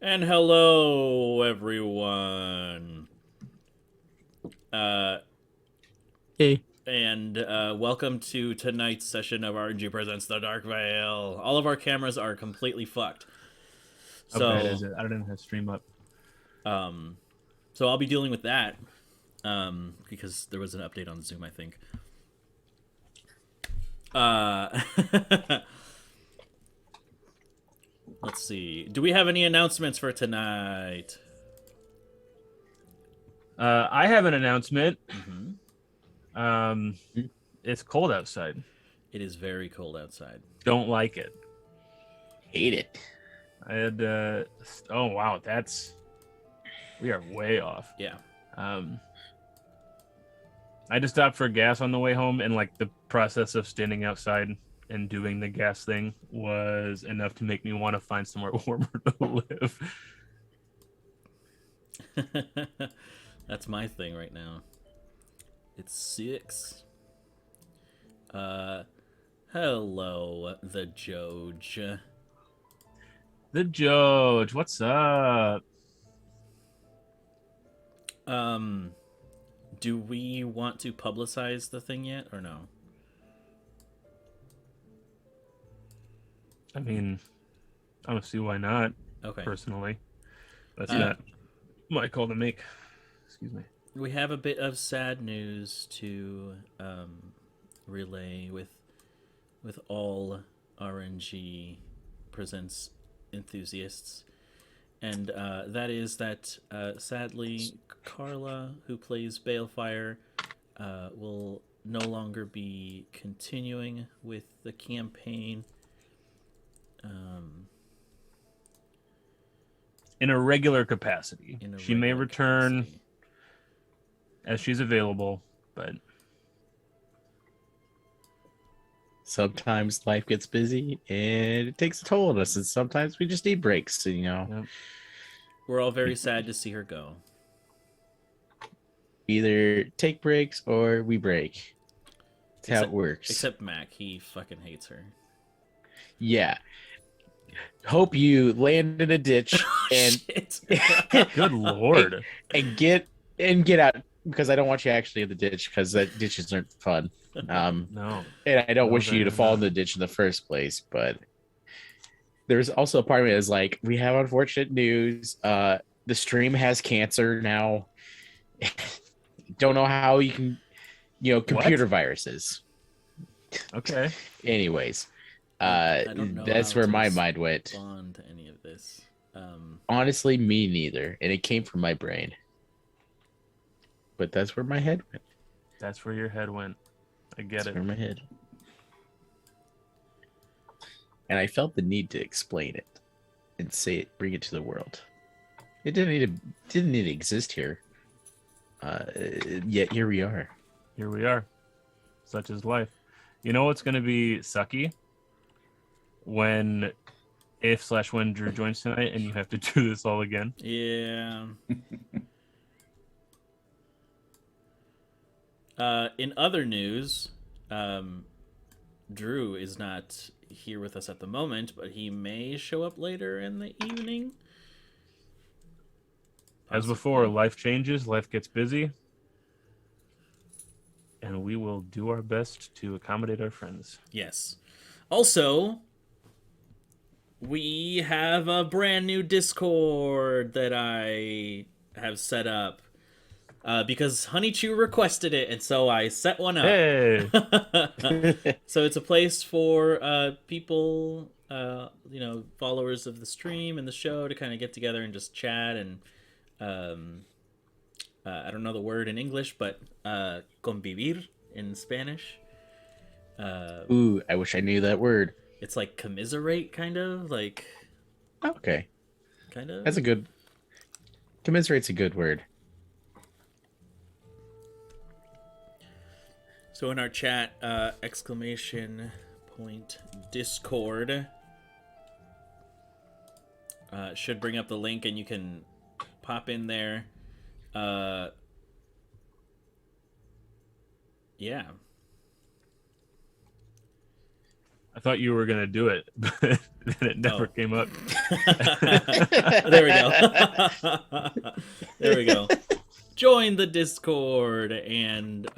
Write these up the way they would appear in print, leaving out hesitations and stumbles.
And hello, everyone. Hey. And welcome to tonight's session of RNG Presents The Dark Veil. All of our cameras are completely fucked. How bad So, is it? I don't even have stream up. um, so I'll be dealing with that, because there was an update on Zoom, I think. Let's see. Do we have any announcements for tonight? I have an announcement. Mm-hmm. It's cold outside. It is very cold outside. Don't like it. Hate it. I had. Oh wow, we are way off. Yeah. I just stopped for gas on the way home, and like the process of standing outside and doing the gas thing was enough to make me want to find somewhere warmer to live. That's my thing right now. It's 6. Hello, the Joj. The Joj, what's up? Do we want to publicize the thing yet, or no? I mean, I don't see why not. Okay. Personally, that's not my call to make. Excuse me. We have a bit of sad news to relay with all RNG Presents enthusiasts. And that is that, sadly, Carla, who plays Balefire, will no longer be continuing with the campaign. In a regular capacity. She may regular return capacity. as she's available, but Sometimes life gets busy and it takes a toll on us, and sometimes we just need breaks. Yep. We're all very sad to see her go. Either take breaks or we break. That's how it works. Except Mac, he fucking hates her. Yeah. Hope you land in a ditch and Good lord. and get out, because I don't want you actually in the ditch, because that ditches aren't fun. No. And I don't wish you to fall not. in the ditch in the first place, but there's also a part of me that's like, we have unfortunate news. The stream has cancer now. Don't know how you can, computer viruses. Okay. Anyways, I don't know that's how where to my mind went. respond to any of this. Honestly, me neither, and it came from my brain. But that's where my head went. That's where your head went. I get it. Where my head. And I felt the need to explain it and say it, bring it to the world. It didn't need to exist here. Yet here we are. Here we are. Such is life. You know what's going to be sucky? When Drew joins tonight and you have to do this all again. Yeah. In other news, Drew is not here with us at the moment, but he may show up later in the evening. As before, life changes, life gets busy, and we will do our best to accommodate our friends. Yes. Also, we have a brand new Discord that I have set up. Because Honeychew requested it, and so I set one up. Hey! So it's a place for people, followers of the stream and the show to kind of get together and just chat and, I don't know the word in English, but convivir in Spanish. Ooh, I wish I knew that word. It's like commiserate, kind of, like... Okay. Kind of? That's a good... Commiserate's a good word. So in our chat, !Discord should bring up the link, and you can pop in there. Yeah. I thought you were going to do it, but and it never came up. There we go. There we go. Join the Discord and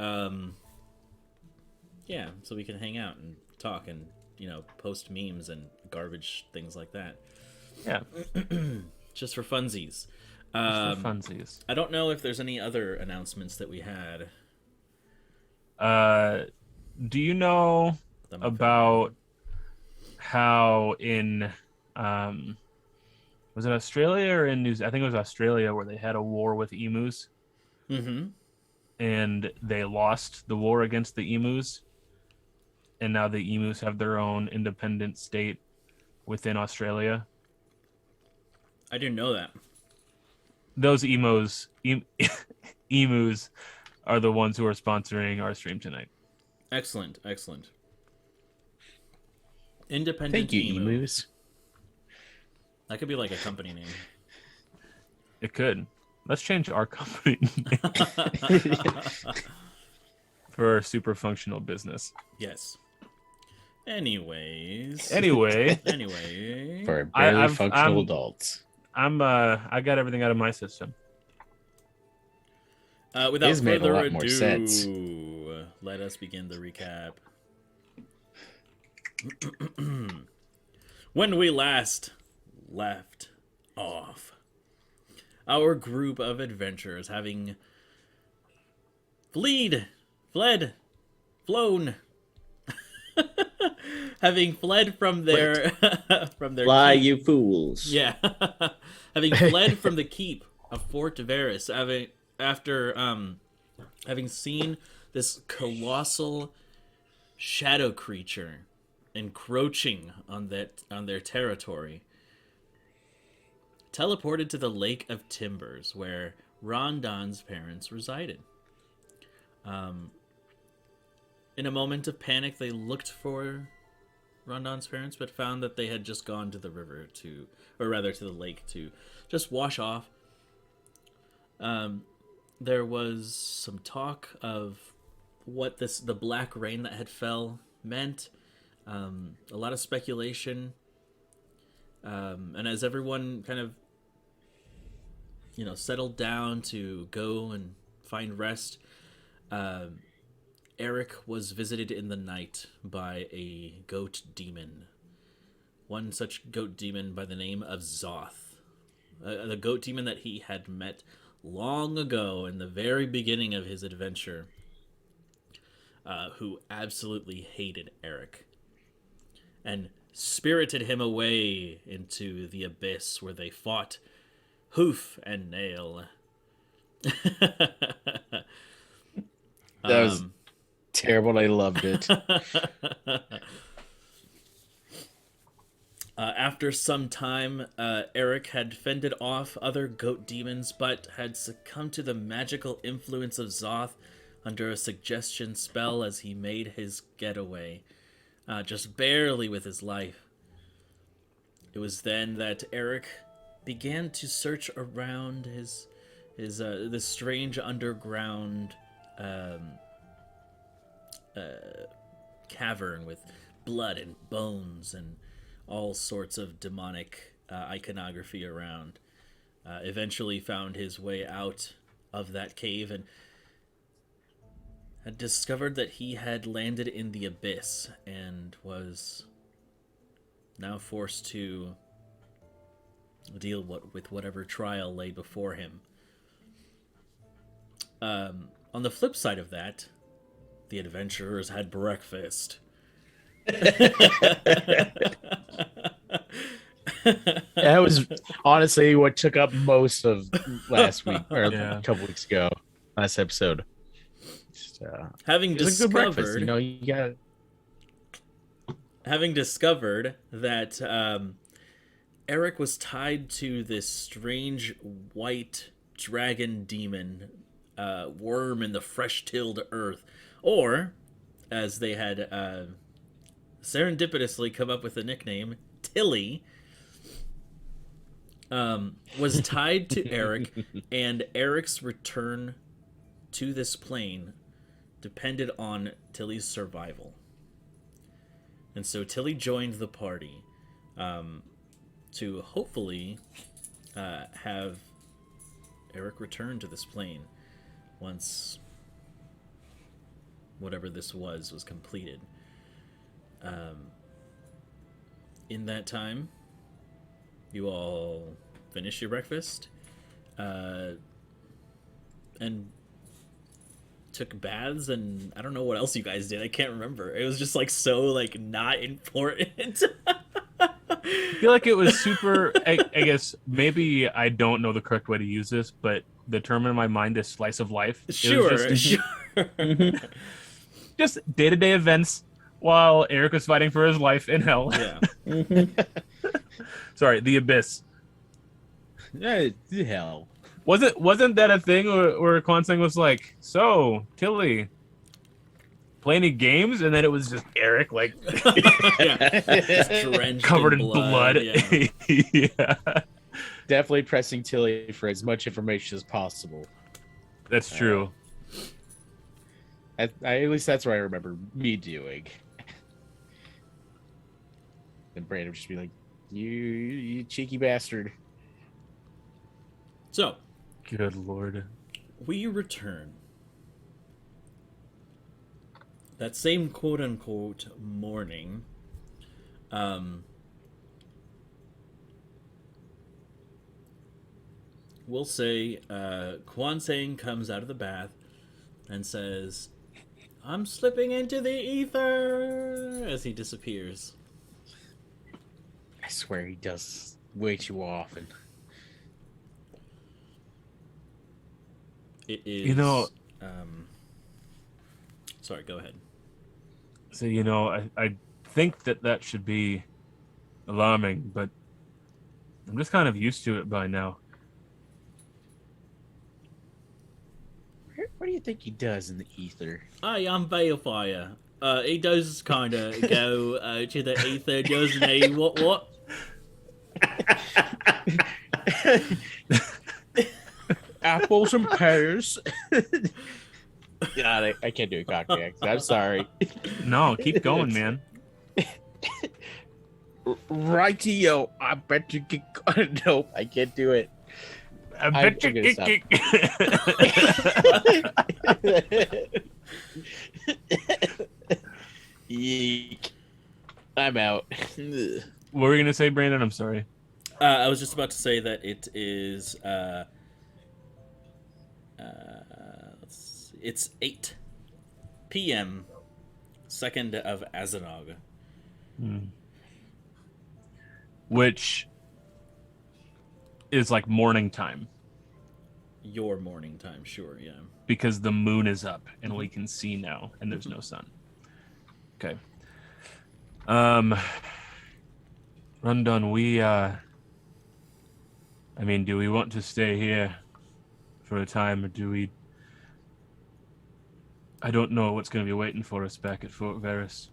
yeah, so we can hang out and talk and post memes and garbage things like that. Yeah, just for funsies. for funsies. I don't know if there's any other announcements that we had. Do you know about how in was it Australia or in I think it was Australia where they had a war with emus? Mm-hmm. And they lost the war against the emus, and now the emus have their own independent state within Australia. I didn't know that. Those emus are the ones who are sponsoring our stream tonight. Excellent. Independent Thank you, emu. emus. That could be like a company name. It could. Let's change our company name for a super functional business. Yes. Anyway. For barely functional I'm- adults. I got everything out of my system. Without This made a further lot ado, more sense. let us begin the recap. When we last left off, our group of adventurers, having flown, having fled from their Fly, keep. you fools. Yeah, having fled from the keep of Fort Varys, after having seen this colossal shadow creature encroaching on their territory, teleported to the Lake of Timbers, where Rondon's parents resided. In a moment of panic, they looked for Rondon's parents, but found that they had just gone to the river to the lake to just wash off. There was some talk of what the black rain that had fell meant. A lot of speculation. And as everyone kind of settled down to go and find rest, Errik was visited in the night by a goat demon. One such goat demon by the name of Zoth. The goat demon that he had met long ago in the very beginning of his adventure, who absolutely hated Errik and spirited him away into the abyss where they fought hoof and nail. That was terrible. I loved it. After some time, Errik had fended off other goat demons, but had succumbed to the magical influence of Zoth under a suggestion spell as he made his getaway, just barely with his life. It was then that Errik began to search around his this strange underground cavern with blood and bones and all sorts of demonic iconography around. Eventually found his way out of that cave and had discovered that he had landed in the abyss and was now forced to deal with whatever trial lay before him. On the flip side of that, the adventurers had breakfast. That was honestly what took up most of last week or Yeah. a couple weeks ago, last episode. Just, Having it was a good breakfast, discovered, you got having discovered that Errik was tied to this strange white dragon demon, worm in the fresh-tilled earth, or as they had serendipitously come up with the nickname, Tilly, was tied to Errik, and Erik's return to this plane depended on Tilly's survival. And so Tilly joined the party, to hopefully have Errik return to this plane once whatever this was completed. In that time, you all finish your breakfast and took baths, and I don't know what else you guys did. I can't remember. It was just like so like not important. I feel like it was super. I guess maybe I don't know the correct way to use this, but the term in my mind is slice of life. Sure, sure. Just day-to-day events while Errik was fighting for his life in hell. Yeah. Sorry, the abyss. Hell. Wasn't that a thing where Kwansang was like, "So, Tilly, play any games?" And then it was just Errik like Yeah. Just drenched covered in blood. Yeah. Yeah. Definitely pressing Tilly for as much information as possible. That's true. At least that's what I remember me doing. And Brandon would just be like, you cheeky bastard. So, Good lord. we return. That same quote-unquote morning, we'll say Kwansang comes out of the bath and says, "I'm slipping into the ether," as he disappears. I swear he does way too often. It is... You know- sorry, go ahead. So, I think that should be alarming, but I'm just kind of used to it by now. What do you think he does in the ether? I am Balefire. He does kind of go to the ether, doesn't he? What? Apples and pears. God, I can't do a cockney accent. I'm sorry. No, keep going, man. Rightio. I bet you can. Nope, I can't do it. I bet I'm you gonna stop. Yeek. I'm out. What were you gonna say, Brandon? I'm sorry. I was just about to say that it is. It's 8 p.m. 2nd of Azanog. Which is like morning time Your morning time, sure, yeah. because the moon is up and we can see now, and there's no sun. Okay. Rondon, do we want to stay here for a time, or do we? I don't know what's going to be waiting for us back at Fort Varus.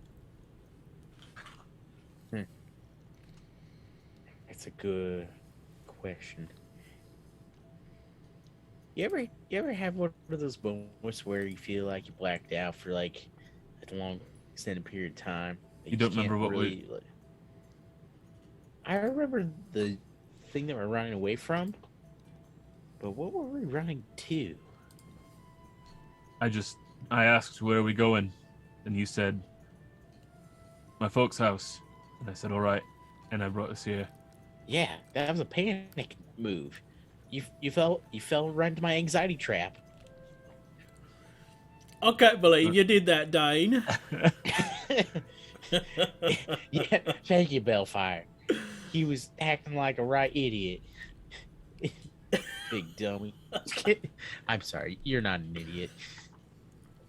That's a good question. You ever have one of those moments where you feel like you blacked out for like a long extended period of time? You don't remember what we? I remember the thing that we're running away from, but what were we running to? I asked, where are we going? And you said, my folks' house. And I said, all right. And I brought us here. Yeah, that was a panic move. You fell right into my anxiety trap. I can't believe you did that, Dain. Yeah, thank you, Bellfire. He was acting like a right idiot. Big dummy. I'm sorry, you're not an idiot.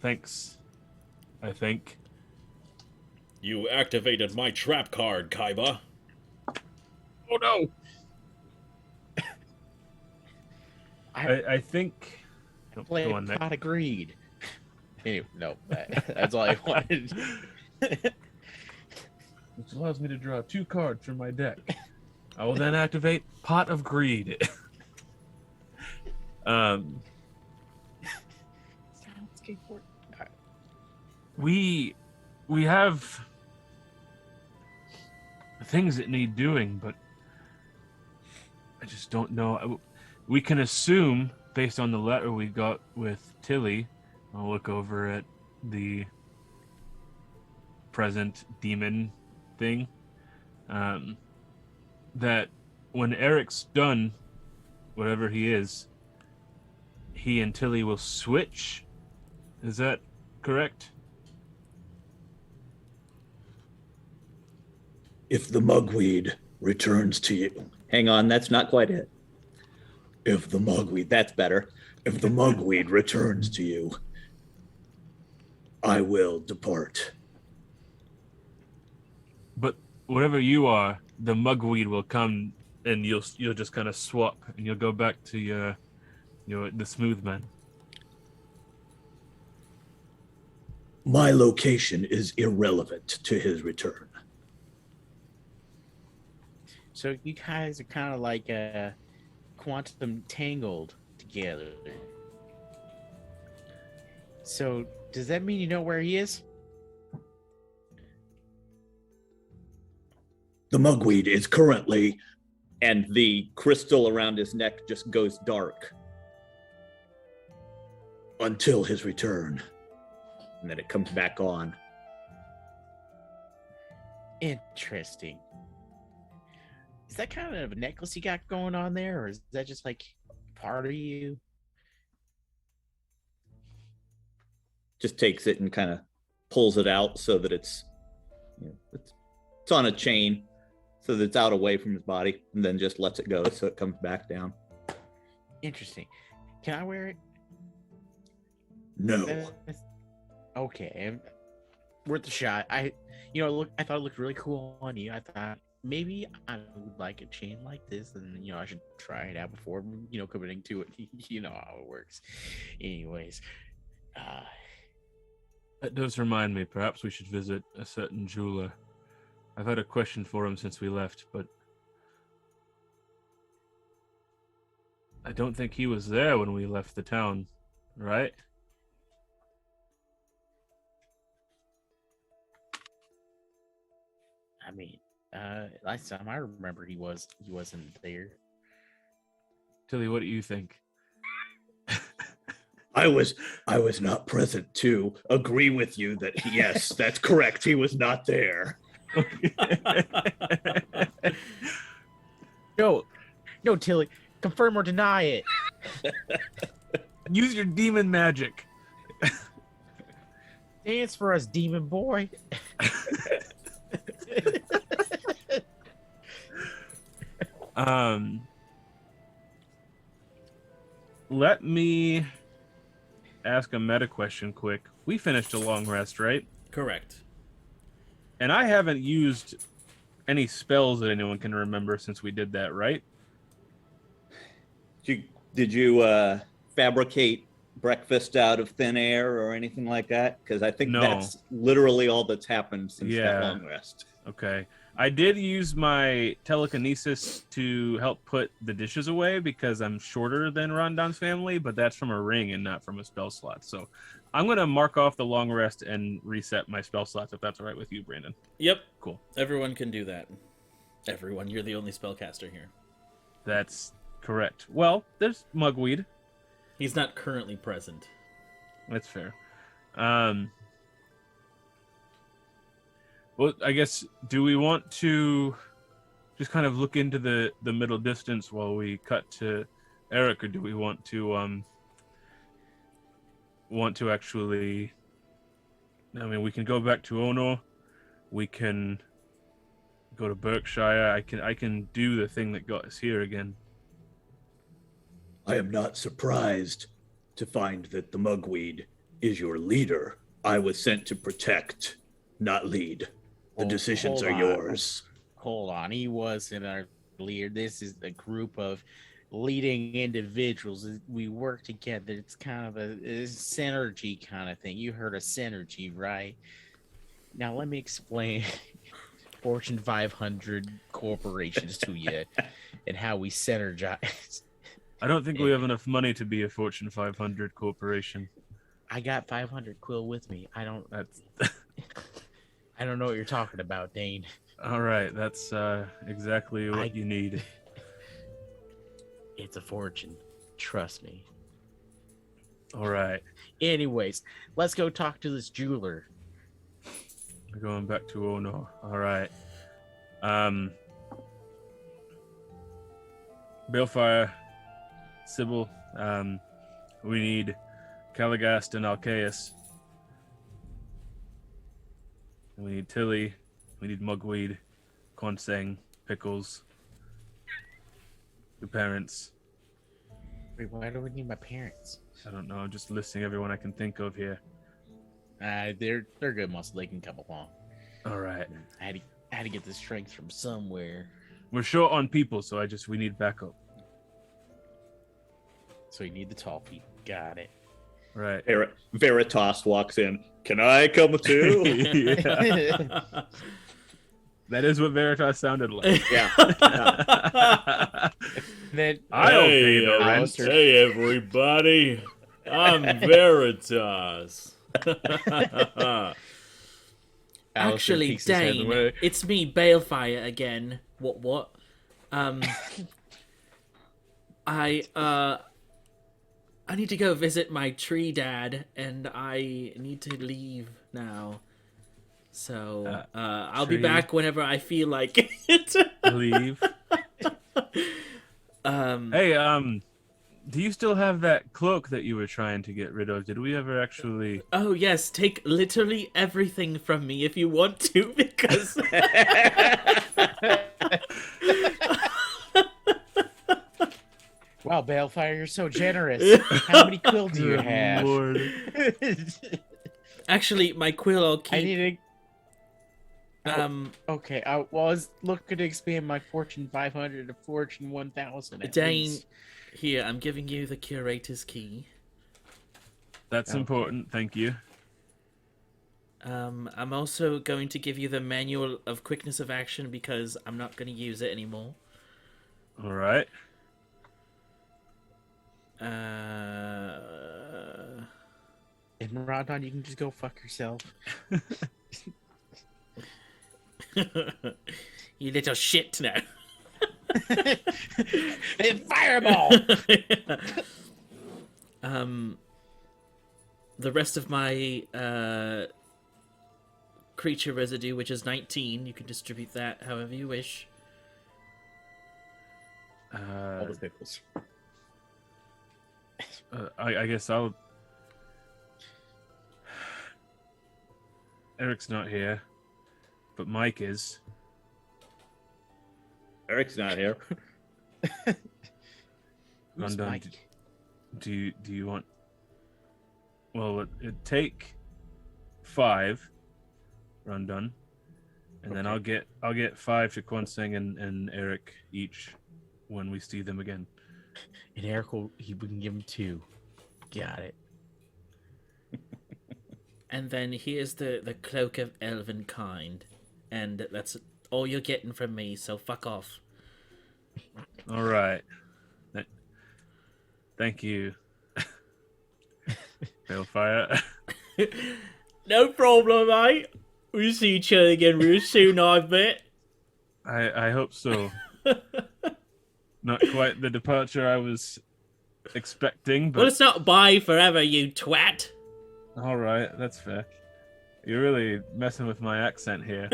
Thanks. I think. You activated my trap card, Kaiba. Oh no! I think. No, Play go on, Nick. pot of greed. Anyway, no, that's all I wanted. Which allows me to draw 2 cards from my deck. I will then activate Pot of Greed. We have things that need doing, but I just don't know. We can assume, based on the letter we got with Tilly, I'll look over at the present demon thing, that when Errik's done, whatever he is, he and Tilly will switch. Is that correct? If the mugweed returns to you. Hang on, that's not quite it. If the mugweed, That's better. if the mugweed returns to you, I will depart. But whatever you are, the mugweed will come, and you'll just kind of swap, and you'll go back to the smooth man. My location is irrelevant to his return. So you guys are kind of like quantum tangled together. So does that mean you know where he is? The mugweed is currently And the crystal around his neck just goes dark. until his return. And then it comes back on. Interesting. Is that kind of a necklace you got going on there, or is that just like part of you? Just takes it and kind of pulls it out so that it's on a chain, so that it's out away from his body, and then just lets it go so it comes back down. Interesting. Can I wear it? No. Okay. Worth a shot. I thought it looked really cool on you. I thought maybe I would like a chain like this, and I should try it out before committing to it. You know how it works. Anyways, That does remind me, perhaps we should visit a certain jeweler. I've had a question for him since we left, but I don't think he was there when we left the town, right? I mean, last time I remember he wasn't there. Tilly, what do you think? I was not present to agree with you that yes, that's correct. He was not there. No, Tilly, confirm or deny it. Use your demon magic. Dance for us, demon boy. Let me ask a meta question quick. We finished a long rest, right? Correct. And I haven't used any spells that anyone can remember since we did that, right? Did you fabricate breakfast out of thin air or anything like that? Because I think No. that's literally all that's happened since that Yeah. long rest. Okay. I did use my telekinesis to help put the dishes away because I'm shorter than Rondon's family, but that's from a ring and not from a spell slot. So I'm going to mark off the long rest and reset my spell slots if that's all right with you, Brandon. Yep. Cool. Everyone can do that. Everyone. You're the only spellcaster here. That's correct. Well, there's Mugweed. He's not currently present. That's fair. Well, I guess, do we want to just kind of look into the middle distance while we cut to Errik, or do we want to actually... I mean, we can go back to Ono. We can go to Berkshire. I can do the thing that got us here again. I am not surprised to find that the mugweed is your leader. I was sent to protect, not lead. The decisions hold are on. yours. Hold on, he wasn't our leader. This is a group of leading individuals. We work together. It's kind of a synergy kind of thing. You heard of synergy, right? Now let me explain Fortune 500 corporations to you and how we synergize. I don't think we have enough money to be a Fortune 500 corporation. I got 500 quill with me. That's... I don't know what you're talking about, Dane. All right, that's exactly what you need. It's a fortune. Trust me. All right, Anyways, let's go talk to this jeweler. we're going back to Ono. All right. Balefire, Sybil, we need Caligast and Alcaeus. We need Tilly. We need Mugweed, Konseng, Pickles, your parents. Wait, why do we need my parents? I don't know. I'm just listing everyone I can think of here. They're good muscle. They can come along. All right. I had to get the strength from somewhere. We're short on people, so we need backup. So you need the tall feet. Got it. Right. Veritas walks in. Can I come too? Yeah. That is what Veritas sounded like. Yeah. Then I'll pay the rent. Alistair- Hey, everybody. I'm Veritas. Alistair Actually, peeks his head Dain, away. it's me, Balefire again. What? I need to go visit my tree dad, and I need to leave now. So, I'll be tree? back whenever I feel like it. Leave. Hey, do you still have that cloak that you were trying to get rid of? Did we ever actually? Oh yes, take literally everything from me if you want to, because Wow, Balefire, you're so generous. How many quills do you Good have? Lord. actually my quill I'll I keep. need Um, Okay, I was looking to expand my Fortune 500 to Fortune 1000. at Dain, least. here I'm giving you the curator's key. That's Okay. important. Thank you. I'm also going to give you the manual of quickness of action because I'm not going to use it anymore. All right. And Rondon, you can just go fuck yourself. You little shit now. And fireball! The rest of my creature residue, which is 19, you can distribute that however you wish. All the pickles. I guess I'll. Erik's not here, but Mike is. Erik's not here. Who's Rondon, Mike? do you want? Well, it'd take 5, Rondon, and then I'll get 5 to Kwonseng and Errik each when we see them again. And Errik we can give him 2. Got it. And then here's the cloak of elven kind. And that's all you're getting from me, so fuck off. All right. Thank you, Balefire. No problem, mate. We'll see each other again real soon, I bet. I hope so. Not quite the departure I was expecting, but Well, it's not bye forever, you twat. all right, that's fair. You're really messing with my accent here.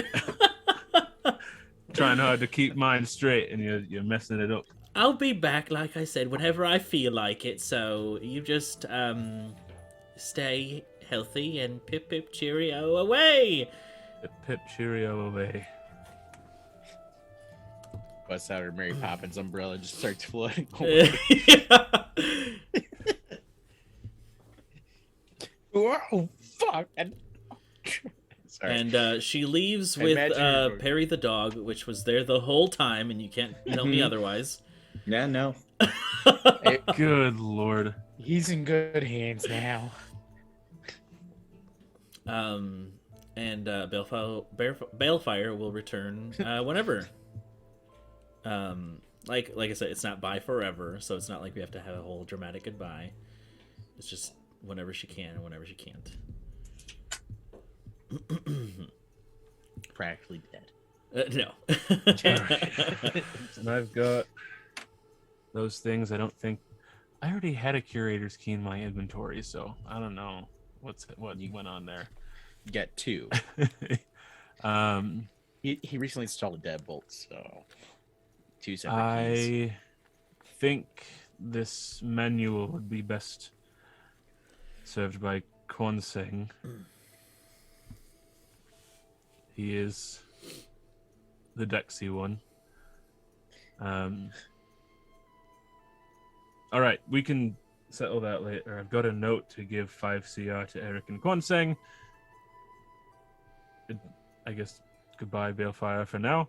Trying hard to keep mine straight, and you're messing it up. I'll be back, like I said, whenever I feel like it, so you just, stay healthy and pip pip cheerio away! Pip cheerio away. Busts out her Mary Poppins umbrella, just starts floating. Whoa, fuck! Sorry. And she leaves I with imagine you're going- Perry the dog, which was there the whole time, and you can't tell me otherwise. Yeah, no. Good Lord. He's in good hands now. And Balefire will return whenever. Like I said, it's not bye forever, so it's not like we have to have a whole dramatic goodbye. It's just whenever she can and whenever she can't. Practically dead. No. And I've got those things. I don't think I already had a curator's key in my inventory, so I don't know what went on there. You got 2. um, He recently installed a deadbolt, so 2 separate keys. I think this manual would be best served by Kwon-Seng. He is the Dexy one. All right, we can settle that later. I've got a note to give 5 CR to Errik and Kwon-Seng. I guess goodbye, Balefire, for now.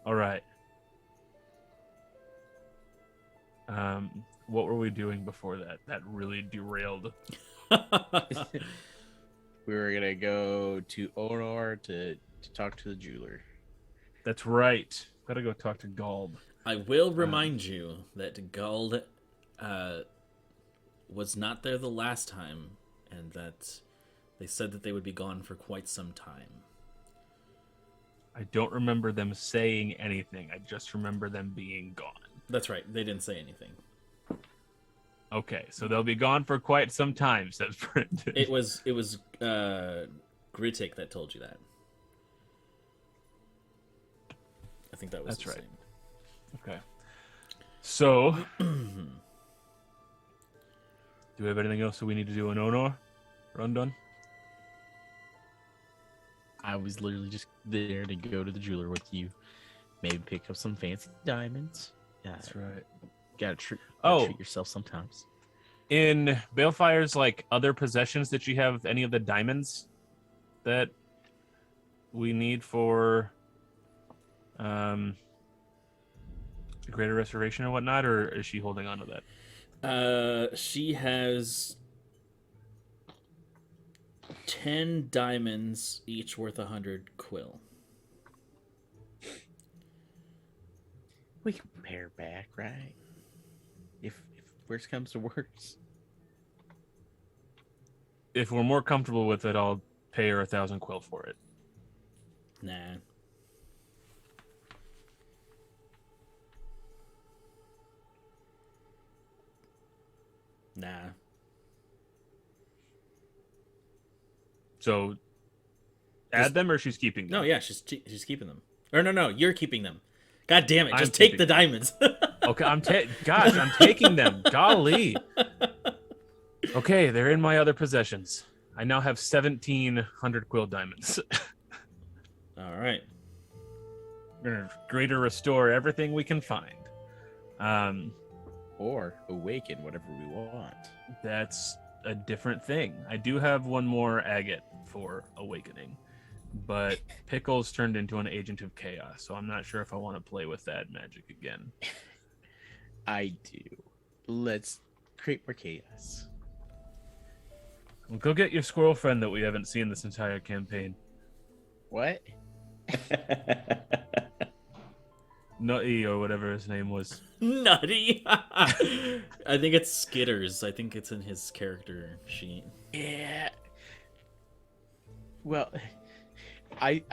All right. What were we doing before that? That really derailed. We were gonna go to Onor to talk to the jeweler. That's right. Gotta go talk to Gald. I will remind you that Gald was not there the last time, and that they said that they would be gone for quite some time. I don't remember them saying anything. I just remember them being gone. That's right. They didn't say anything. Okay, so they'll be gone for quite some time, says Brendan. It was Gritik that told you that. I think that was That's his right. name. Okay. So, do we have anything else that we need to do in Onor? Rondon? I was literally just there to go to the jeweler with you. Maybe pick up some fancy diamonds. Yeah, That's right. gotta treat yourself sometimes. In Balefire's other possessions, did you have any of the diamonds that we need for greater restoration or whatnot, or is she holding on to that? She has 10 diamonds, each worth 100 quill. We can pair back, right? If worst comes to worst. If we're more comfortable with it, I'll pay her 1,000 quill for it. Nah. Nah. So, add them, or she's keeping them? No, yeah, she's keeping them. Or no, you're keeping them. God damn it! I'm Just take keeping the diamonds. Okay, I'm taking them. Golly. Okay, they're in my other possessions. I now have 1,700 quill diamonds. All right. We're gonna greater restore everything we can find. Or awaken whatever we want. That's a different thing. I do have one more agate for awakening, but Pickles turned into an agent of chaos, so I'm not sure if I want to play with that magic again. I do. Let's create more chaos. Well, go get your squirrel friend that we haven't seen this entire campaign. What? Nutty, or whatever his name was. Nutty. I think it's Skitters. I think it's in his character sheet. Yeah. Well, I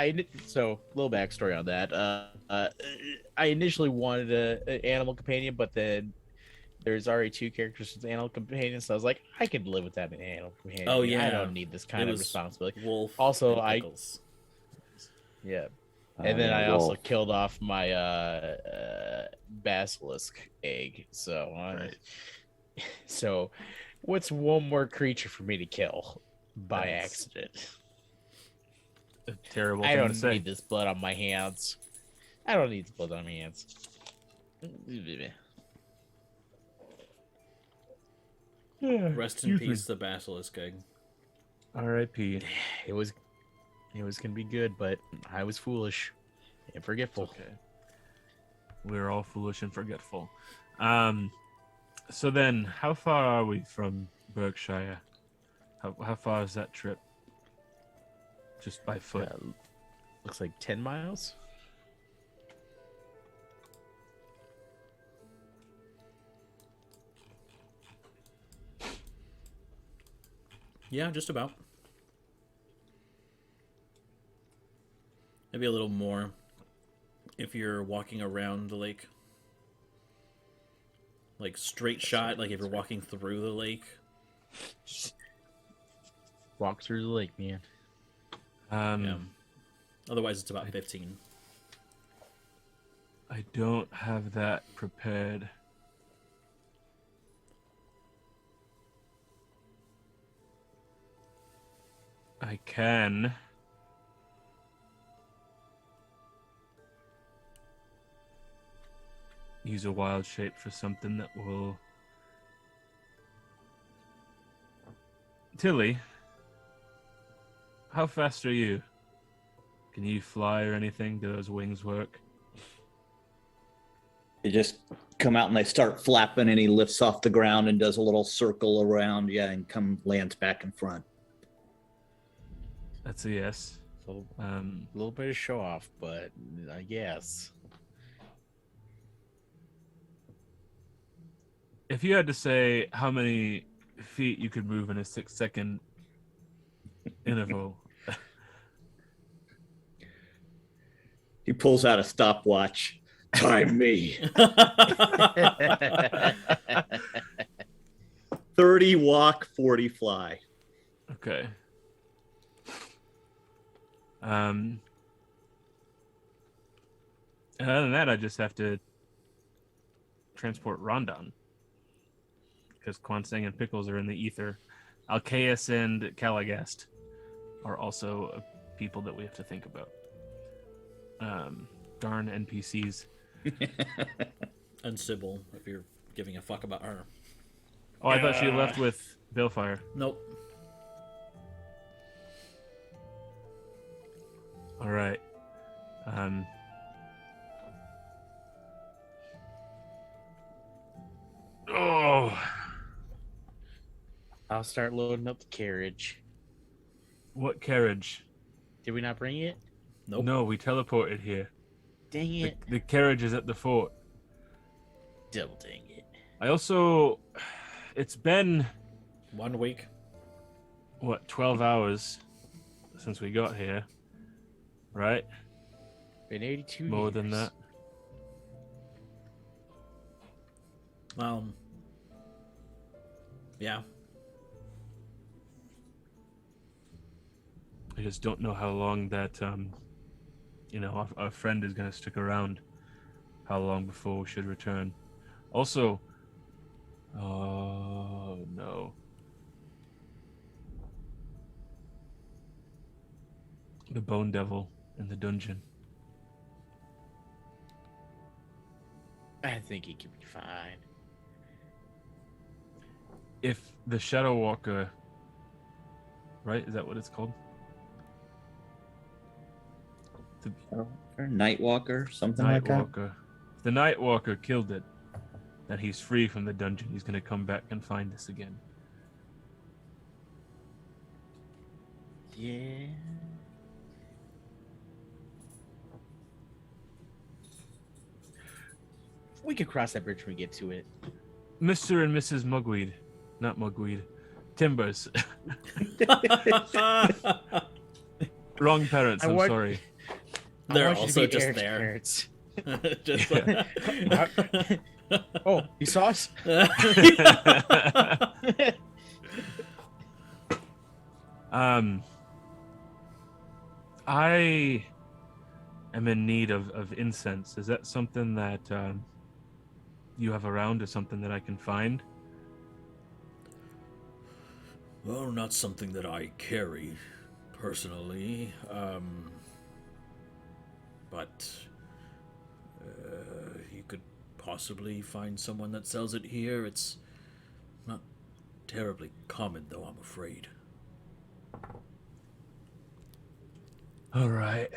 so little backstory on that. I initially wanted an animal companion, but then there's already 2 characters with animal companions, so I was like, I could live with that an animal companion. Oh, yeah. I don't need this kind of responsibility. Wolf. Also, and Pickles. Yeah. And then I also killed off my basilisk egg. So, Right. so what's one more creature for me to kill by accident? A terrible I thing don't to say. need this blood on my hands. I don't need this blood on my hands. Rest in peace, the basilisk egg. R.I.P. It was gonna be good, but I was foolish and forgetful. Okay. We're all foolish and forgetful. So then, how far are we from Berkshire? How far is that trip? Just by foot. Looks like 10 miles. Yeah, just about. maybe a little more if you're walking around the lake. Like straight shot, like if you're walking through the lake. Walk through the lake, man. Yeah. Otherwise, it's about 15. I don't have that prepared. I can. Use a wild shape for something that will... Tilly, how fast are you? Can you fly or anything? Do those wings work? They just come out and they start flapping, and he lifts off the ground and does a little circle around, and lands back in front. That's a yes. So a little bit of show off, but I guess. If you had to say how many feet you could move in a 6-second interval, He pulls out a stopwatch. Time me. 30 walk, 40 fly. okay. Other than that, I just have to transport Rondon, because Kwansang and Pickles are in the ether. Alcaeus and Calagast are also people that we have to think about. Darn NPCs. And Sybil, if you're giving a fuck about her. Oh, I thought she left with Balefire. Nope. All right. Oh, I'll start loading up the carriage. what carriage? Did we not bring it? Nope. No, we teleported here. Dang The, it. the carriage is at the fort. Double dang it. I also... It's been, 1 week. 12 hours since we got here, right? Been 82 More than years. that. Well, yeah. I just don't know how long that, our friend is going to stick around. How long before we should return. Also, oh no. The Bone Devil in the dungeon. I think he can be fine. If the Shadow Walker, right? Is that what it's called? Or Nightwalker, something like that. Nightwalker. If the Nightwalker killed it, then he's free from the dungeon. He's going to come back and find us again. Yeah. We can cross that bridge when we get to it. Mr. and Mrs. Mugweed. Not Mugweed. Timbers. Wrong parents, I'm sorry. They're I want you also to be just Erik's there. parents. Just Oh, you saw us? I am in need of incense. Is that something that you have around, or something that I can find? Well, not something that I carry personally, but you could possibly find someone that sells it here. It's not terribly common, though, I'm afraid. All right.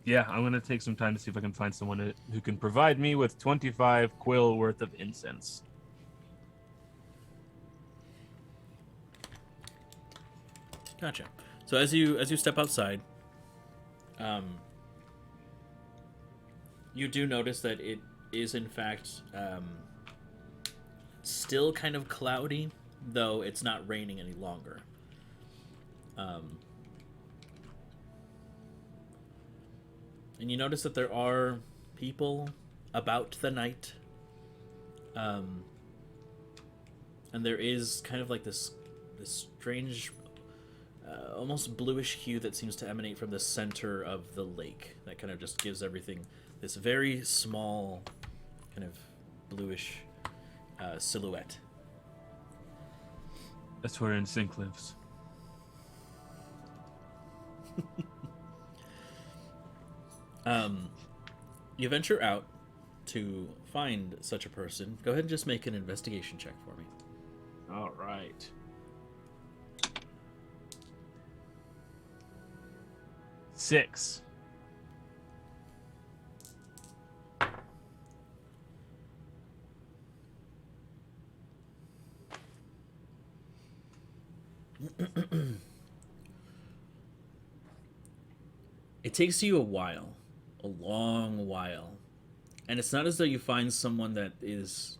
Yeah, I'm gonna take some time to see if I can find someone who can provide me with 25 quill worth of incense. Gotcha. So as you step outside, you do notice that it is in fact still kind of cloudy, though it's not raining any longer. And you notice that there are people about the night. And there is kind of like this strange, almost bluish hue that seems to emanate from the center of the lake. That kind of just gives everything this very small, kind of bluish silhouette. That's where NSYNC lives. You venture out to find such a person. Go ahead and just make an investigation check for me. All right. Six. It takes you a while, a long while. And it's not as though you find someone that is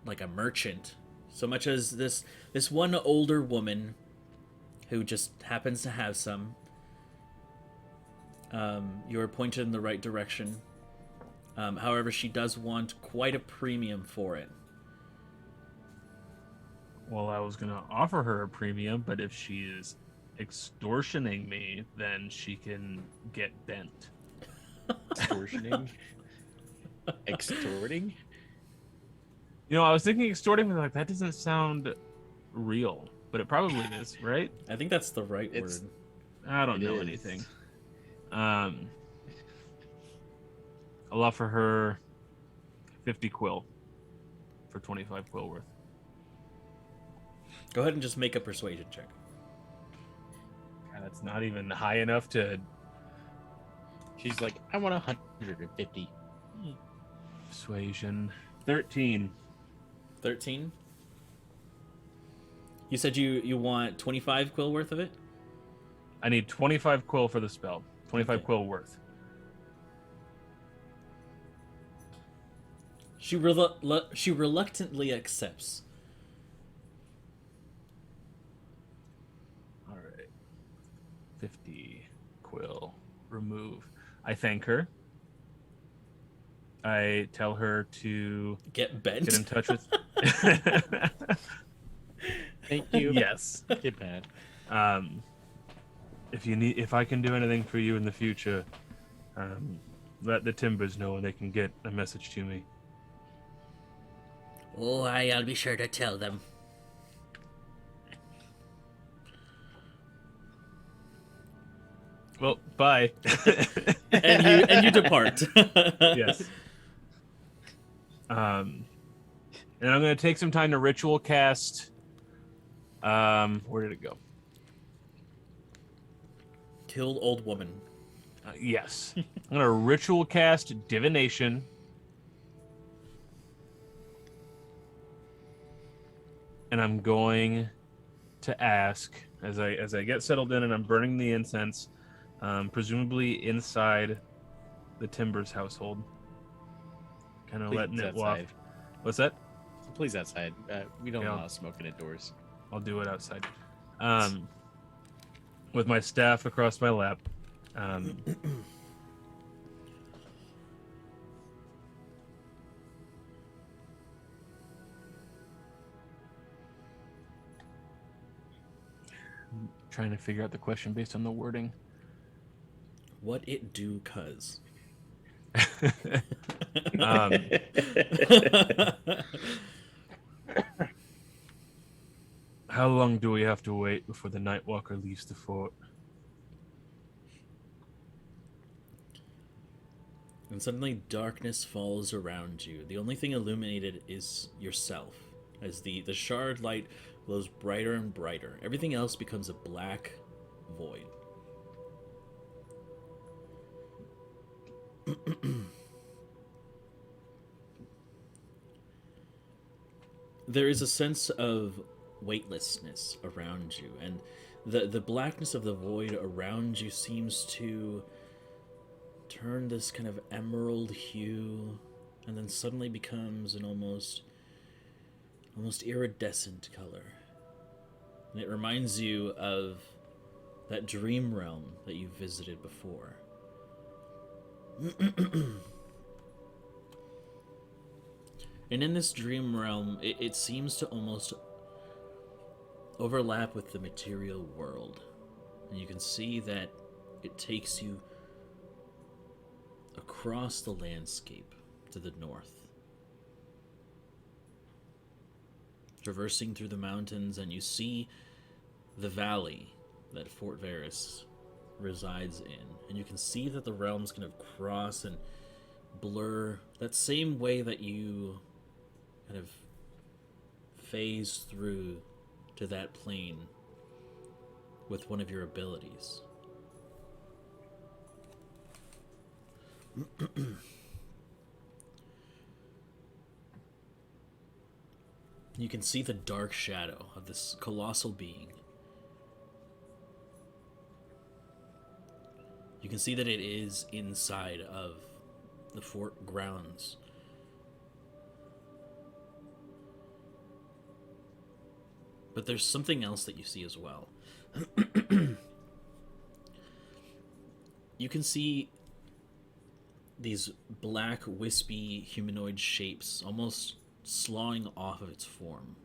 like a merchant, so much as this one older woman who just happens to have some. You are pointed in the right direction. However, she does want quite a premium for it. Well, I was going to offer her a premium, but if she is extortioning me, then she can get bent. Extortioning? Extorting? You know, I was thinking extorting, but like, that doesn't sound real, but it probably is, right? I think that's the right It's- word. I don't It know is. anything. I'll offer her 50 quill for 25 quill worth. Go ahead and just make a persuasion check. God, that's not even high enough to She's like, I want 150. persuasion. 13. 13? You said you want 25 quill worth of it? I need 25 quill for the spell. 25 Okay. quill worth. She reluctantly accepts. All right. 50 quill. Remove. I thank her. I tell her to Get bent. get in touch with. Thank you. Yes. Get bad. If I can do anything for you in the future, let the Timbers know and they can get a message to me. Oh, I'll be sure to tell them. Well, bye. And you depart. Yes. And I'm going to take some time to ritual cast. Where did it go? Killed old woman. Yes. I'm going to ritual cast divination. And I'm going to ask, as I get settled in and I'm burning the incense, presumably inside the Timbers household, kind of Please letting it outside. waft. What's that? Please outside. We don't Yeah. allow smoking indoors. I'll do it outside. With my staff across my lap. Trying to figure out the question based on the wording. What it do, cuz? How long do we have to wait before the Nightwalker leaves the fort? And suddenly darkness falls around you. The only thing illuminated is yourself, as the shard light glows brighter and brighter. Everything else becomes a black void. There is a sense of weightlessness around you, and the blackness of the void around you seems to turn this kind of emerald hue, and then suddenly becomes an almost iridescent color. And it reminds you of that dream realm that you visited before. And in this dream realm, it seems to almost overlap with the material world. And you can see that it takes you across the landscape to the north, traversing through the mountains, and you see the valley that Fort Varys resides in. And you can see that the realms kind of cross and blur that same way that you kind of phase through to that plane with one of your abilities. You can see the dark shadow of this colossal being. You can see that it is inside of the fort grounds. But there's something else that you see as well. You can see these black, wispy, humanoid shapes almost sloughing off of its form.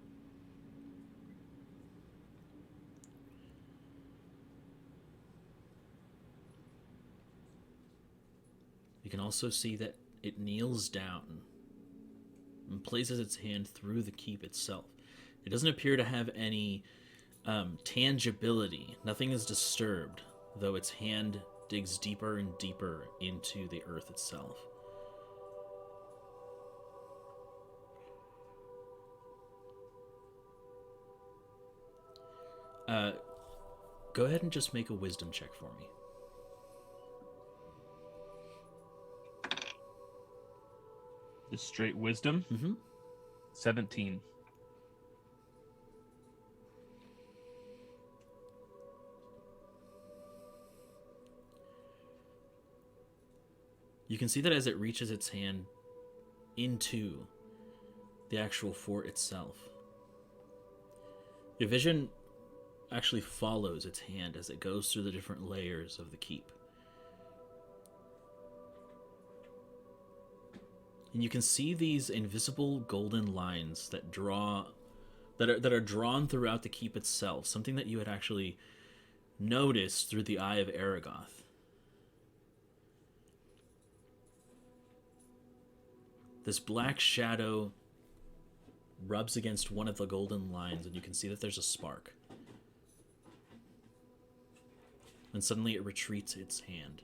You can also see that it kneels down and places its hand through the keep itself. It doesn't appear to have any tangibility. Nothing is disturbed, though its hand digs deeper and deeper into the earth itself. Go ahead and just make a wisdom check for me. Just straight wisdom? Mm-hmm. 17. You can see that as it reaches its hand into the actual fort itself, your vision actually follows its hand as it goes through the different layers of the keep. And you can see these invisible golden lines that are drawn throughout the keep itself, something that you had actually noticed through the eye of Aragoth. This black shadow rubs against one of the golden lines, and you can see that there's a spark. And suddenly it retreats its hand.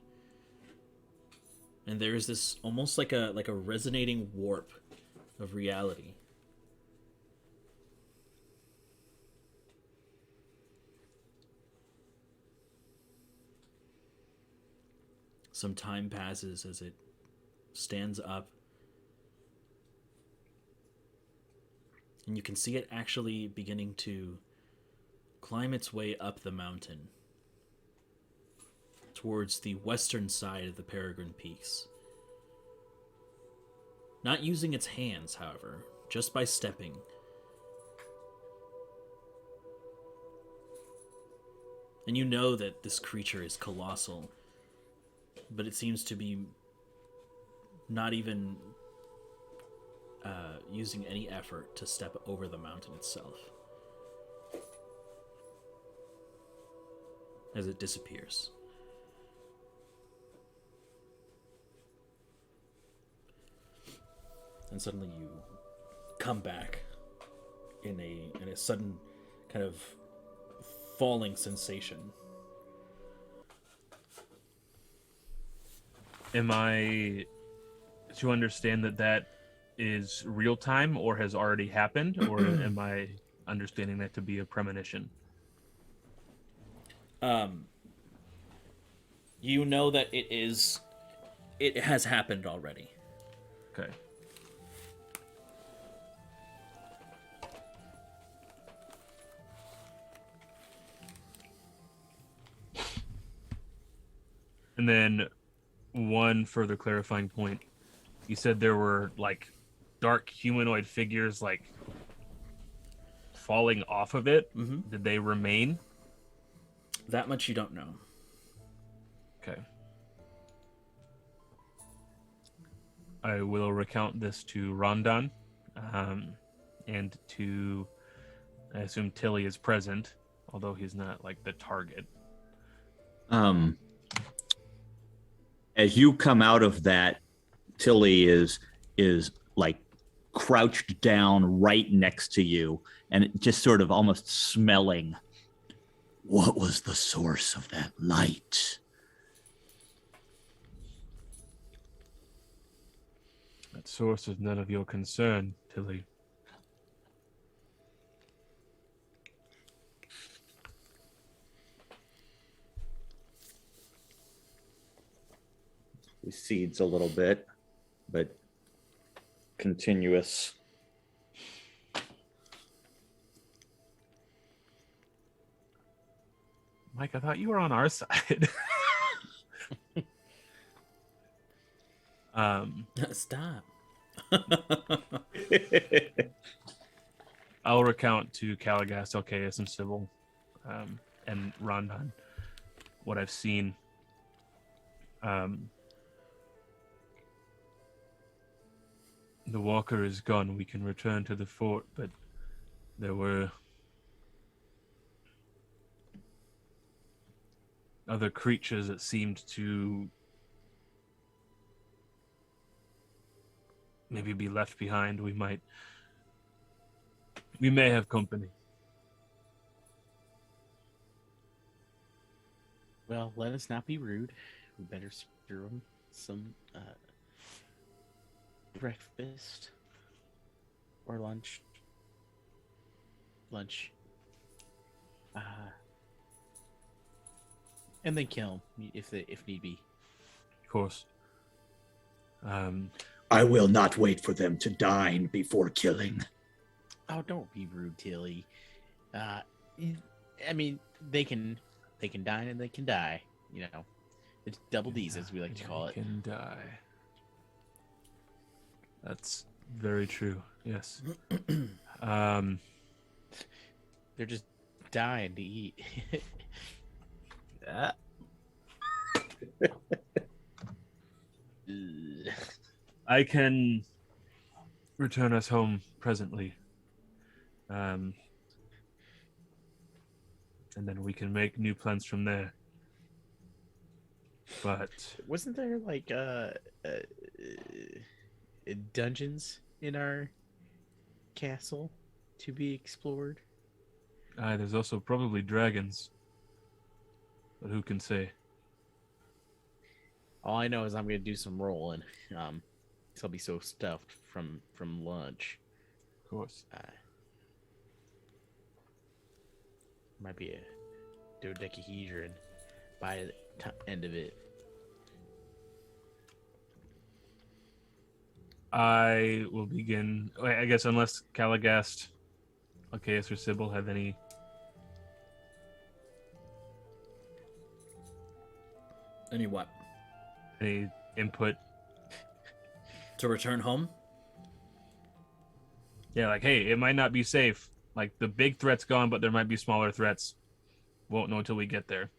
And there's this almost like a resonating warp of reality. Some time passes as it stands up. And you can see it actually beginning to climb its way up the mountain towards the western side of the Peregrine Peaks. Not using its hands, however, just by stepping. And you know that this creature is colossal, but it seems to be not even using any effort to step over the mountain itself as it disappears. And suddenly you come back in a sudden kind of falling sensation. Am I to understand that is real time or has already happened, or am I understanding that to be a premonition? You know that it has happened already. Okay. And then one further clarifying point. You said there were like dark humanoid figures like falling off of it. Mm-hmm. Did they remain? That much you don't know. Okay. I will recount this to Rondon, and to, I assume Tilly is present, although he's not like the target. As you come out of that, Tilly is like crouched down right next to you and just sort of almost smelling. What was the source of that light? That source is none of your concern, Tilly. Recedes a little bit, but continuous. Mike, I thought you were on our side. Stop. I'll recount to Caligas, Elcaeus, and Sybil, and Rondon what I've seen. The walker is gone. We can return to the fort, but there were other creatures that seemed to maybe be left behind. We may have company. Well, let us not be rude. We better serve them some breakfast or lunch. And then kill them if need be. Of course. I will not wait for them to dine before killing. Oh, don't be rude, Tilly. I mean, they can dine and they can die. You know, it's double D's as we like to call it. Can die. That's very true. Yes. They're just dying to eat. I can return us home presently. And then we can make new plans from there. But wasn't there like dungeons in our castle to be explored? there's also probably dragons. But who can say? All I know is I'm gonna do some rolling. So I'll be so stuffed from lunch. Of course. Might be a dodecahedron by the end of it. I will begin. I guess unless Calagast, Elcaeus, or Sybil have any. Any what? Any input. To return home? Yeah, like, hey, it might not be safe. Like, the big threat's gone, but there might be smaller threats. Won't know until we get there.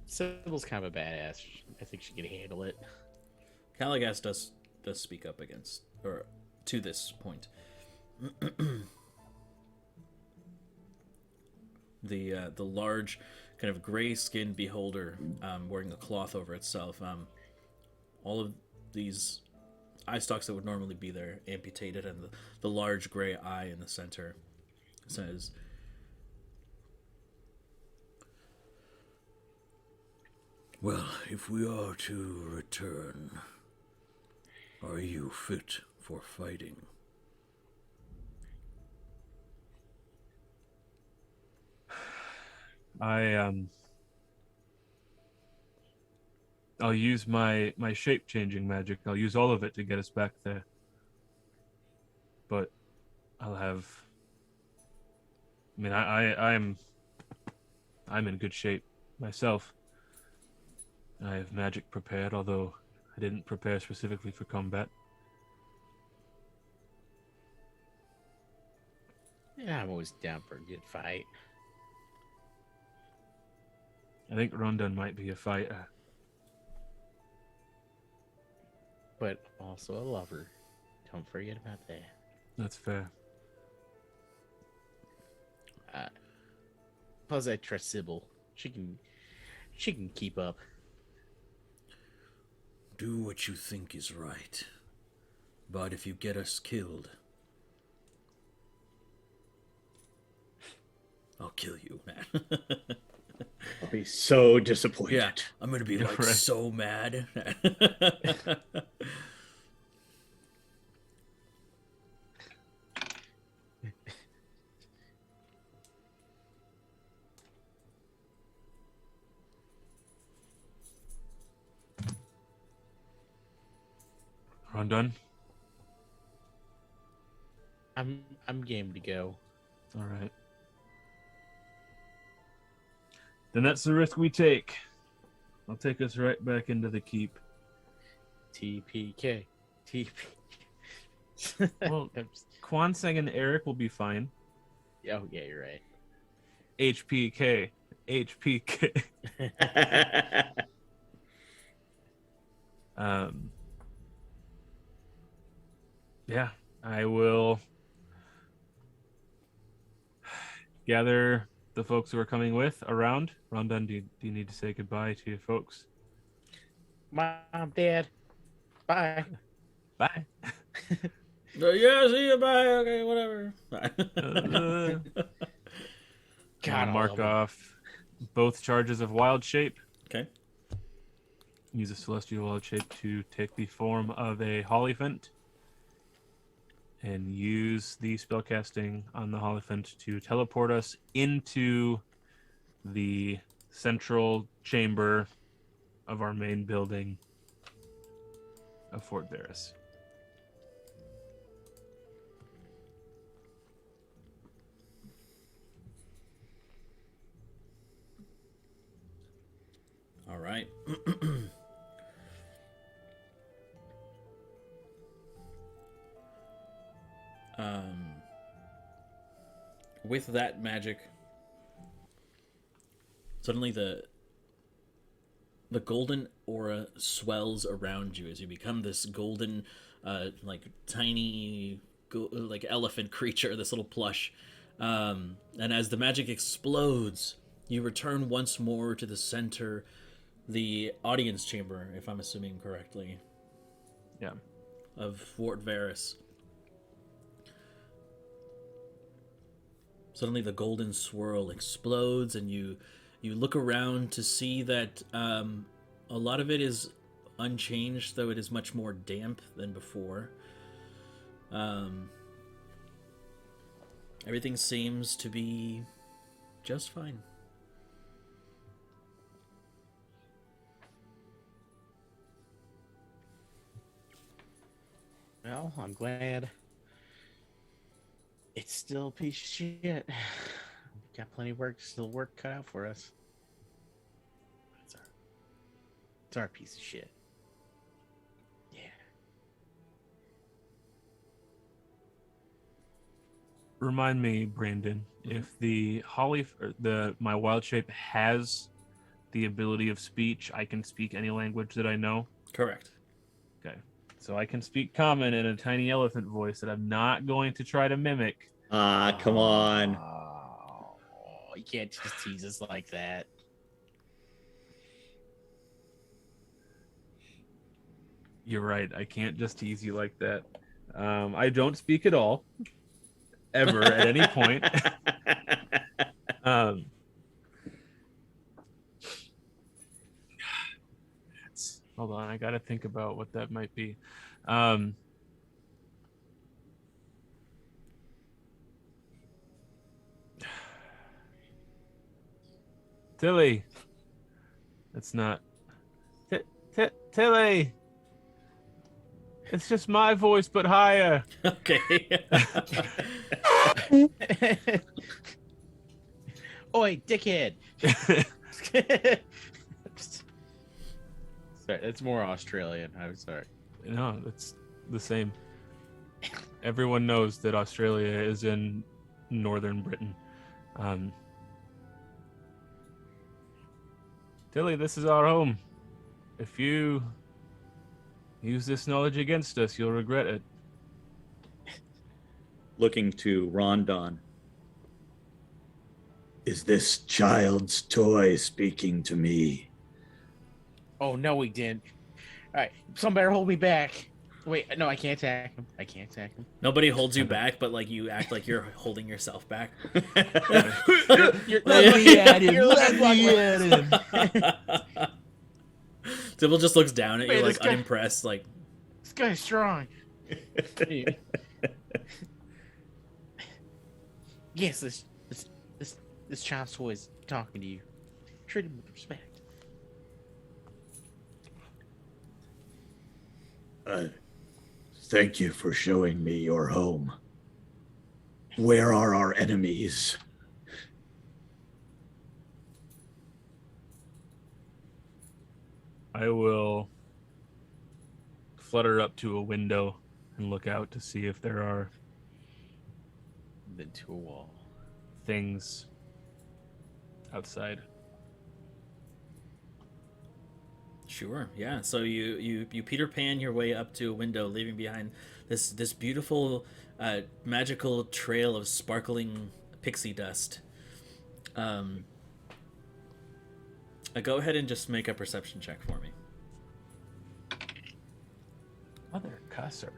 Sybil's kind of a badass. I think she can handle it. Caligas does speak up against, or to this point. The large, kind of gray-skinned beholder wearing a cloth over itself. All of these eye stalks that would normally be there amputated, and the large gray eye in the center says, Well, if we are to return, are you fit for fighting? I'll use my shape-changing magic. I'll use all of it to get us back there. But I'll have... I mean, I'm in good shape myself. I have magic prepared, although I didn't prepare specifically for combat. Yeah, I'm always down for a good fight. I think Rondon might be a fighter. But also a lover. Don't forget about that. That's fair. Plus, I trust Sybil. She can keep up. Do what you think is right. But if you get us killed, I'll kill you, man. I'll be so disappointed. Yeah, I'm gonna be like Right. so mad. Rondon? I'm game to go. All right. Then that's the risk we take. I'll take us right back into the keep. TPK. TP. Well, Kwanseng and Errik will be fine. Oh yeah, you're right. HPK. HPK. Yeah, I will gather the folks who are coming with around. Rondon, do you need to say goodbye to your folks? Mom, Dad, bye. Bye. Yeah, see you, bye, okay, whatever. God, I'll mark off both charges of wild shape. Okay. Use a celestial wild shape to take the form of a Hollyphant. And use the spellcasting on the Hollyphant to teleport us into the central chamber of our main building of Fort Varys. All right. With that magic, suddenly the golden aura swells around you as you become this golden, like tiny, like elephant creature, this little plush. And as the magic explodes, you return once more to the center, the audience chamber, if I'm assuming correctly. Yeah. Of Fort Varys. Suddenly the golden swirl explodes, and you look around to see that a lot of it is unchanged, though it is much more damp than before. Everything seems to be just fine. Well, I'm glad. It's still a piece of shit. We've got plenty of work cut out for us. It's our piece of shit. Yeah. Remind me, Brandon, if the my wild shape has the ability of speech, I can speak any language that I know. Correct. Okay. So I can speak common in a tiny elephant voice that I'm not going to try to mimic. Ah, come on. Oh, you can't just tease us like that. You're right. I can't just tease you like that. I don't speak at all, ever, at any point. Hold on. I got to think about what that might be. Tilly. That's not. Tilly. It's just my voice, but higher. Okay. Oi, dickhead. Sorry, it's more Australian. I'm sorry. No, it's the same. Everyone knows that Australia is in northern Britain. Tilly, this is our home. If you use this knowledge against us, you'll regret it. Looking to Rondon. Is this child's toy speaking to me? Oh no, we didn't. All right, somebody hold me back. Wait, no, I can't attack him. I can't attack him. Nobody holds you back, but like you act like you're holding yourself back. Let me at him. Let me at him. Sybil just looks down at you, Wait, like this guy- unimpressed, like This guy's strong. Yes, this child's toy is talking to you. Treat him with respect. Thank you for showing me your home. Where are our enemies? I will flutter up to a window and look out to see if there are Then to a wall. things outside. sure, yeah. So you Peter Pan your way up to a window, leaving behind this beautiful magical trail of sparkling pixie dust. Go ahead and just make a perception check for me. Mother cusser.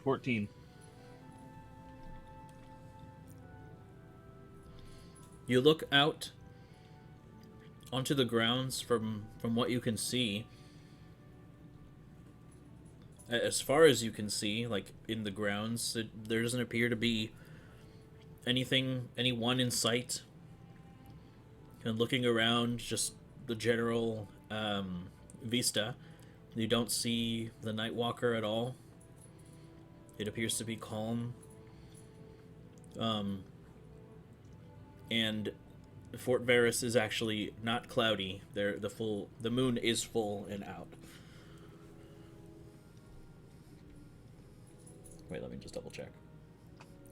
14. You look out onto the grounds from what you can see. As far as you can see, like in the grounds, there doesn't appear to be anyone in sight. And looking around, just the general vista, you don't see the Nightwalker at all. It appears to be calm. And Fort Varus is actually not cloudy. The moon is full and out. Wait, let me just double check.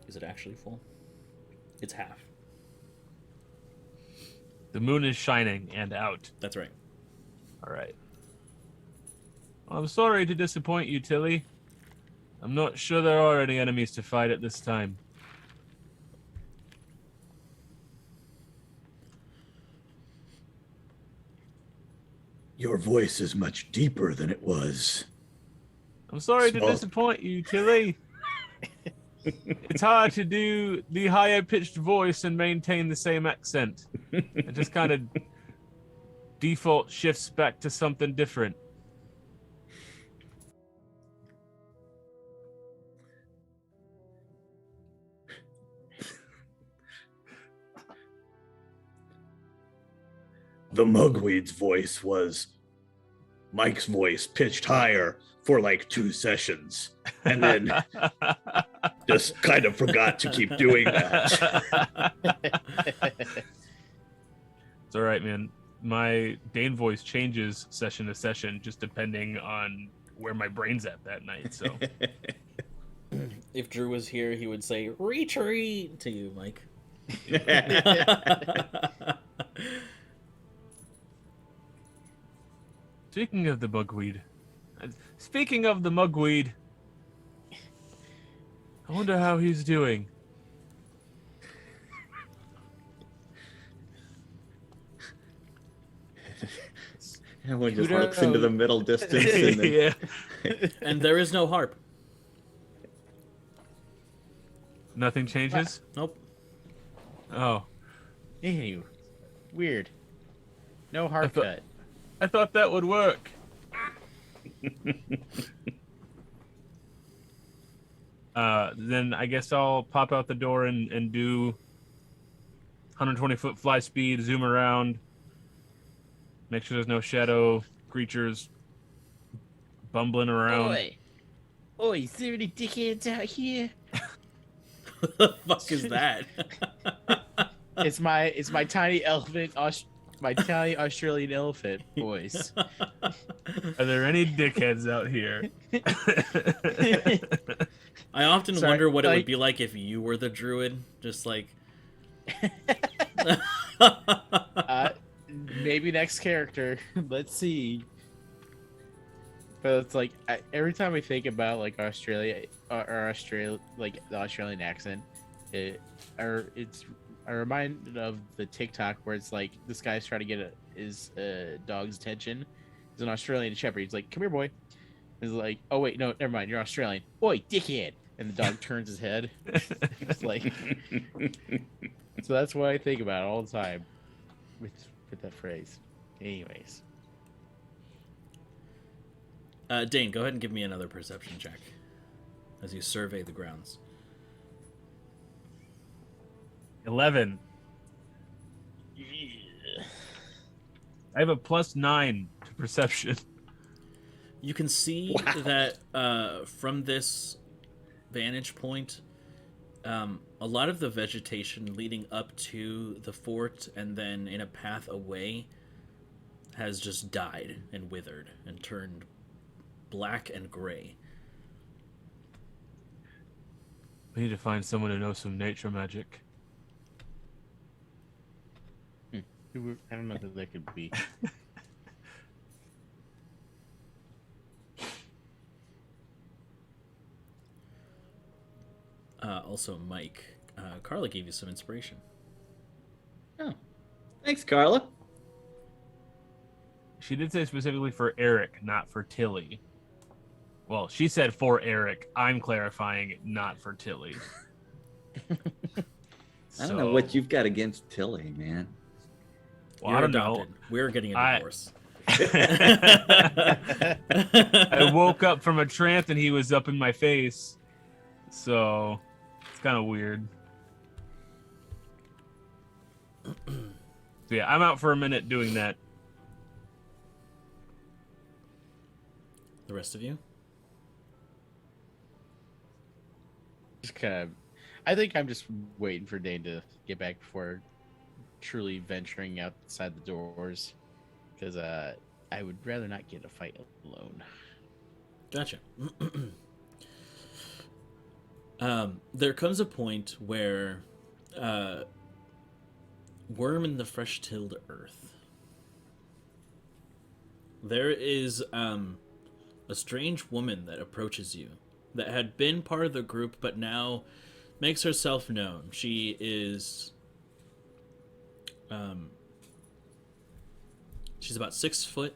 Is it actually full? It's half. The moon is shining and out. That's right. All right. Well, I'm sorry to disappoint you, Tilly. I'm not sure there are any enemies to fight at this time. Your voice is much deeper than it was. I'm sorry to Small. disappoint you, Tilly. It's hard to do the higher pitched voice and maintain the same accent. It just kind of default shifts back to something different. The Mugweed's voice was Mike's voice pitched higher for like 2 sessions, and then just kind of forgot to keep doing that. It's all right, man. My Dane voice changes session to session just depending on where my brain's at that night. So If Drew was here, he would say "retreat" to you, Mike. speaking of the mugweed, I wonder how he's doing. Everyone just looks into the middle distance. And then... Yeah. And there is no harp. Nothing changes? Nope. Oh. Ew. Weird. No hard cut. I thought that would work. Then I guess I'll pop out the door and do 120-foot fly speed, zoom around, make sure there's no shadow creatures bumbling around. Oi, is there any dickheads out here? What the fuck is that? It's my tiny elephant my Italian Australian elephant voice. Are there any dickheads out here? I often Sorry, wonder what it like- would be like if you were the druid, just like. Maybe next character. Let's see. But it's like every time I think about like Australia or Australia, like the Australian accent, it's I reminded of the TikTok where it's like this guy's trying to get his dog's attention. He's an Australian shepherd. He's like, "Come here, boy." He's like, "Oh wait, no, never mind. You're Australian, boy, dickhead." And the dog turns his head. It's like, so that's what I think about all the time with that phrase. Anyways. Dain, go ahead and give me another perception check as you survey the grounds. 11. I have a +9 to perception. You can see that from this vantage point, a lot of the vegetation leading up to the fort and then in a path away has just died and withered and turned black and gray. We need to find someone who knows some nature magic. I don't know who that could be. Also, Mike, Carla gave you some inspiration. Oh, thanks, Carla. She did say specifically for Errik, not for Tilly. Well, she said for Errik. I'm clarifying, not for Tilly. I don't know what you've got against Tilly, man. Well, You're I don't adopted. know. We're getting a divorce. I woke up from a trance and he was up in my face. So it's kind of weird. So yeah, I'm out for a minute doing that. The rest of you? Just kind of, I think I'm just waiting for Dain to get back before truly venturing outside the doors, because I would rather not get a fight alone. Gotcha. There comes a point where worm in the fresh-tilled earth. There is a strange woman that approaches you that had been part of the group but now makes herself known. She is she's about 6 foot.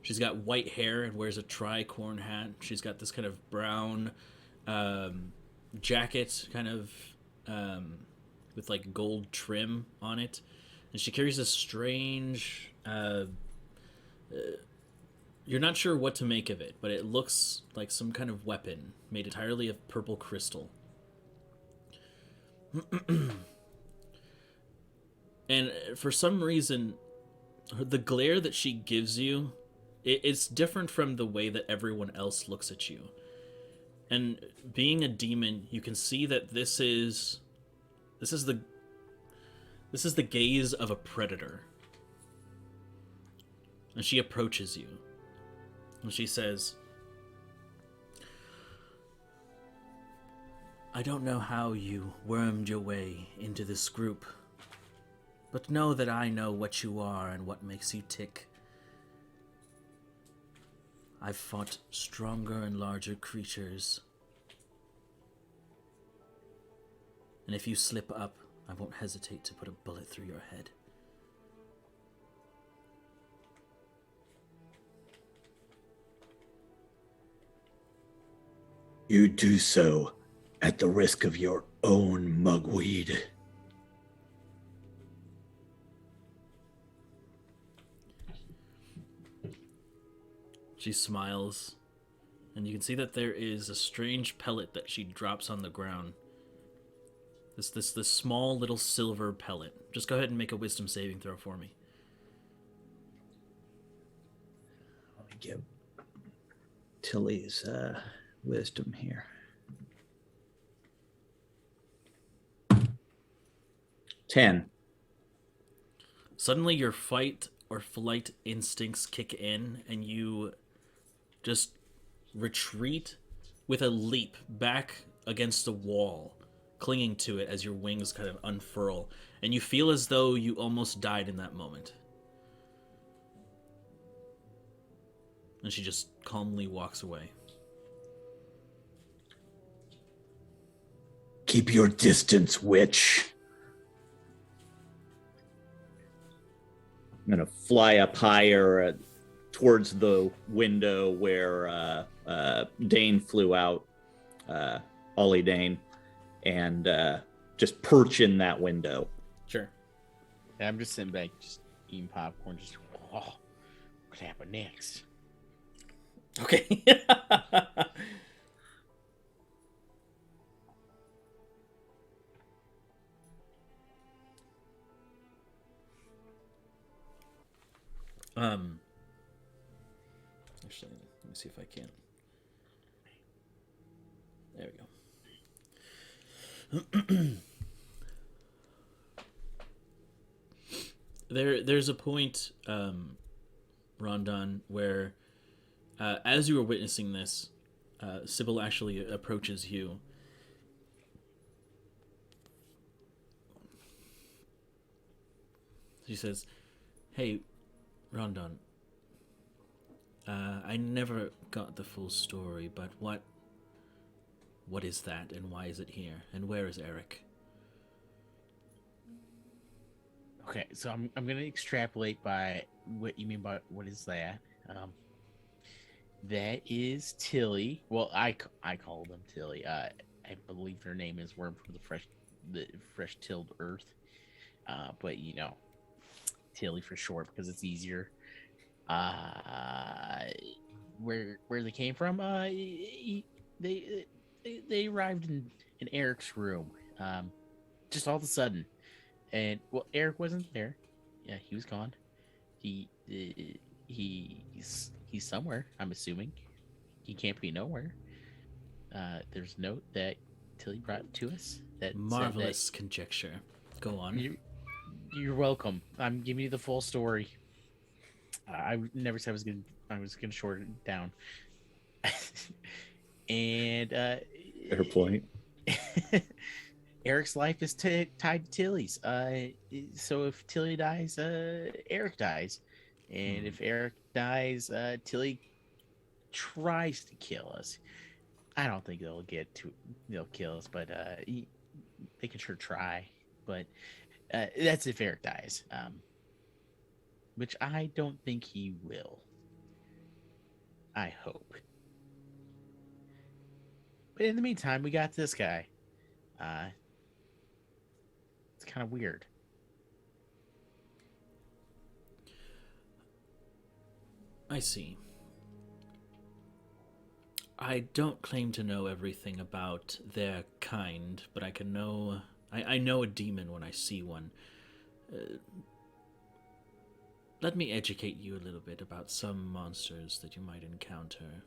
She's got white hair and wears a tricorn hat. She's got this kind of brown jacket, kind of with like gold trim on it, and she carries this strange. You're not sure what to make of it, but it looks like some kind of weapon made entirely of purple crystal. And for some reason, the glare that she gives you, it's different from the way that everyone else looks at you. And being a demon, you can see that this is the gaze of a predator. And she approaches you. And she says, "I don't know how you wormed your way into this group, but know that I know what you are and what makes you tick. I've fought stronger and larger creatures. And if you slip up, I won't hesitate to put a bullet through your head." You do so at the risk of your own mugweed. She smiles, and you can see that there is a strange pellet that she drops on the ground. This small little silver pellet. Just go ahead and make a wisdom saving throw for me. Let me give Tilly's wisdom here. 10. Suddenly your fight or flight instincts kick in, and you just retreat with a leap back against the wall, clinging to it as your wings kind of unfurl, and you feel as though you almost died in that moment. And she just calmly walks away. Keep your distance, witch. I'm gonna fly up higher towards the window where Dain flew out, Ollie Dain, and just perch in that window. Sure. And I'm just sitting back, just eating popcorn, just, oh, what happened next? Okay. Actually, let me see if I can. There we go. There's a point, Rondon, where as you were witnessing this, Sybil actually approaches you. She says, "Hey, Rondon, I never got the full story, but what is that, and why is it here, and where is Errik?" Okay, so I'm gonna extrapolate by what you mean by what is that. That is Tilly. Well, I call them Tilly. I believe their name is Worm from the fresh tilled earth. But you know, Tilly for short because it's easier. Where they came from? They arrived in Errik's room. Just all of a sudden, and well, Errik wasn't there. Yeah, he was gone. He's somewhere. I'm assuming he can't be nowhere. There's a note that Tilly brought to us. That Marvelous conjecture. Go on. You're welcome. I'm giving you the full story. I never said I was gonna shorten it down. And Fair point. Errik's life is tied to Tilly's. So if Tilly dies, Errik dies, and if Errik dies, Tilly tries to kill us. I don't think they'll kill us, but they can sure try. But that's if Errik dies, which I don't think he will. I hope. But in the meantime, we got this guy. It's kind of weird. I see. I don't claim to know everything about their kind, but I can know... I know a demon when I see one. Let me educate you a little bit about some monsters that you might encounter.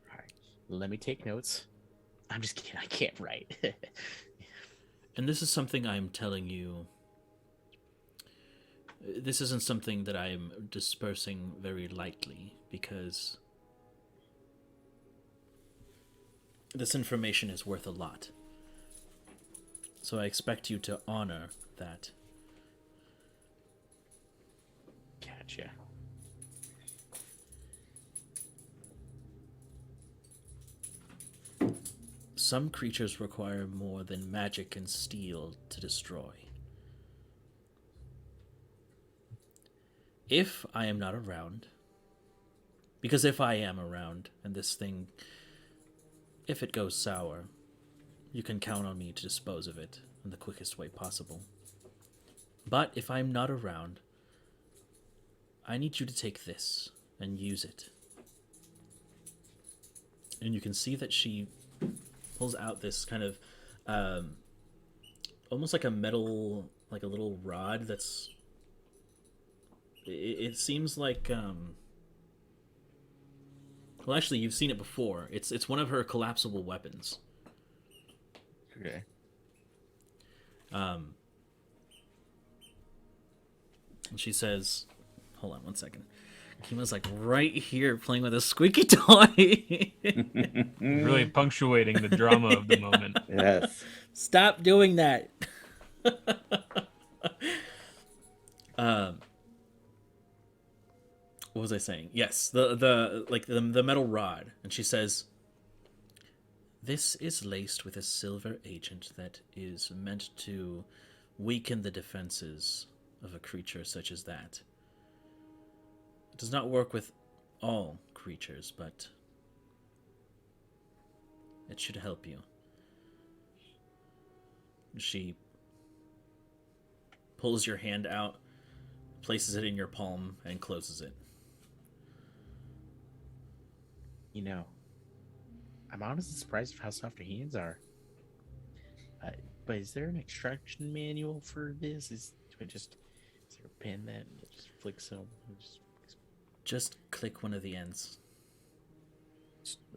All right. Let me take notes. I'm just kidding. I can't write. And this is something I'm telling you. This isn't something that I'm dispersing very lightly, because this information is worth a lot. So I expect you to honor that. Gotcha. Some creatures require more than magic and steel to destroy. If I am not around, because if I am around and this thing, if it goes sour, you can count on me to dispose of it in the quickest way possible. But if I'm not around, I need you to take this and use it. And you can see that she pulls out this kind of almost like a metal, like a little rod that's... It seems like... Well, actually, you've seen it before. It's one of her collapsible weapons. Okay. And she says, hold on one second. Kima's like right here playing with a squeaky toy. Really punctuating the drama of the moment. Yes. Stop doing that. What was I saying? Yes, the metal rod, and she says, "This is laced with a silver agent that is meant to weaken the defenses of a creature such as that. It does not work with all creatures, but it should help you." She pulls your hand out, places it in your palm, and closes it. You know, I'm honestly surprised of how soft your hands are. But is there an extraction manual for this? Is there a pen that just flicks on? Just click one of the ends.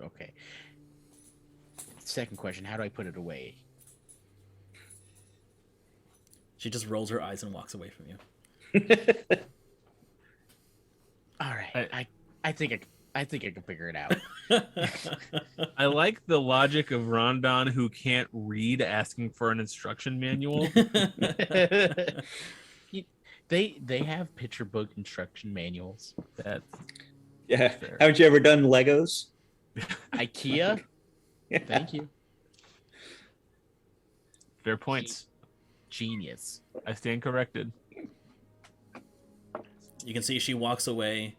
Okay. Second question: how do I put it away? She just rolls her eyes and walks away from you. All right, I think I can figure it out. I like the logic of Rondon, who can't read, asking for an instruction manual. They have picture book instruction manuals. That's Yeah. fair. Haven't you ever done Legos? IKEA. Thank you. Fair points. Genius. I stand corrected. You can see she walks away.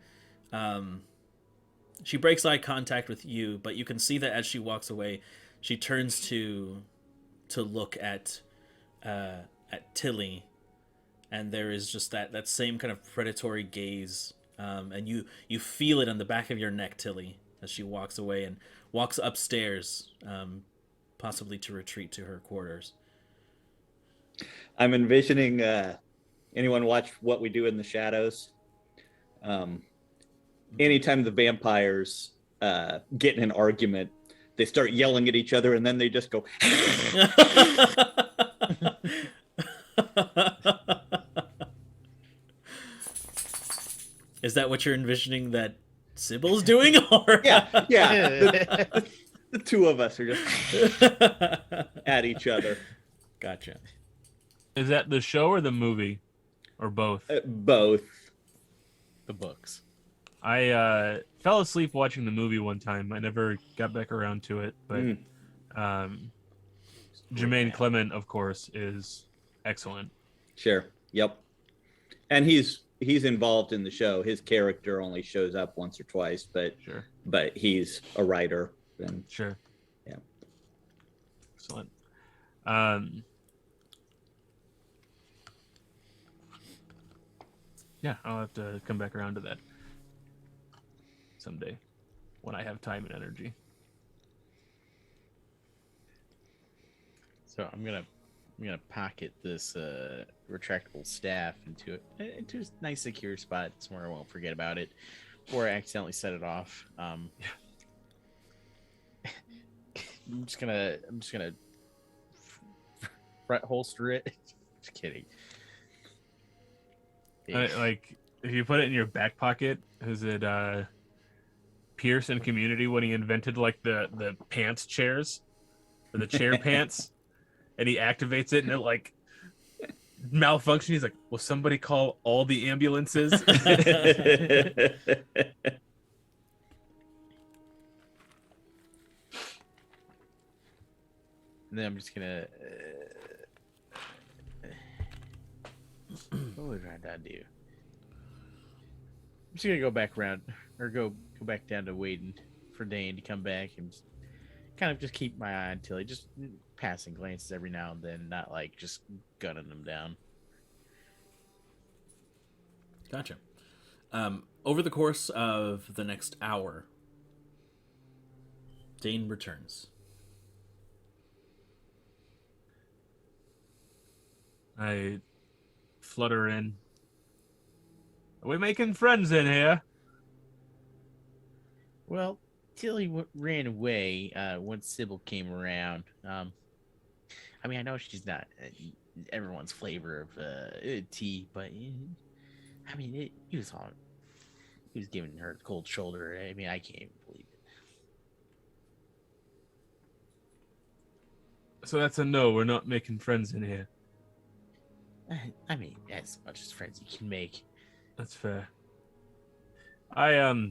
She breaks eye contact with you, but you can see that as she walks away, she turns to look at Tilly, and there is just that same kind of predatory gaze, and you feel it on the back of your neck, Tilly, as she walks away and walks upstairs, possibly to retreat to her quarters. I'm envisioning anyone watch What We Do in the Shadows? Anytime the vampires get in an argument, they start yelling at each other and then they just go Is that what you're envisioning that Sybil's doing? Or yeah. The two of us are just at each other. Gotcha. Is that the show or the movie? Or both? Both. The books. I fell asleep watching the movie one time. I never got back around to it, but Jermaine Clement, of course, is excellent. Sure. Yep. And he's involved in the show. His character only shows up once or twice, but Sure. But he's a writer. And Sure. Yeah. Excellent. Yeah, I'll have to come back around to that someday when I have time and energy. So I'm gonna pocket this retractable staff into a nice secure spot somewhere I won't forget about it, or accidentally set it off. I'm just gonna front holster it. Just kidding. Like, if you put it in your back pocket, is it Pierce in Community when he invented like the pants chairs or the chair pants, and he activates it and it like malfunctions? He's like, "Will somebody call all the ambulances?" And then I'm just gonna. What would I do? I'm just gonna go back around, or go back down to waiting for Dain to come back, and kind of just keep my eye on Tilly, just passing glances every now and then, not like just gunning them down. Gotcha. Over the course of the next hour, Dain returns. I flutter in. Are we making friends in here? Well, Tilly ran away once Sybil came around. I mean, I know she's not everyone's flavor of tea, but I mean, he was giving her the cold shoulder. I mean, I can't even believe it. So that's a no. We're not making friends in here. I mean, as much as friends you can make. That's fair. I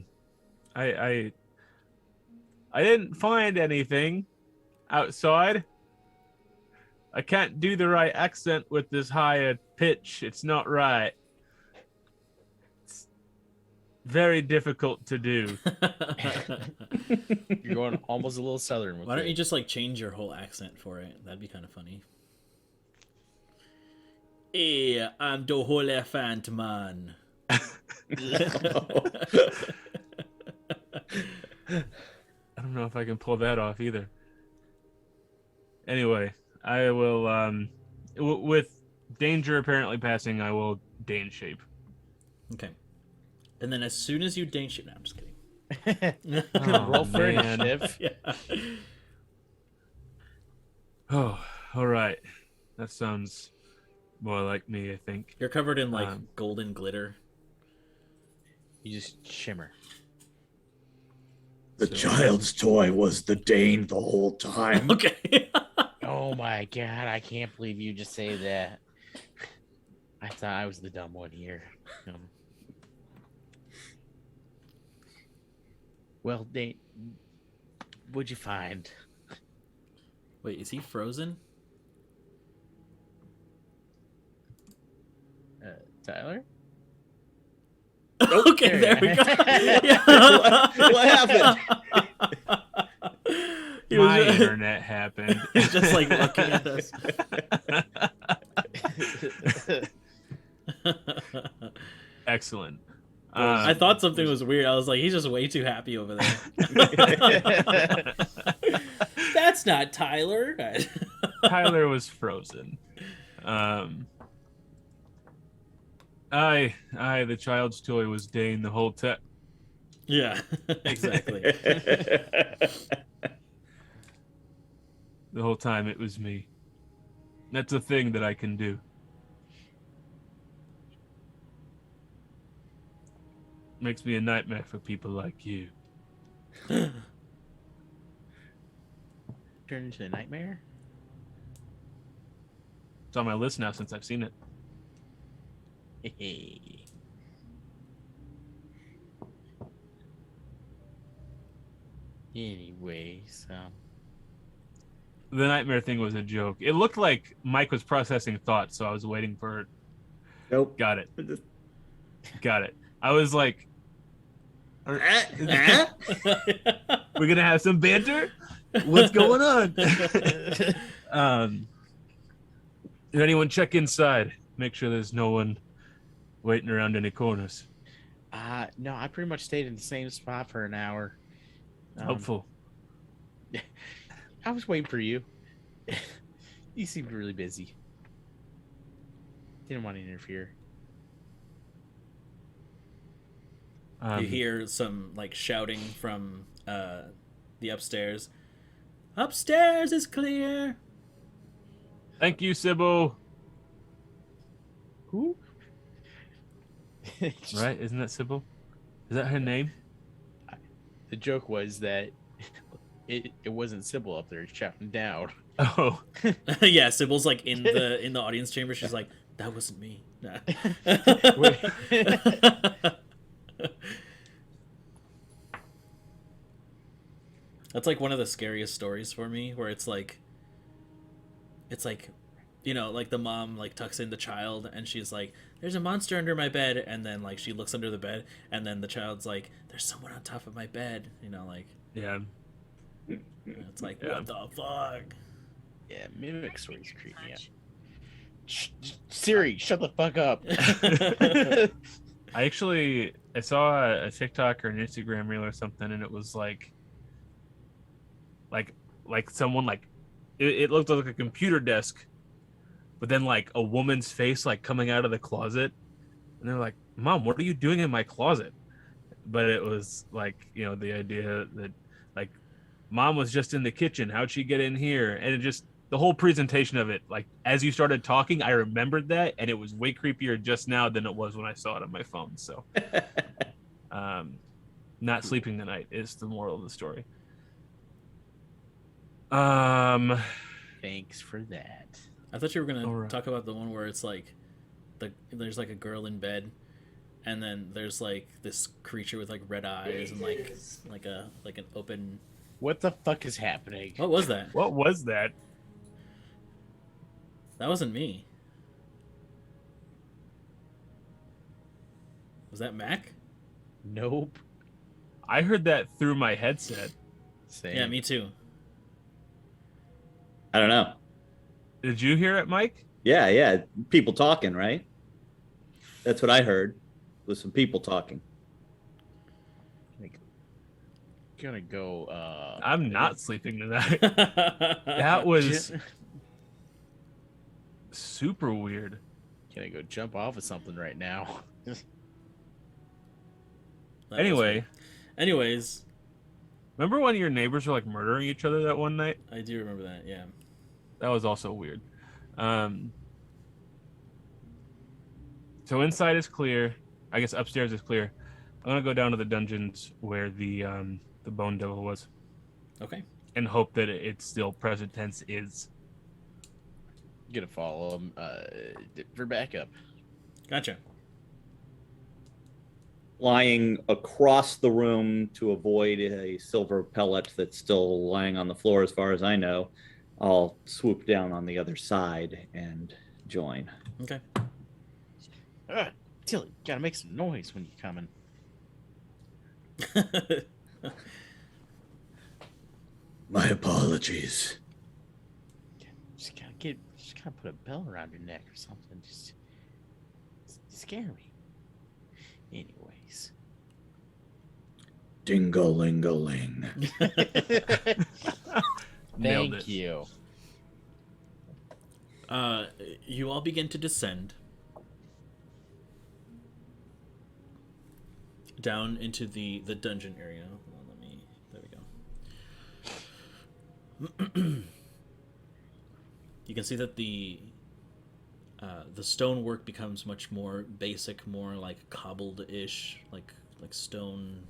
didn't find anything outside. I can't do the right accent with this higher pitch. It's not right. It's very difficult to do. You're going almost a little southern with Why don't it. you just like change your whole accent for it? That'd be kind of funny. Hey, I'm the whole elephant man. I don't know if I can pull that off either. Anyway, I will with danger apparently passing, I will Dane shape. Okay. And then as soon as you Dane shape, no, I'm just kidding. Roll for man. initiative. Yeah. Oh, all right. That sounds more like me, I think. You're covered in like golden glitter. You just shimmer. The child's toy was the Dane the whole time. Okay. Oh my god, I can't believe you just say that. I thought I was the dumb one here. Well, Dane, what'd you find? Wait, is he frozen? Tyler? Okay, there we go. What happened? He was My just- internet happened. He's just like looking at us. Excellent. I thought something was weird. I was like, he's just way too happy over there. That's not Tyler. Tyler was frozen. The child's toy was Dane the whole time. Yeah, exactly. The whole time it was me. That's a thing that I can do. Makes me a nightmare for people like you. Turn into a nightmare? It's on my list now since I've seen it. Hey. Anyways, The nightmare thing was a joke. It looked like Mike was processing thoughts, so I was waiting for it. Nope. Got it. Got it. I was like, we're gonna have some banter? What's going on? Did anyone check inside? Make sure there's no one waiting around any corners. no, I pretty much stayed in the same spot for an hour. Helpful. I was waiting for you. You seemed really busy. Didn't want to interfere. You hear some like shouting from the upstairs. Upstairs is clear. Thank you, Sybil. Who? Right? Isn't that Sybil? Is that her name? The joke was that it wasn't Sybil up there shouting down. Oh. Yeah, Sybil's like in the audience chamber. She's like, that wasn't me. Nah. That's like one of the scariest stories for me, where it's like, you know, like the mom like tucks in the child and she's like, there's a monster under my bed, and then like she looks under the bed and then the child's like, there's someone on top of my bed, you know, like, Yeah. it's like, Yeah. what the fuck. Yeah, mimic stories creep me out. Siri, shut the fuck up. I saw a TikTok or an Instagram reel or something, and it was like someone like it looked like a computer desk, but then like a woman's face like coming out of the closet, and they're like, "Mom, what are you doing in my closet?" But it was like, you know, the idea that like Mom was just in the kitchen. How'd she get in here? And the whole presentation of it, like as you started talking, I remembered that, and it was way creepier just now than it was when I saw it on my phone. So, not sleeping tonight is the moral of the story. Thanks for that. I thought you were gonna Alright. talk about the one where it's like, there's like a girl in bed, and then there's like this creature with like red eyes and like an open. What the fuck is happening? What was that? What was that? That wasn't me. Was that Mac? Nope. I heard that through my headset. Same. Yeah, me too. I don't know. Did you hear it, Mike? Yeah. People talking, right? That's what I heard. Was some people talking. Gonna go. I'm not sleeping tonight. That was super weird. Gonna go jump off of something right now. That was Anyway, weird. Anyways, remember when your neighbors were like murdering each other that one night? I do remember that. Yeah. That was also weird. So inside is clear. I guess upstairs is clear. I'm gonna go down to the dungeons where the bone devil was, Okay. and hope that it's still present tense is. Gonna follow him for backup. Gotcha. Lying across the room to avoid a silver pellet that's still lying on the floor, as far as I know, I'll swoop down on the other side and join. Okay. Tilly, gotta make some noise when you're coming. My apologies. Just gotta put a bell around your neck or something. Just scare me. Anyways. Dingo-lingo-ling. Nailed Thank it. you. You all begin to descend down into the dungeon area. Hold on, there we go. You can see that the stonework becomes much more basic, more like cobbled-ish, like stone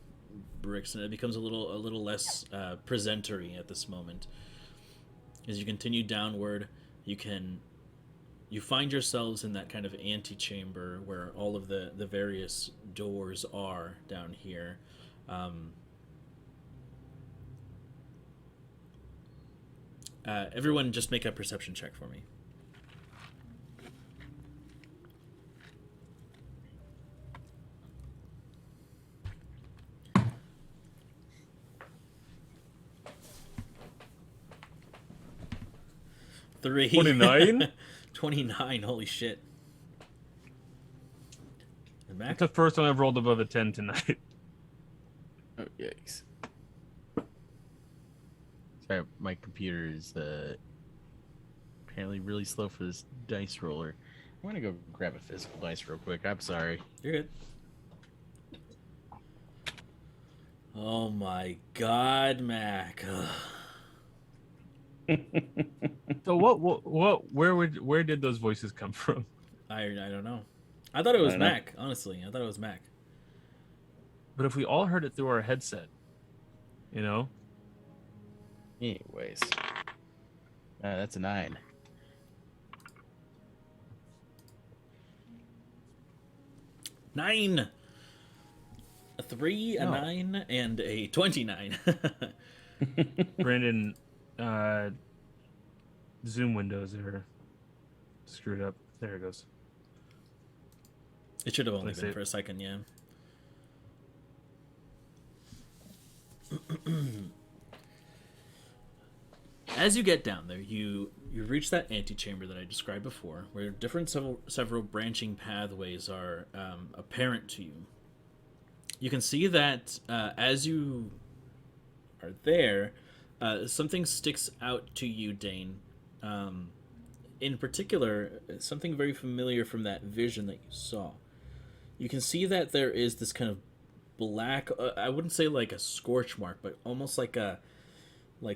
bricks, and it becomes a little less presentery at this moment. As you continue downward, you find yourselves in that kind of antechamber where all of the various doors are down here. Everyone just make a perception check for me. Three. 29? 29, holy shit. And Mac? That's the first time I've rolled above a 10 tonight. Oh, yikes. Sorry, my computer is apparently really slow for this dice roller. I'm gonna go grab a physical dice real quick. I'm sorry. You're good. Oh my god, Mac. Ugh. So where did those voices come from? I don't know. I thought it was I don't know. Mac, honestly. I thought it was Mac. But if we all heard it through our headset, you know? Anyways. That's a 9. Nine. A 3, a No. 9, and a 29. Brandon, Zoom windows are screwed up. There it goes. It should have only Let's been see. for a second, yeah. As you get down there, you reach that antechamber that I described before, where several branching pathways are apparent to you. You can see that as you are there, something sticks out to you, Dain. In particular, something very familiar from that vision that you saw. You can see that there is this kind of black, I wouldn't say like a scorch mark, but almost like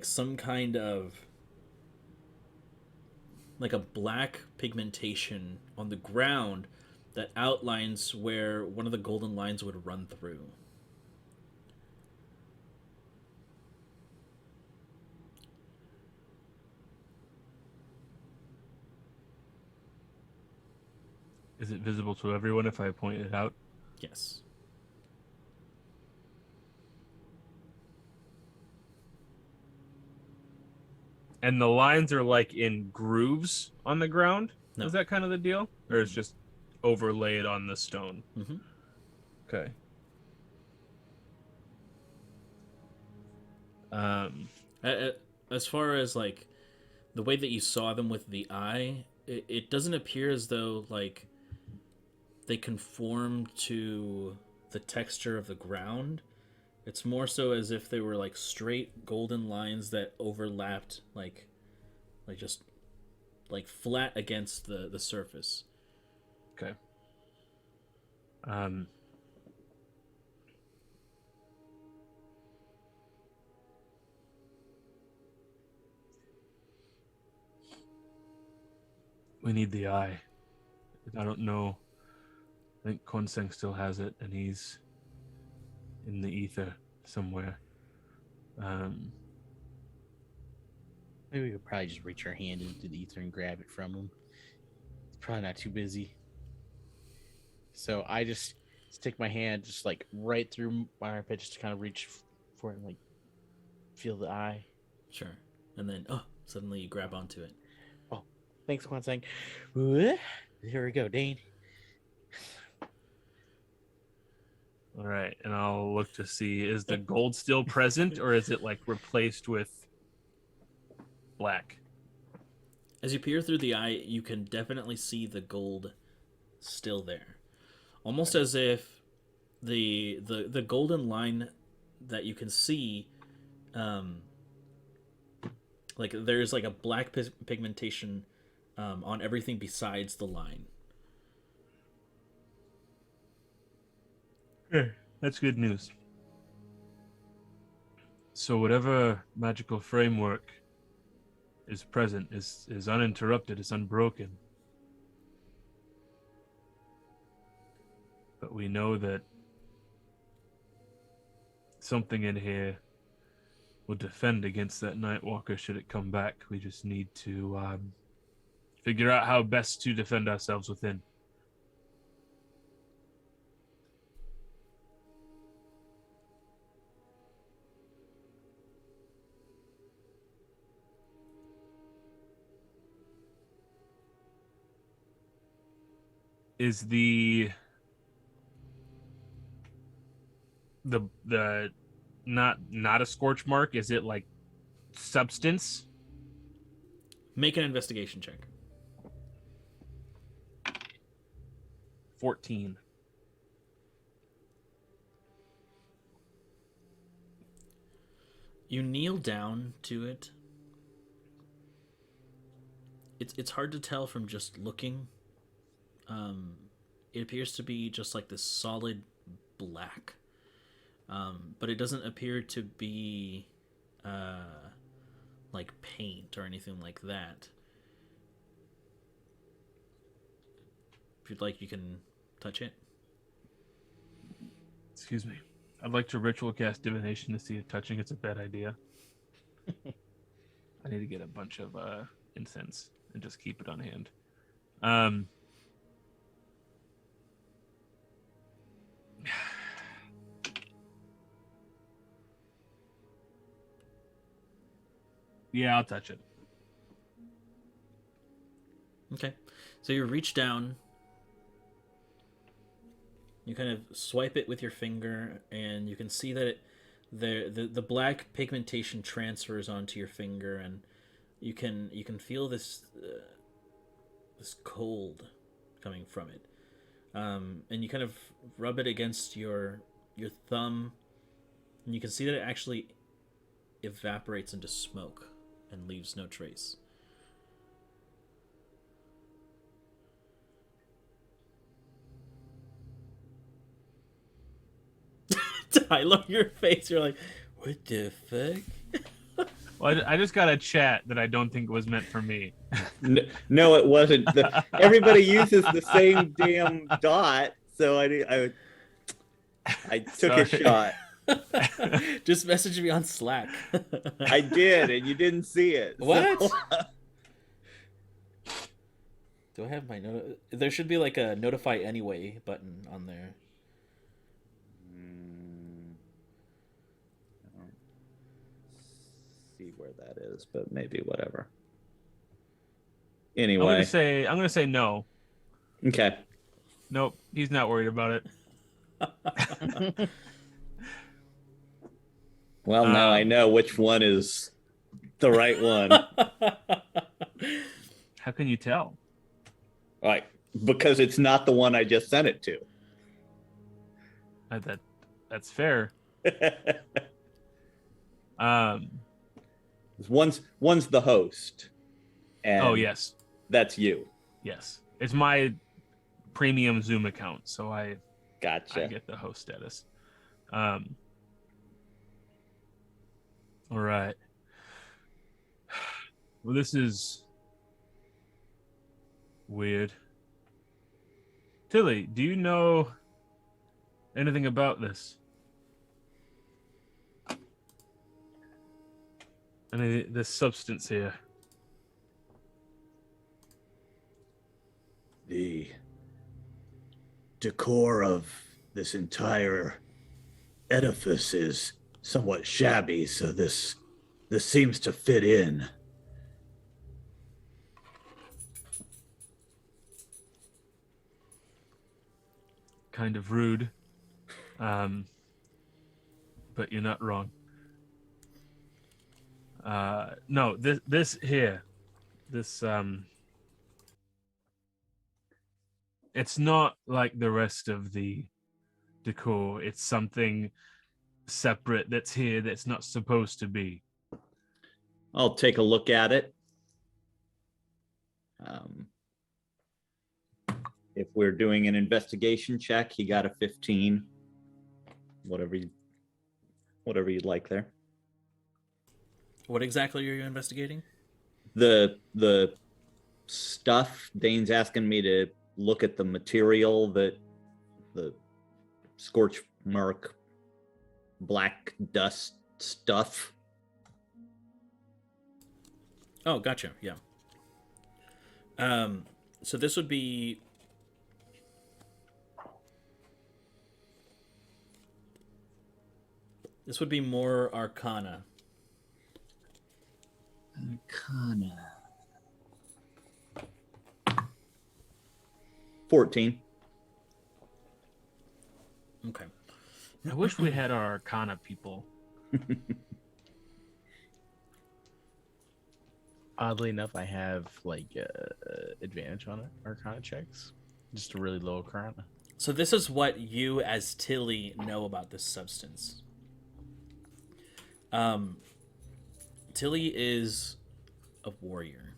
some kind of like a black pigmentation on the ground that outlines where one of the golden lines would run through. Is it visible to everyone if I point it out? Yes. And the lines are like in grooves on the ground? No. Is that kind of the deal? Or it's just overlaid on the stone? Mm-hmm. Okay. As far as like the way that you saw them with the eye, it doesn't appear as though like they conform to the texture of the ground. It's more so as if they were like straight golden lines that overlapped like just like flat against the surface. Okay. We need the eye. I don't know. I think Konseng still has it, and he's in the ether somewhere. Maybe we could probably just reach our hand into the ether and grab it from him. He's probably not too busy. So I just stick my hand just like right through my armpit just to kind of reach for it and like feel the eye. Sure. And then suddenly you grab onto it. Oh, thanks, Konseng. Here we go, Dain. All right, and I'll look to see, is the gold still present, or is it like replaced with black? As you peer through the eye, you can definitely see the gold still there. Almost as if the golden line that you can see, like there's like a black pigmentation on everything besides the line. That's good news. So whatever magical framework is present is uninterrupted, is unbroken. But we know that something in here will defend against that Nightwalker should it come back. We just need to figure out how best to defend ourselves within. Is the not a scorch mark? Is it like substance? Make an investigation check. 14. You kneel down to it. It's hard to tell from just looking. It appears to be just like this solid black. But it doesn't appear to be like paint or anything like that. If you'd like, you can touch it. Excuse me. I'd like to ritual cast divination to see if touching it's a bad idea. I need to get a bunch of incense and just keep it on hand. Yeah, I'll touch it. Okay. So you reach down. You kind of swipe it with your finger, and you can see that the black pigmentation transfers onto your finger, and you can feel this this cold coming from it. And you kind of rub it against your thumb, and you can see that it actually evaporates into smoke and leaves no trace. I love your face. You're like, what the fuck? Well, I just got a chat that I don't think was meant for me. No, it wasn't. Everybody uses the same damn dot, so I took a Sorry. shot. Just message me on Slack. I did, and you didn't see it. What? So- Do I have my There should be like a notify anyway button on there. I don't see where that is, but maybe whatever. Anyway, I'm gonna say no. okay. Nope, he's not worried about it. Well, now I know which one is the right one. How can you tell? Right, because it's not the one I just sent it to. That's fair. One's the host. And Oh yes, that's you. yes. It's my premium Zoom account, so I Gotcha. get the host status. All right. Well, this is weird. Tilly, do you know anything about this? This substance here? The decor of this entire edifice is somewhat shabby, so this seems to fit in. Kind of rude. But you're not wrong. No, this here. This it's not like the rest of the decor. It's something separate that's here that's not supposed to be. I'll take a look at it. If we're doing an investigation check, he got a 15. Whatever you'd like there. What exactly are you investigating? The stuff. Dane's asking me to look at the material that the scorch mark black dust stuff. Oh, gotcha. Yeah. So this would be more Arcana. 14. Okay. I wish we had our Arcana people. Oddly enough, I have advantage on Arcana checks, just a really low Arcana. So this is what you, as Tilly, know about this substance. Tilly is a warrior,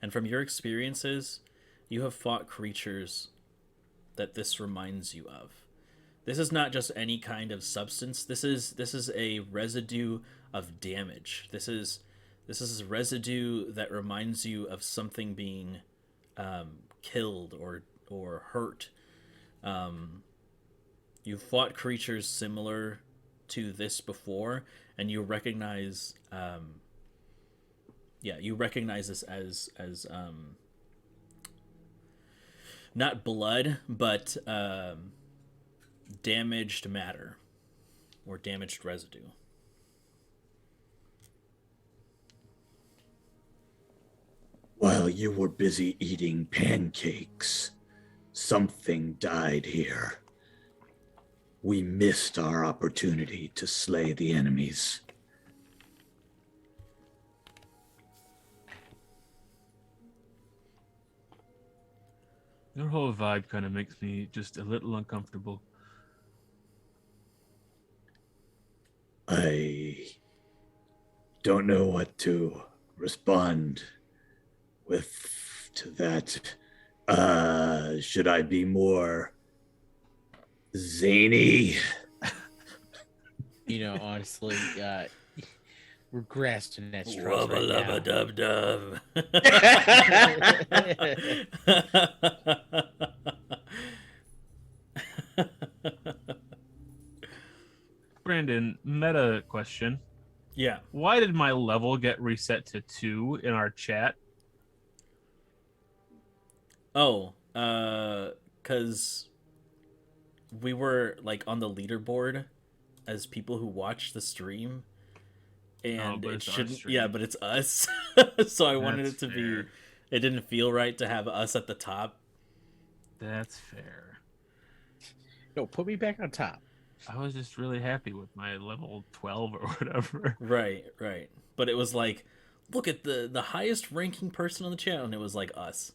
and from your experiences, you have fought creatures that this reminds you of. This is not just any kind of substance. This is a residue of damage. This is a residue that reminds you of something being killed or hurt. You've fought creatures similar to this before, and you recognize this as not blood, but damaged matter or damaged residue. While you were busy eating pancakes, something died here. We missed our opportunity to slay the enemies. Your whole vibe kind of makes me just a little uncomfortable. I don't know what to respond with to that. Should I be more zany? Honestly, We're grasping at straws Wubba right lubba dub dub. Brandon, meta question. Yeah. Why did my level get reset to 2 in our chat? Oh, because we were like on the leaderboard as people who watch the stream, and but it it's our shouldn't. stream. Yeah, but it's us. So I wanted That's it to fair. be. It didn't feel right to have us at the top. That's fair. No, put me back on top. I was just really happy with my level 12 or whatever. Right, right. But it was like, look at the highest ranking person on the channel, and it was like us.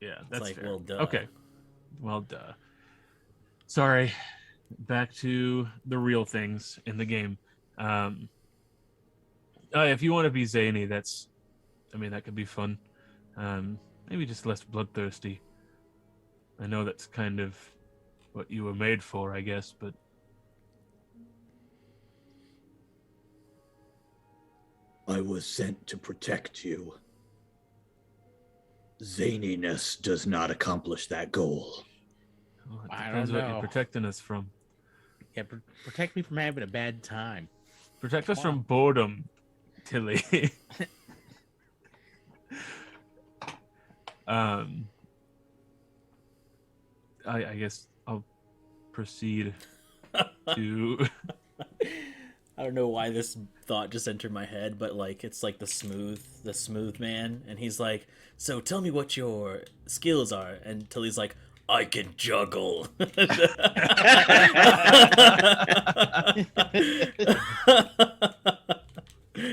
Yeah, It's that's like, fair. well, duh. Okay. Well, duh. Sorry. Back to the real things in the game. If you want to be zany, that could be fun. Maybe just less bloodthirsty. I know that's kind of what you were made for, I guess, but I was sent to protect you. Zaniness does not accomplish that goal. well, it I depends don't what you're know. protecting us from. Yeah, protect me from having a bad time. Protect us Come from on. boredom, Tilly. I guess I'll proceed to. I don't know why this thought just entered my head, but like it's like the smooth man, and he's like, "So tell me what your skills are," and Tilly's like, "I can juggle."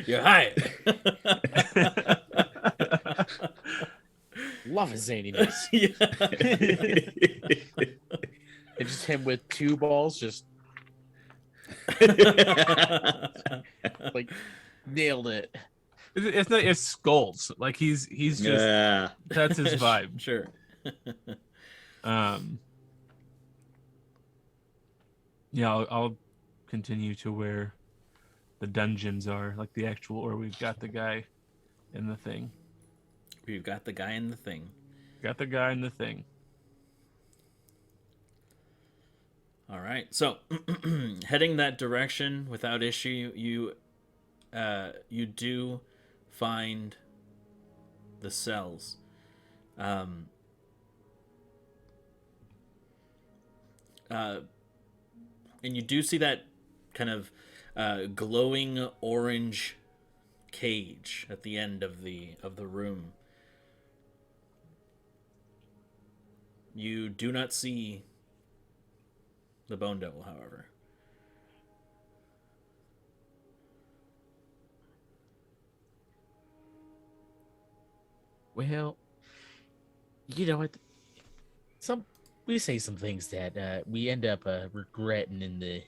You're hired. Love his zaniness. Yeah. It's just him with two balls, just like nailed it. It's skulls. Like he's just Yeah. that's his vibe. Sure. Yeah, I'll continue to where the dungeons are, like the actual, or we've got the guy in the thing. We've got the guy in the thing. Got the guy in the thing. All right. So, heading that direction without issue, you do find the cells. And you do see that kind of glowing orange cage at the end of the room. You do not see the Bone Devil, however. Well, you know what? We say some things that we end up regretting in the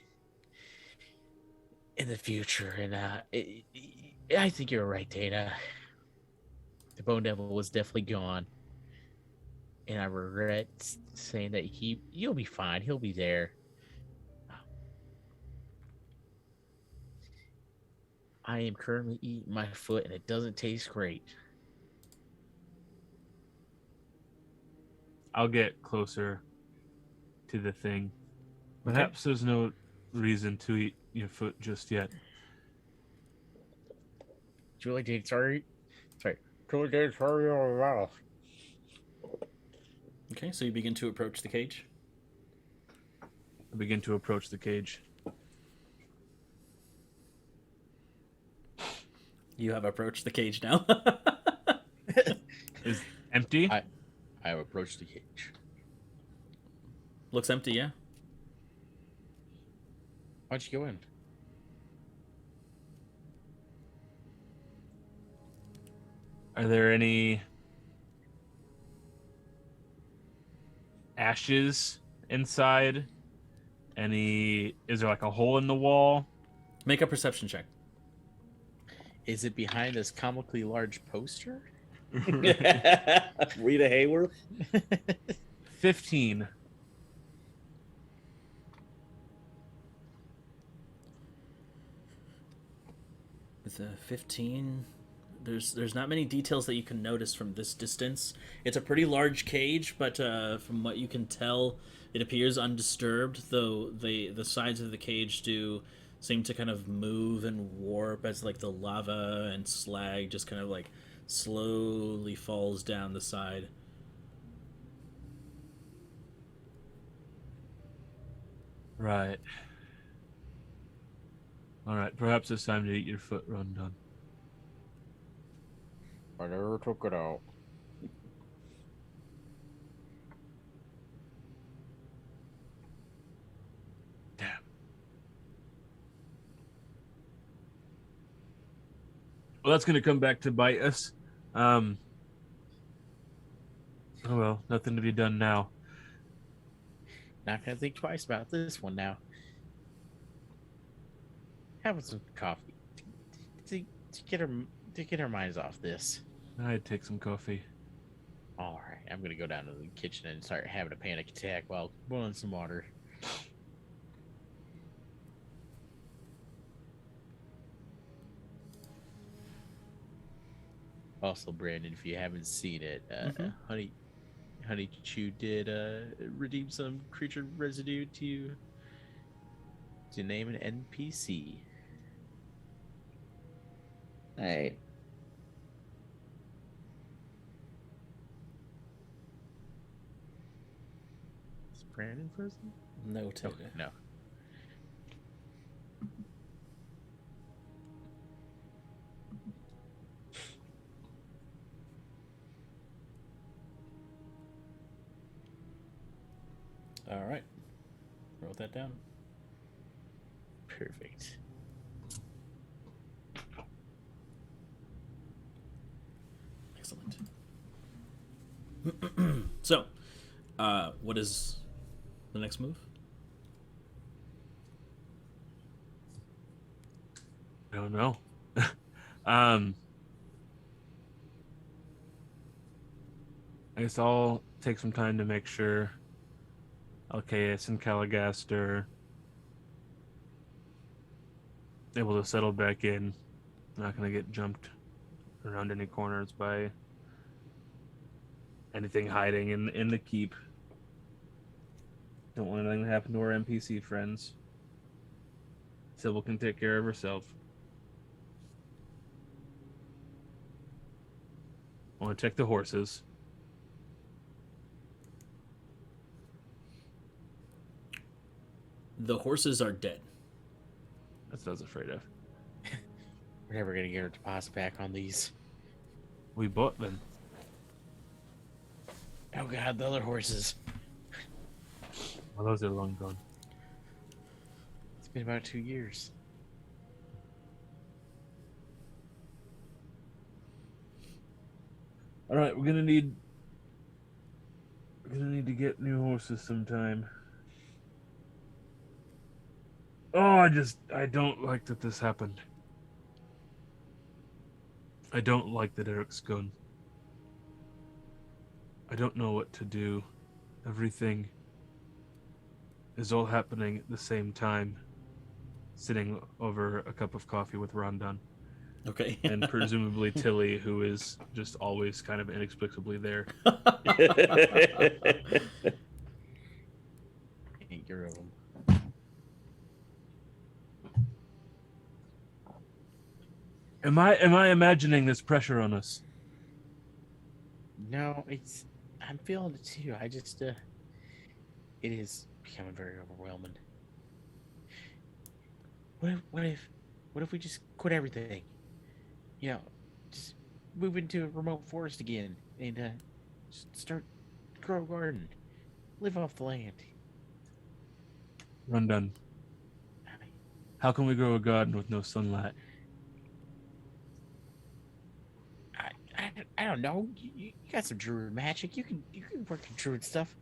future, and I think you're right, Dana. The Bone Devil was definitely gone, and I regret saying that he'll be fine. He'll be there. I am currently eating my foot, and it doesn't taste great. I'll get closer to the thing. Perhaps there's no reason to eat your foot just yet. Julie did sorry. Julie did sorry all around. Okay, so you begin to approach the cage. I begin to approach the cage. You have approached the cage now. Is empty? I have approached the cage. Looks empty, yeah. Why'd you go in? Are there any ashes inside? Is there like a hole in the wall? Make a perception check. Is it behind this comically large poster? Rita Hayworth. 15. With a 15, there's not many details that you can notice from this distance. It's a pretty large cage, but from what you can tell, it appears undisturbed. Though the sides of the cage do seem to kind of move and warp as like the lava and slag just kind of like slowly falls down the side. Right. All right. Perhaps it's time to eat your foot, Rondon. I never took it out. Damn. Well, that's going to come back to bite us. Oh well, nothing to be done now. Not gonna think twice about this one now. Having some coffee to get our minds off this. I'd take some coffee. All right, I'm gonna go down to the kitchen and start having a panic attack while boiling some water. Also, Brandon, if you haven't seen it, Honey Chew did redeem some creature residue to name an NPC. Hey, Is Brandon frozen? Noted. Oh, no. All right. Wrote that down. Perfect. Excellent. So, what is the next move? I don't know. I guess I'll take some time to make sure Alcaeus and Caligaster are able to settle back in. Not going to get jumped around any corners by anything hiding in the keep. Don't want anything to happen to our NPC friends. Sybil can take care of herself. I want to check the horses. The horses are dead. That's what I was afraid of. We're never gonna get our deposit back on these. We bought them. Oh god, the other horses. Well, those are long gone. It's been about 2 years. All right, we're gonna need to get new horses sometime. Oh, I don't like that this happened. I don't like that Erik's gone. I don't know what to do. Everything is all happening at the same time. Sitting over a cup of coffee with Rondon. Okay. And presumably Tilly, who is just always kind of inexplicably there. You're of them. Am I imagining this pressure on us? No, I'm feeling it too. I just it is becoming very overwhelming. What if we just quit everything? You know, just move into a remote forest again and just start grow a garden, live off the land. Rondon, how can we grow a garden with no sunlight? I don't know. You got some druid magic. You can work on druid stuff.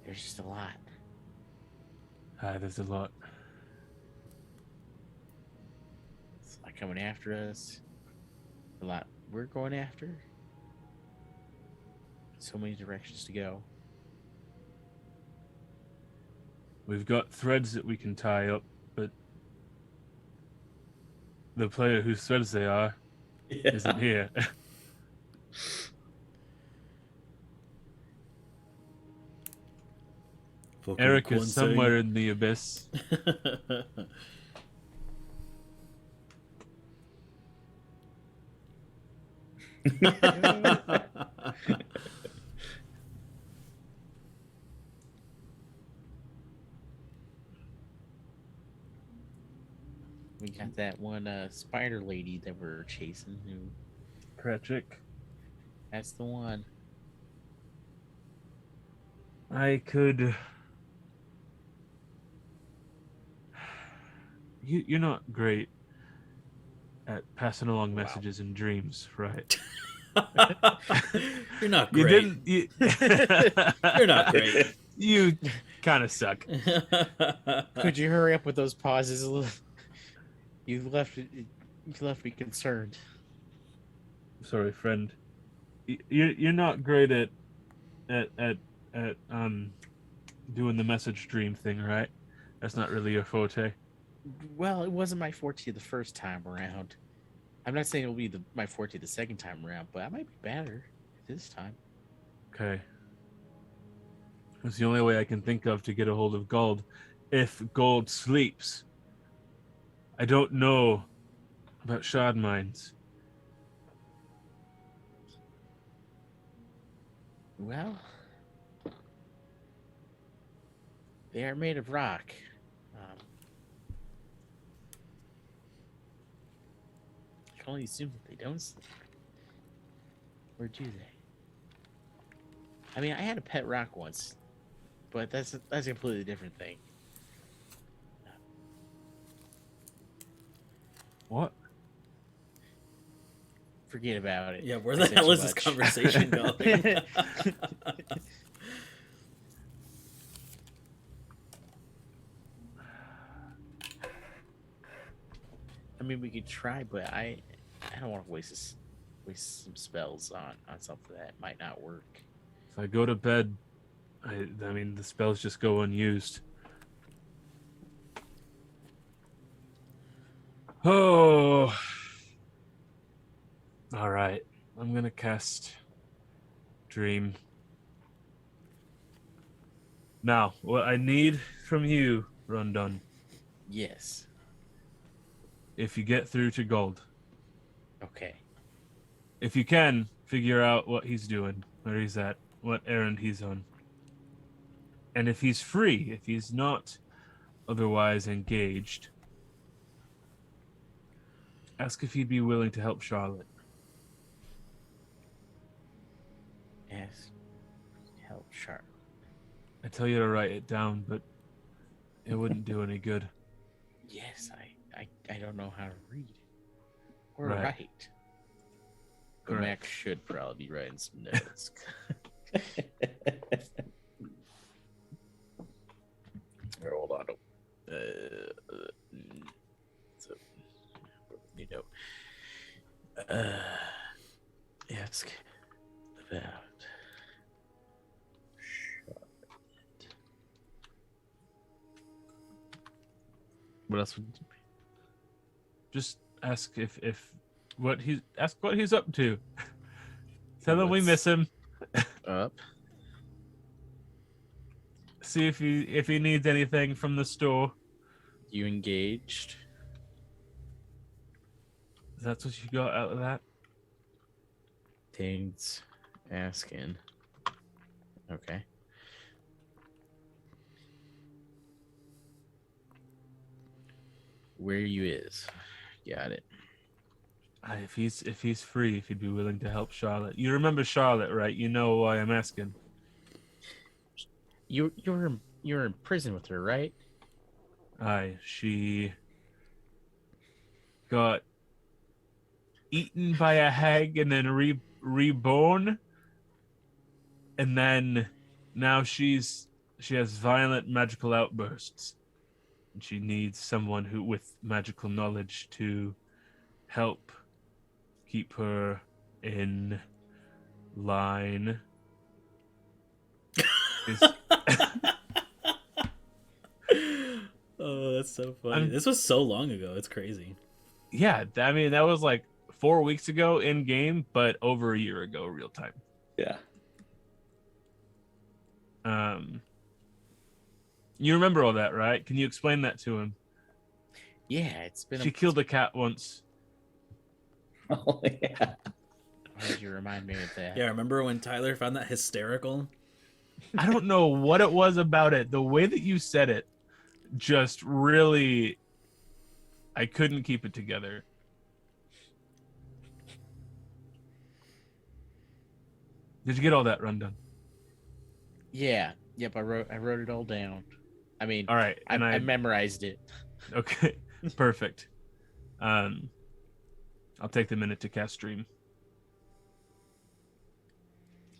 There's just a lot. There's a lot. It's a lot coming after us. A lot we're going after. So many directions to go. We've got threads that we can tie up, but the player whose threads they are isn't here. Errik is somewhere in the abyss. We got that one spider lady that we're chasing. Who? Projekt. That's the one. I could. You're not great at passing along messages in dreams, right? You're not You great. didn't. You're not great. You kind of suck. Could you hurry up with those pauses? You left me concerned. Sorry, friend. You're not great at doing the message dream thing, right? That's not really your forte. Well, it wasn't my forte the first time around. I'm not saying it'll be my forte the second time around, but I might be better this time. Okay. That's the only way I can think of to get a hold of gold. If gold sleeps. I don't know about shard mines. Well, they are made of rock. I can only assume that they don't sleep. Or do they? I mean, I had a pet rock once, but that's a completely different thing. What? Forget about it. Yeah, where I the said hell too is this much. conversation going? I mean, we could try, but I don't want to waste some spells on something that might not work. If I go to bed, I mean, the spells just go unused. Oh. All right. I'm going to cast Dream. Now, what I need from you, Rondon, Yes. if you get through to gold, Okay. if you can figure out what he's doing, where he's at, what errand he's on, and if he's free, if he's not otherwise engaged, ask if he'd be willing to help Charlotte. Yes. Help sharp. I tell you to write it down, but it wouldn't do any good. Yes, I don't know how to read or Right. write. But Correct. Max should probably be writing some notes. Hold on. So, you know, ask about what else would Just ask if what he's up to. Tell him we What's miss him. up? See if he needs anything from the store. You engaged? That's what you got out of that. Dane's asking. Okay. Where you is? Got it. If he's free, if he'd be willing to help Charlotte. You remember Charlotte, right? You know why I'm asking. You're in prison with her, right? Aye, she got eaten by a hag and then reborn, and then now she has violent magical outbursts, and she needs someone who with magical knowledge to help keep her in line. that's so funny. This was so long ago. It's crazy. Yeah, I mean, that was like 4 weeks ago in game, but over a year ago, real time. Yeah. You remember all that, right? Can you explain that to him? Yeah, it's been. She killed a cat once. Oh yeah. Why did you remind me of that? Yeah, remember when Tyler found that hysterical? I don't know what it was about it. The way that you said it just really, I couldn't keep it together. Did you get all that rundown? Yeah. Yep. I wrote it all down. I mean, All right, and I memorized it. Okay, perfect. I'll take the minute to cast stream.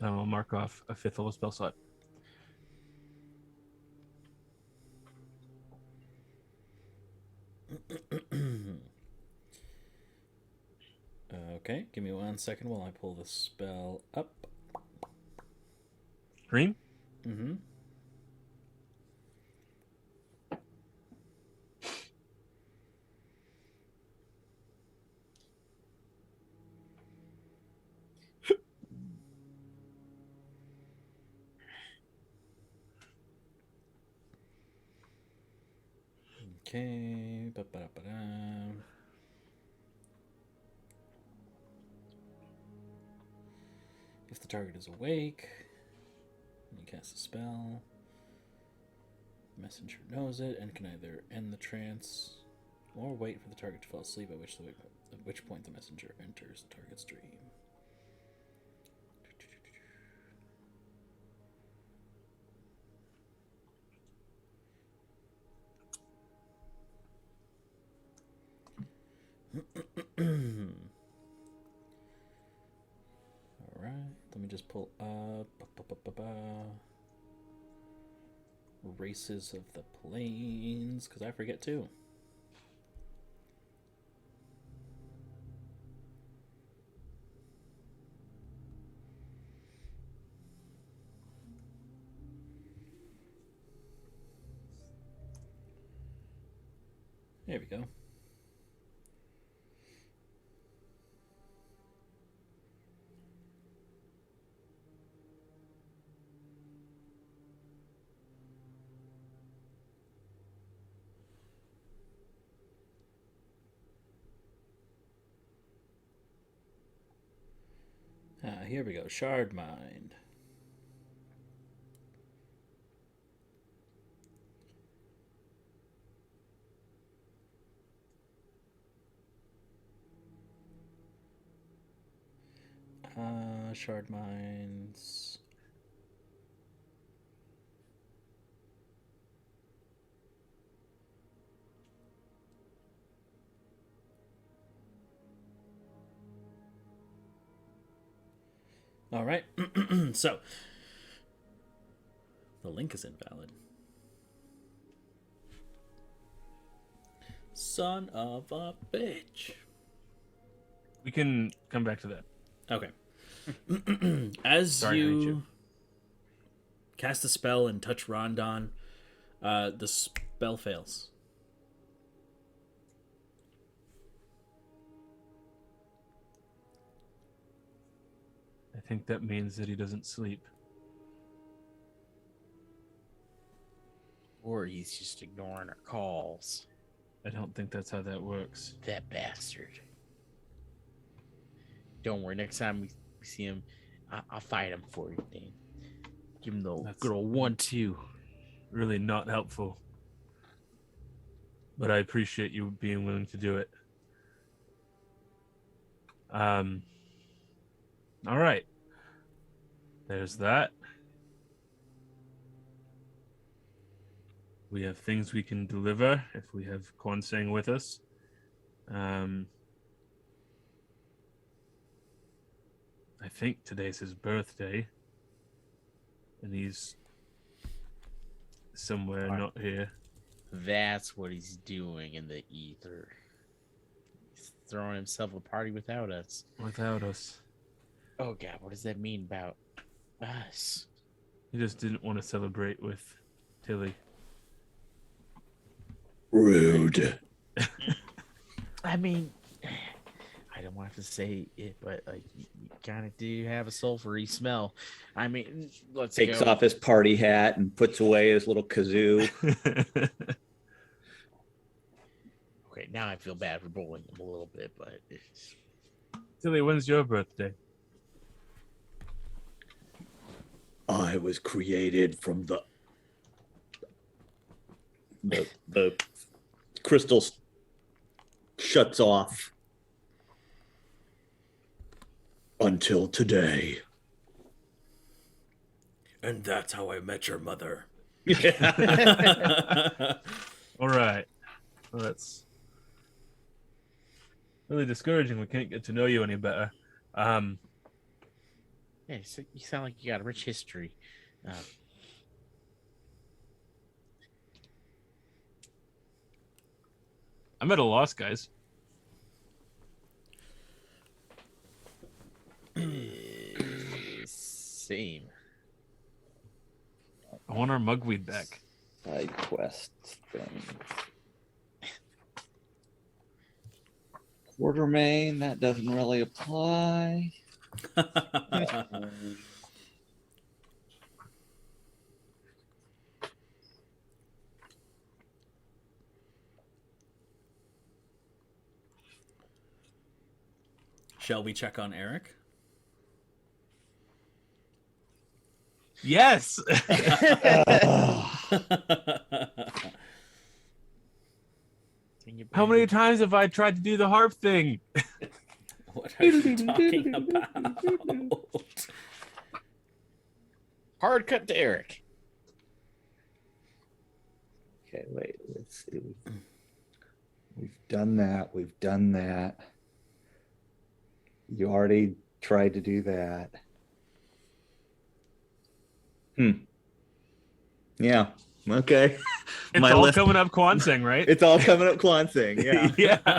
I'll mark off a 5th level spell slot. Okay, give me 1 second while I pull the spell up. Green? Mm-hmm. Okay. Ba-ba-da-ba-da. If the target is awake, you cast a spell. The messenger knows it and can either end the trance or wait for the target to fall asleep, at which point the messenger enters the target's dream. Alright, let me just pull up Races of the Plains, because I forget too. There we go. Here we go. Shard Mind. Shard Minds. All right. So, the link is invalid. Son of a bitch. We can come back to that. Okay. As Sorry, I hate you you. cast a spell and touch Rondon, the spell fails. I think that means that he doesn't sleep. Or he's just ignoring our calls. I don't think that's how that works. That bastard. Don't worry. Next time we see him, I'll fight him for you, Dane. Give him the good old 1-2. Really not helpful. But I appreciate you being willing to do it. All right. There's that. We have things we can deliver if we have Kwonseng with us. I think today's his birthday. And he's somewhere not here. That's what he's doing in the ether. He's throwing himself a party without us. Without us. Oh God, what does that mean about us? He just didn't want to celebrate with Tilly. Rude. I mean, I don't want to say it, but like you kind of do have a sulfury smell. I mean, let's Takes go. off his party hat and puts away his little kazoo. Okay, now I feel bad for bullying him a little bit, but it's... Tilly, when's your birthday? I was created from The crystal shuts off. until today. And that's how I met your mother. All right. Well, that's really discouraging. We can't get to know you any better. Yeah, you sound like you got a rich history. I'm at a loss, guys. Same. I want our mugweed back. Side quest thing. Quartermain, that doesn't really apply. Shall we check on Errik? Yes. How many times have I tried to do the harp thing? What are you talking about? Hard cut to Errik. Okay, wait, let's see. We've done that. We've done that. You already tried to do that. Yeah. Okay. It's My all list- coming up Kwansing, right? It's all coming up Kwansing. Yeah. Yeah.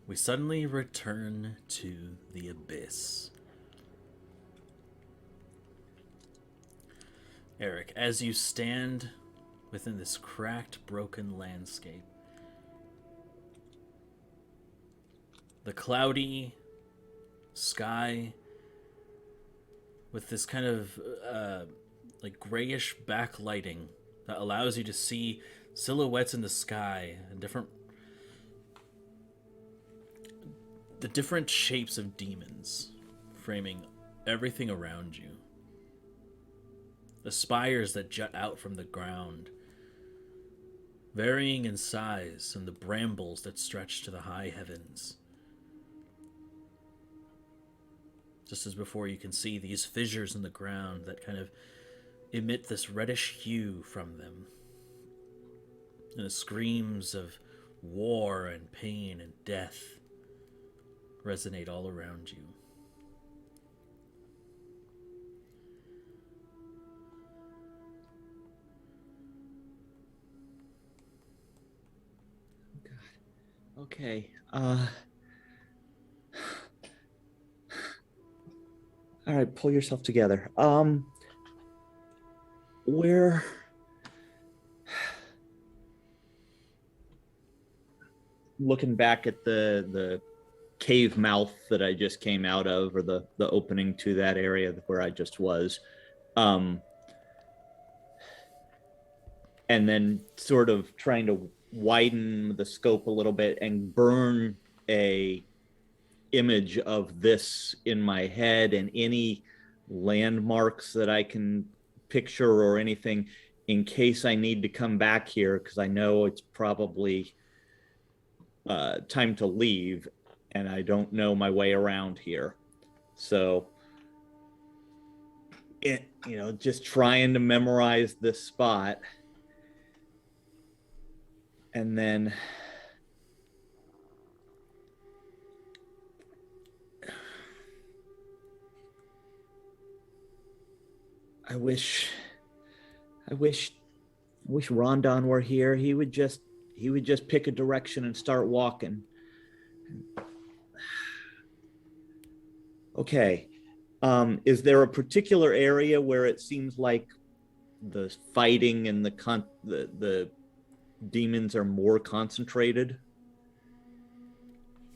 We suddenly return to the abyss. Errik, as you stand within this cracked, broken landscape, the cloudy sky with this kind of like grayish backlighting that allows you to see silhouettes in the sky and the different shapes of demons framing everything around you. The spires that jut out from the ground, varying in size, and the brambles that stretch to the high heavens. Just as before, you can see these fissures in the ground that kind of emit this reddish hue from them. And the screams of war and pain and death resonate all around you. Okay. All right, pull yourself together. Where looking back at the cave mouth that I just came out of, or the opening to that area where I just was, and then sort of trying to widen the scope a little bit and burn a image of this in my head and any landmarks that I can picture or anything in case I need to come back here, because I know it's probably time to leave and I don't know my way around here. So just trying to memorize this spot. And then I wish Rondon were here. He would just pick a direction and start walking. Okay. Is there a particular area where it seems like the fighting and the demons are more concentrated?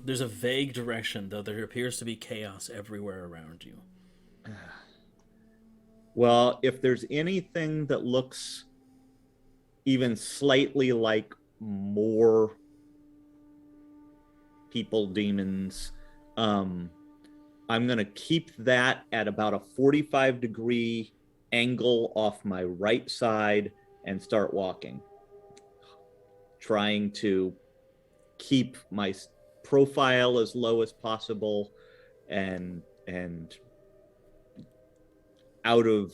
There's a vague direction, though there appears to be chaos everywhere around you. Well, if there's anything that looks even slightly like more people, demons, I'm going to keep that at about a 45-degree angle off my right side and start walking, trying to keep my profile as low as possible and out of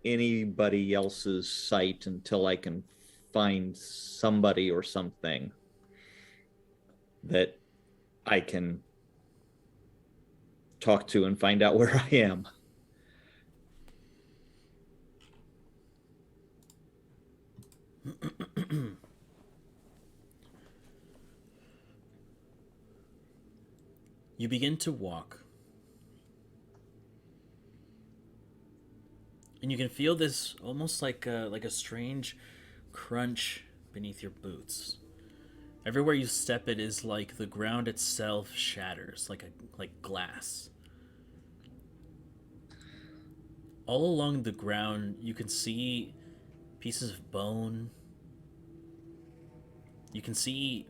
anybody else's sight until I can find somebody or something that I can talk to and find out where I am. You begin to walk. And you can feel this almost like a strange crunch beneath your boots. Everywhere you step, it is like the ground itself shatters, like glass. All along the ground, you can see pieces of bone. You can see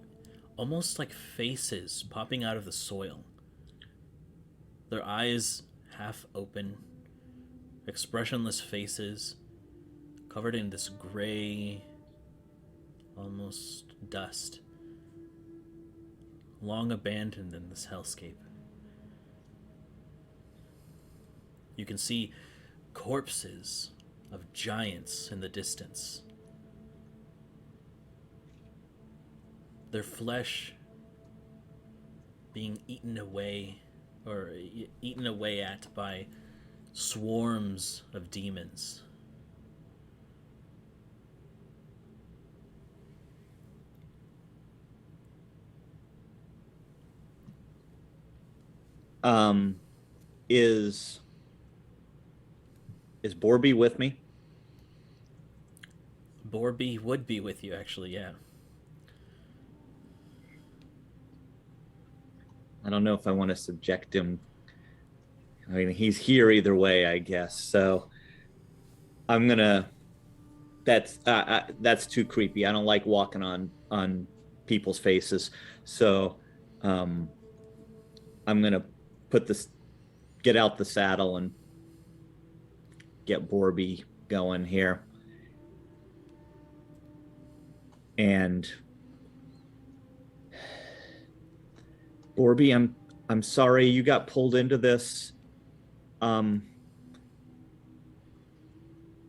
almost like faces popping out of the soil. Their eyes half open, expressionless faces, covered in this gray, almost dust, long abandoned in this hellscape. You can see corpses of giants in the distance. Their flesh being eaten away at by swarms of demons. Is Borby with me? Borby would be with you, actually, yeah. I don't know if I want to subject him. I mean, he's here either way, I guess. So I'm gonna. That's too creepy. I don't like walking on people's faces. So I'm gonna get out the saddle and get Borby going here. And Borby, I'm sorry you got pulled into this. I'm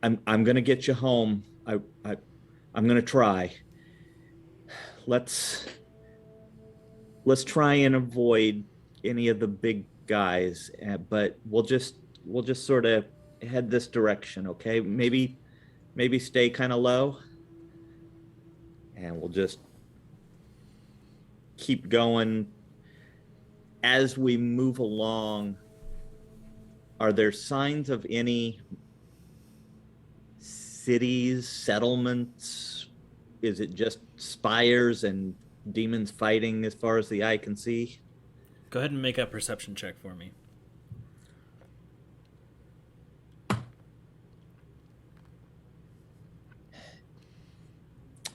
gonna get you home. I'm gonna try. Let's try and avoid any of the big guys, but we'll just sort of head this direction, okay? Maybe stay kind of low, and we'll just keep going. As we move along, are there signs of any cities, settlements? Is it just spires and demons fighting as far as the eye can see? Go ahead and make a perception check for me.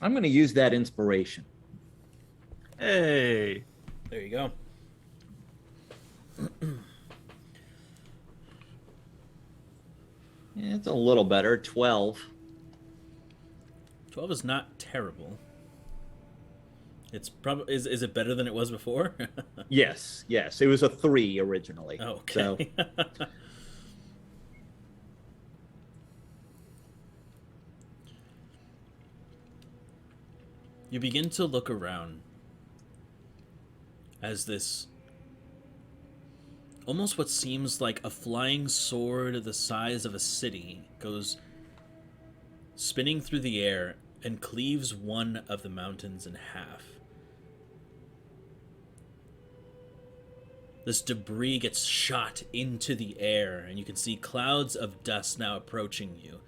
I'm going to use that inspiration. Hey. There you go. Yeah, it's a little better. 12. 12 is not terrible. It's probably is it better than it was before? Yes. It was a 3 originally. Okay. So you begin to look around as this almost what seems like a flying sword the size of a city goes spinning through the air and cleaves one of the mountains in half. This debris gets shot into the air, and you can see clouds of dust now approaching you.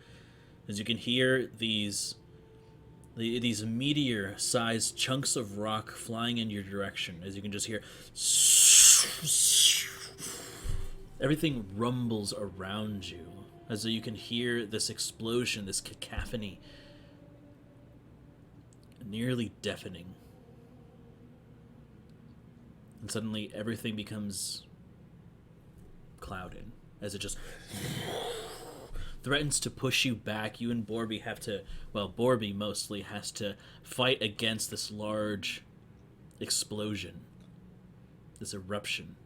As you can hear these meteor-sized chunks of rock flying in your direction. As you can just hear, everything rumbles around you. As you can hear this explosion, this cacophony, nearly deafening. And suddenly everything becomes clouded as it just threatens to push you back. You and Borby have to, well, Borby mostly has to fight against this large explosion, this eruption.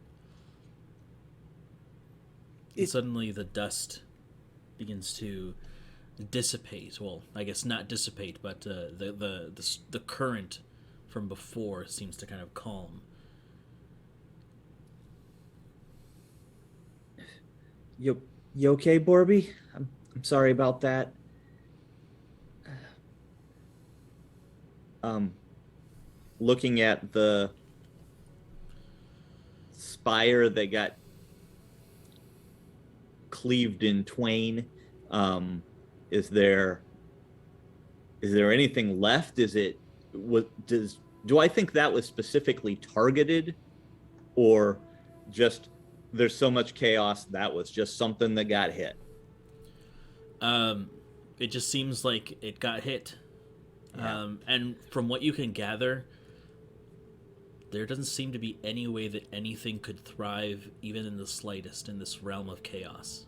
And suddenly the dust begins to dissipate. Well, I guess not dissipate, but the current from before seems to kind of calm. You okay, Borby? I'm sorry about that. Looking at the spire that got cleaved in twain, is there anything left? Do I think that was specifically targeted, or just there's so much chaos that was just something that got hit? It just seems like it got hit. Yeah. And from what you can gather, there doesn't seem to be any way that anything could thrive, even in the slightest, in this realm of chaos.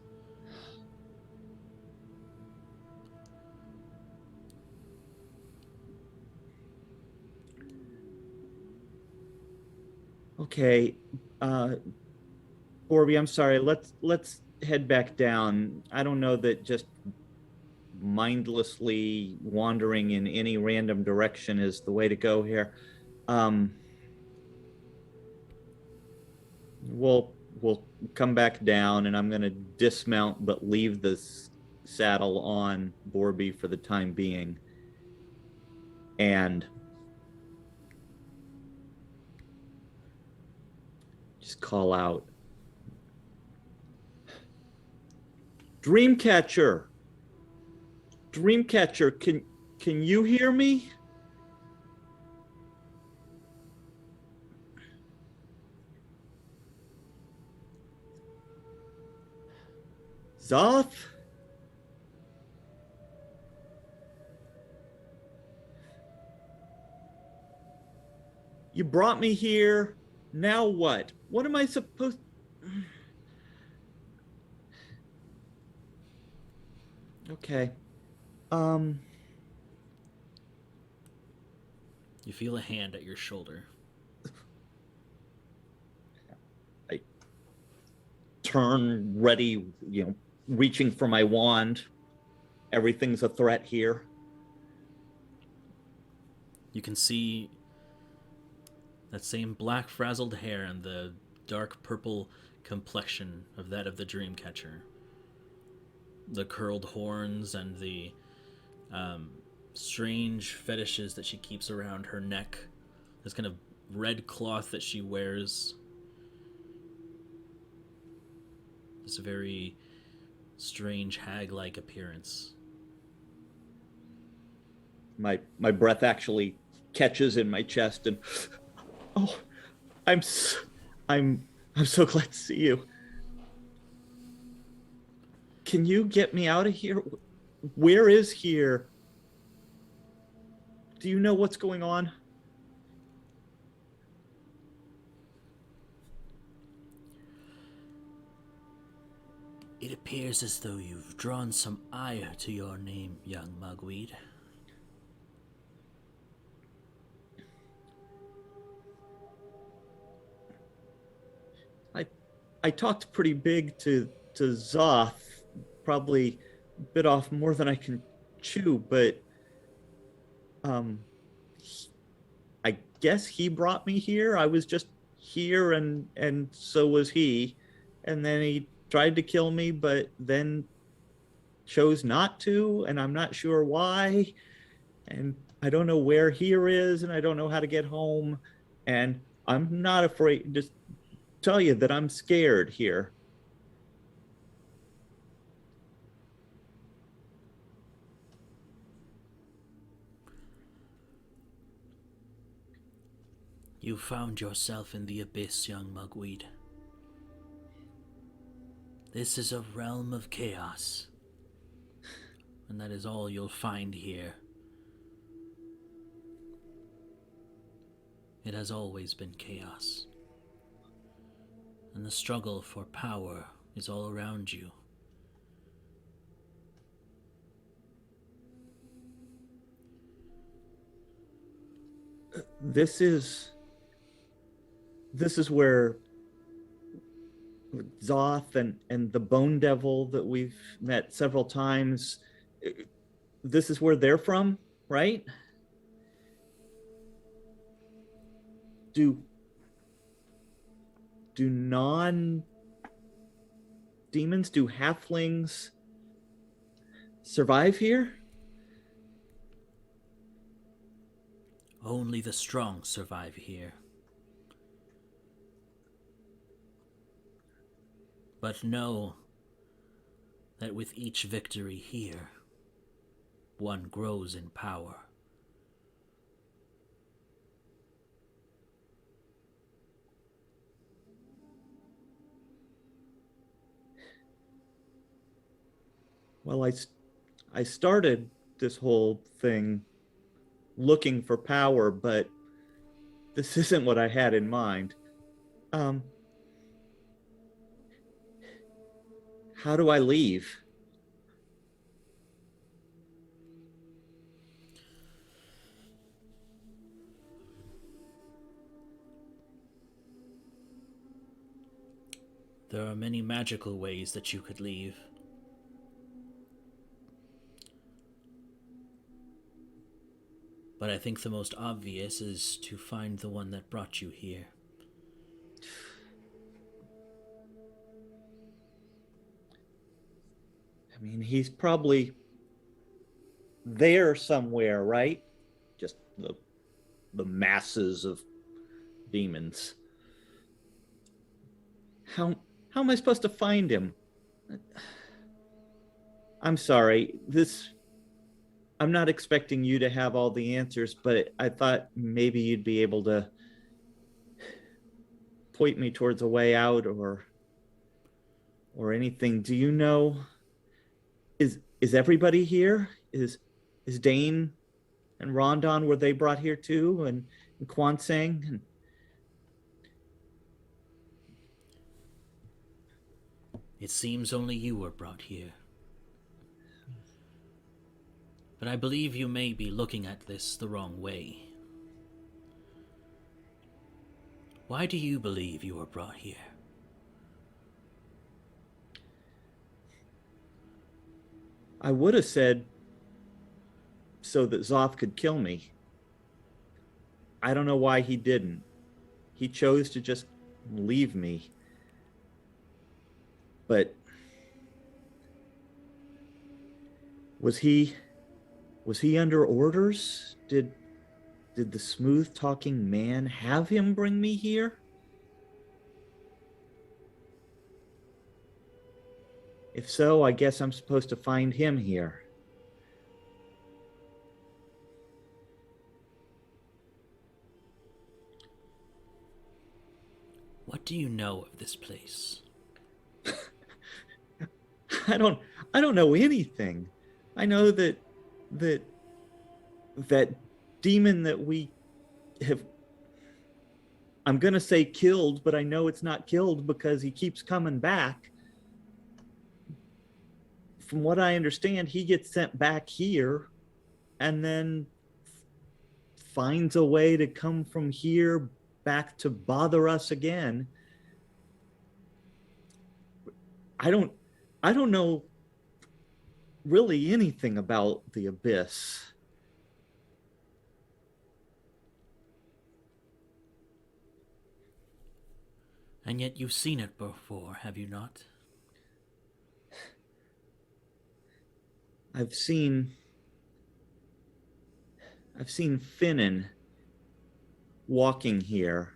Okay, Borby, I'm sorry. Let's head back down. I don't know that just mindlessly wandering in any random direction is the way to go here. We'll come back down, and I'm going to dismount but leave the saddle on Borby for the time being. And just call out, Dreamcatcher, can you hear me? Zoth? You brought me here. Now what? What am I supposed... Okay. You feel a hand at your shoulder. I turn ready, reaching for my wand. Everything's a threat here. You can see that same black frazzled hair and the dark purple complexion of that of the Dreamcatcher. The curled horns and the strange fetishes that she keeps around her neck. This kind of red cloth that she wears. This very strange hag-like appearance. My breath actually catches in my chest, and I'm so glad to see you. Can you get me out of here? Where is here? Do you know what's going on? It appears as though you've drawn some ire to your name, young mugweed. I talked pretty big to Zoth, probably bit off more than I can chew, but I guess he brought me here. I was just here, and so was he, and then he tried to kill me, but then chose not to, and I'm not sure why, and I don't know where here is, and I don't know how to get home, and I'm not afraid. Just tell you that I'm scared here. You found yourself in the abyss, young mugweed. This is a realm of chaos, and that is all you'll find here. It has always been chaos, and the struggle for power is all around you. This is where Zoth and the Bone Devil that we've met several times, this is where they're from, right? Do non-demons, do halflings survive here? Only the strong survive here. But know that with each victory here, one grows in power. Well, I started this whole thing looking for power, but this isn't what I had in mind. How do I leave? There are many magical ways that you could leave. But I think the most obvious is to find the one that brought you here. I mean, he's probably there somewhere, right? Just the masses of demons. How am I supposed to find him? I'm sorry. I'm not expecting you to have all the answers, but I thought maybe you'd be able to point me towards a way out or anything. Do you know, is everybody here? Is Dain and Rondon, were they brought here too? And Kwansang? And It seems only you were brought here. But I believe you may be looking at this the wrong way. Why do you believe you were brought here? I would have said so that Zoth could kill me. I don't know why he didn't. He chose to just leave me. But was he under orders? Did the smooth talking man have him bring me here? If so, I guess I'm supposed to find him here. What do you know of this place? I don't know anything. I know that demon that we have, I'm going to say killed, but I know it's not killed because he keeps coming back. From what I understand, he gets sent back here and then finds a way to come from here back to bother us again. I don't know really anything about the abyss. And yet you've seen it before, have you not? I've seen Finnan walking here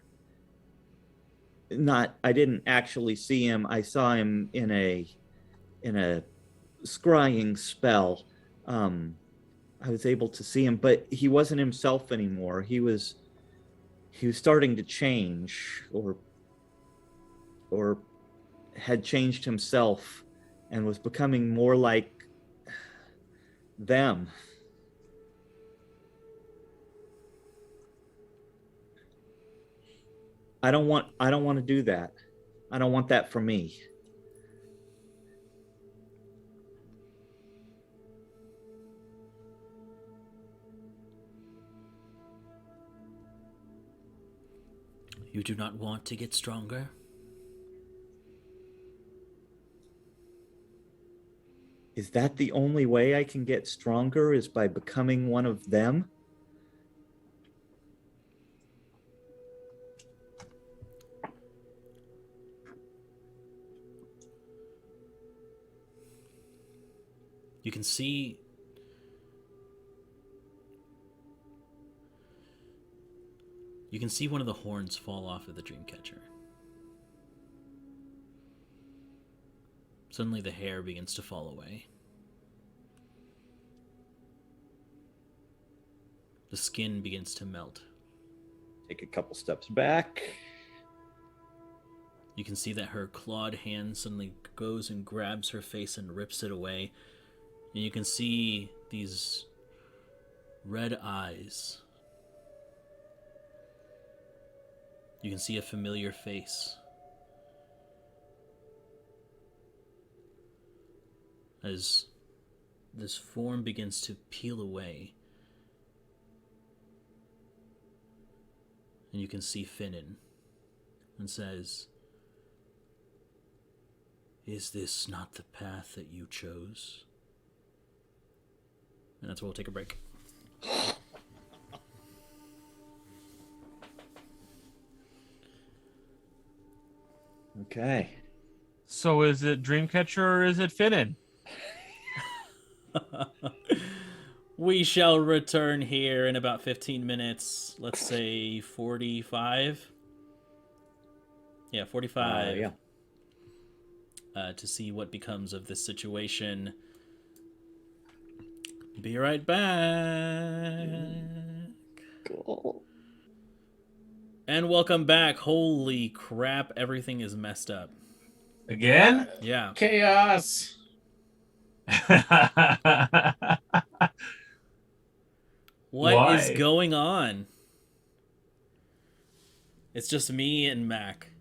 not I didn't actually see him. I saw him in a scrying spell. I was able to see him, but he wasn't himself anymore. He was starting to change, or had changed himself and was becoming more like them. I don't want to do that. I don't want that for me. You do not want to get stronger? Is that the only way I can get stronger, is by becoming one of them? You can see one of the horns fall off of the Dreamcatcher. Suddenly the hair begins to fall away. The skin begins to melt. Take a couple steps back. You can see that her clawed hand suddenly goes and grabs her face and rips it away. And you can see these red eyes. You can see a familiar face. As this form begins to peel away. And you can see Finnan. And says, "Is this not the path that you chose?" And that's where we'll take a break. Okay. So is it Dreamcatcher or is it Finnan? We shall return here in about 15 minutes. Let's say 45. Yeah, 45. Yeah. To see what becomes of this situation. Be right back. Cool. And welcome back. Holy crap, everything is messed up. Again? Yeah. Chaos. What is Why? going on? It's just me and Mac.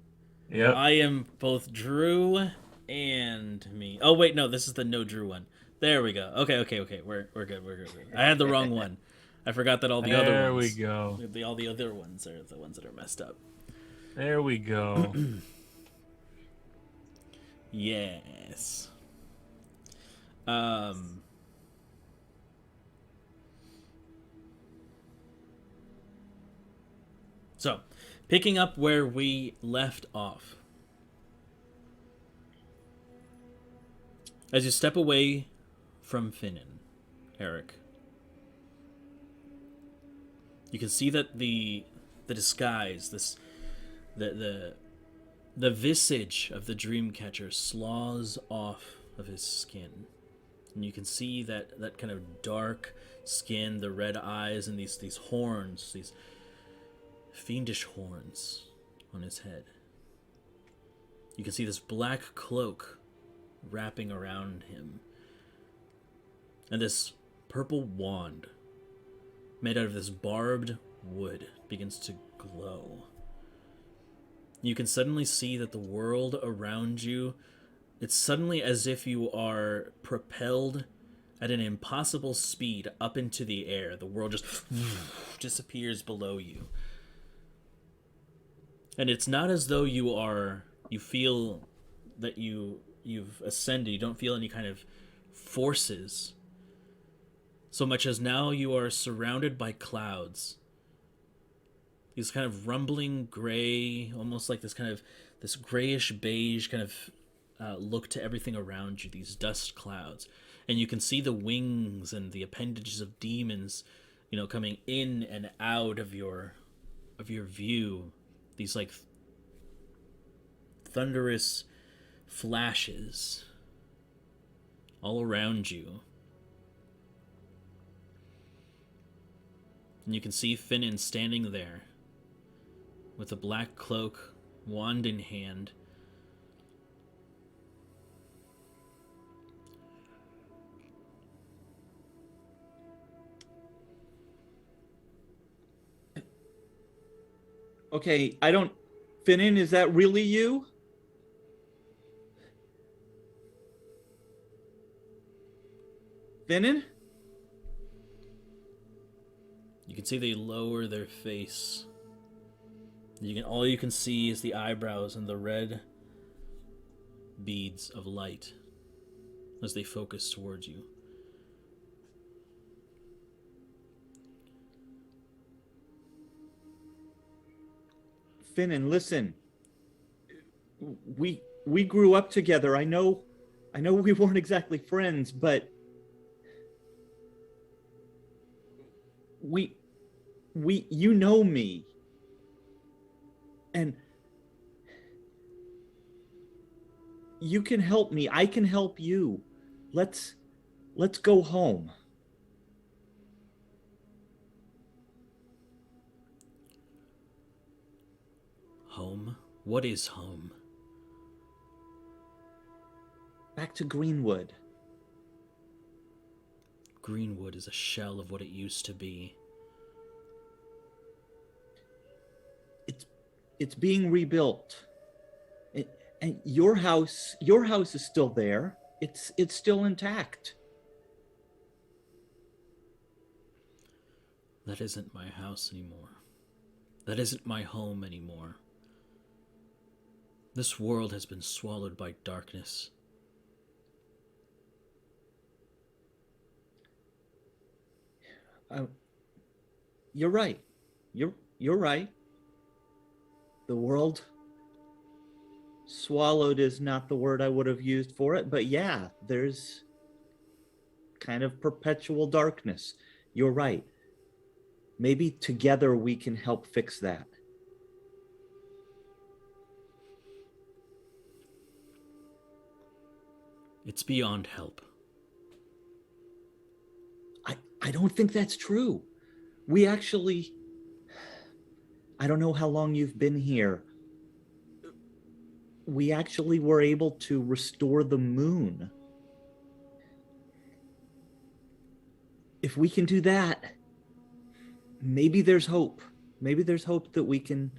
Yep. I am both Drew and me. Oh wait, no, this is the no Drew one. There we go. Okay. We're good. I had the wrong one. I forgot that all the other There ones. we go. All the other ones are the ones that are messed up. There we go. Yes. So, picking up where we left off. As you step away from Finnan, Errik, you can see that the disguise, the visage of the Dreamcatcher slaws off of his skin. And you can see that kind of dark skin, the red eyes, and these horns, these fiendish horns on his head. You can see this black cloak wrapping around him. And this purple wand made out of this barbed wood begins to glow. You can suddenly see that the world around you, it's suddenly as if you are propelled at an impossible speed up into the air. The world just disappears below you. And it's not as though you feel that you've ascended. You don't feel any kind of forces. So much as now you are surrounded by clouds. These kind of rumbling gray, almost like this grayish beige kind of look to everything around you, these dust clouds. And you can see the wings and the appendages of demons, coming in and out of your view. These like thunderous flashes all around you. And you can see Finnan standing there with a black cloak, wand in hand. Okay, I don't... Finnan, is that really you? Finnan? You can see they lower their face. All you can see is the eyebrows and the red beads of light as they focus towards you. Finnan, listen. We grew up together. I know we weren't exactly friends, but you know me. And you can help me. I can help you. Let's go home. Home? What is home? Back to Greenwood. Greenwood is a shell of what it used to be. It's being rebuilt. And your house is still there. It's still intact. That isn't my house anymore. That isn't my home anymore. This world has been swallowed by darkness. You're right. You're right. The world swallowed is not the word I would have used for it, but yeah, there's kind of perpetual darkness. You're right. Maybe together we can help fix that. It's beyond help. I don't think that's true. We actually... I don't know how long you've been here. We actually were able to restore the moon. If we can do that, maybe there's hope. Maybe there's hope that we can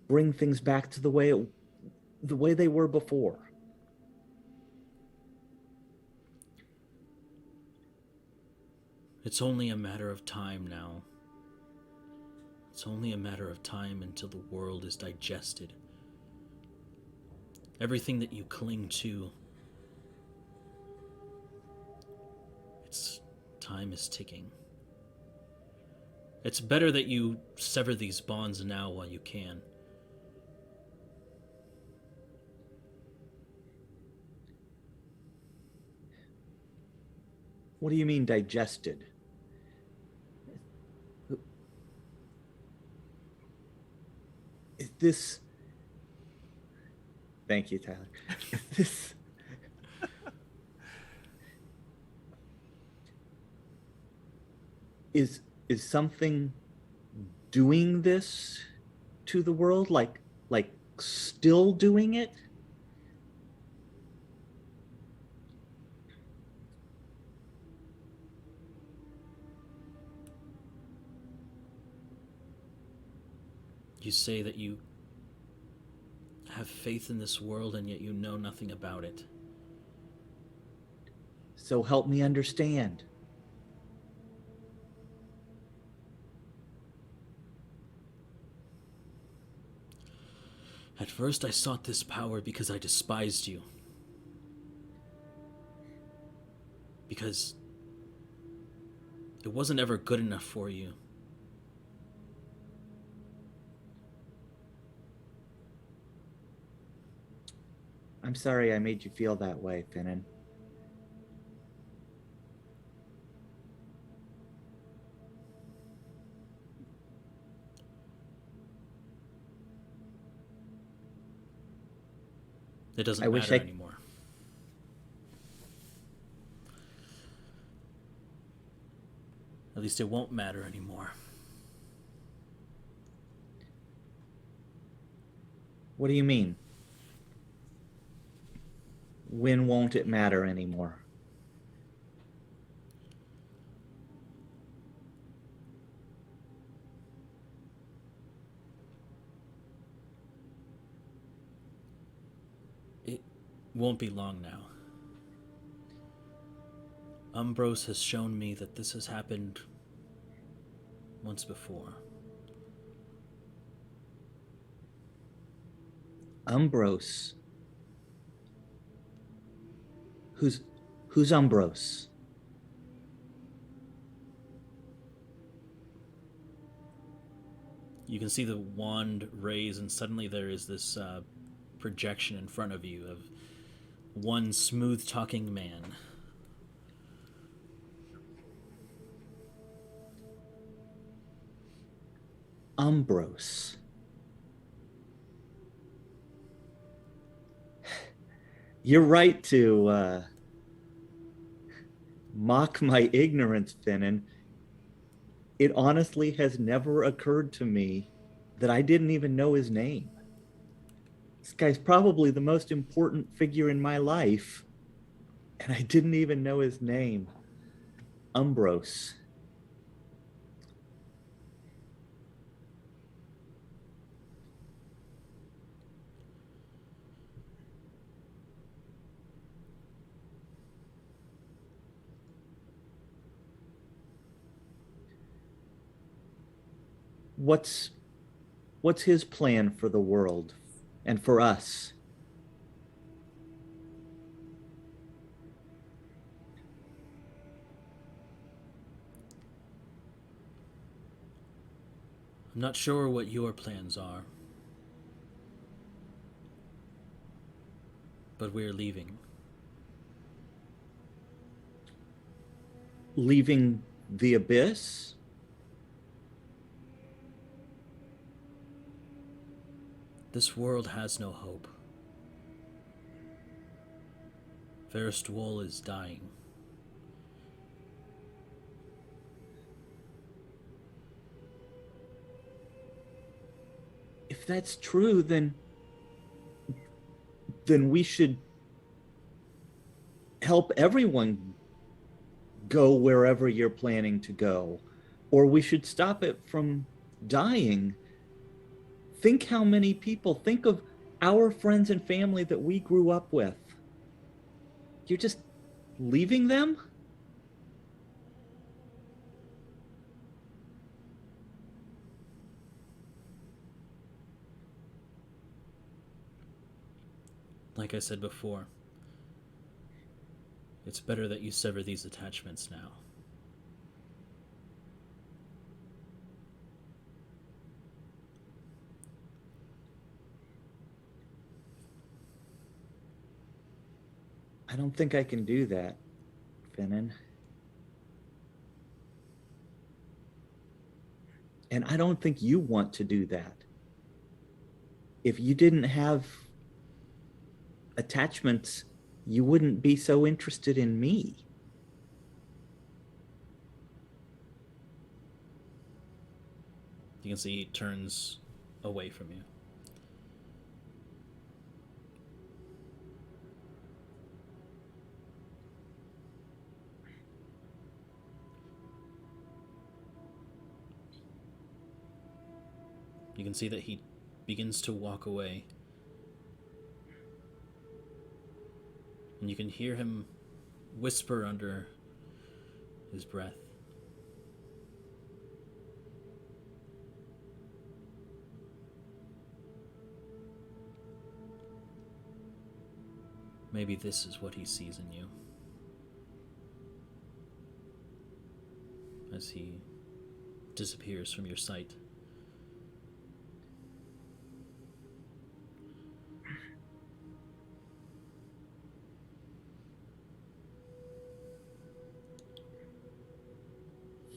bring things back to the way they were before. It's only a matter of time now. It's only a matter of time until the world is digested. Everything that you cling to, time is ticking. It's better that you sever these bonds now while you can. What do you mean digested? Is this... Thank you, Tyler. Is something doing this to the world? Like still doing it? You say that you have faith in this world and yet you know nothing about it. So help me understand. At first I sought this power because I despised you. Because it wasn't ever good enough for you. I'm sorry I made you feel that way, Finnan. It doesn't I wish matter I- anymore. At least it won't matter anymore. What do you mean? When won't it matter anymore? It won't be long now. Umbros has shown me that this has happened once before. Umbros. Who's Umbros? You can see the wand raise, and suddenly there is this projection in front of you of one smooth-talking man. Umbros. You're right to mock my ignorance, Finnan. It honestly has never occurred to me that I didn't even know his name. This guy's probably the most important figure in my life, and I didn't even know his name. Umbros. What's his plan for the world and for us? I'm not sure what your plans are, but we're leaving. Leaving the abyss? This world has no hope. Fairstwall is dying. If that's true, then we should help everyone go wherever you're planning to go, or we should stop it from dying. Think how many people, think of our friends and family that we grew up with. You're just leaving them? Like I said before, it's better that you sever these attachments now. I don't think I can do that, Finnan. And I don't think you want to do that. If you didn't have attachments, you wouldn't be so interested in me. You can see he turns away from you. You can see that he begins to walk away. And you can hear him whisper under his breath. Maybe this is what he sees in you. As he disappears from your sight.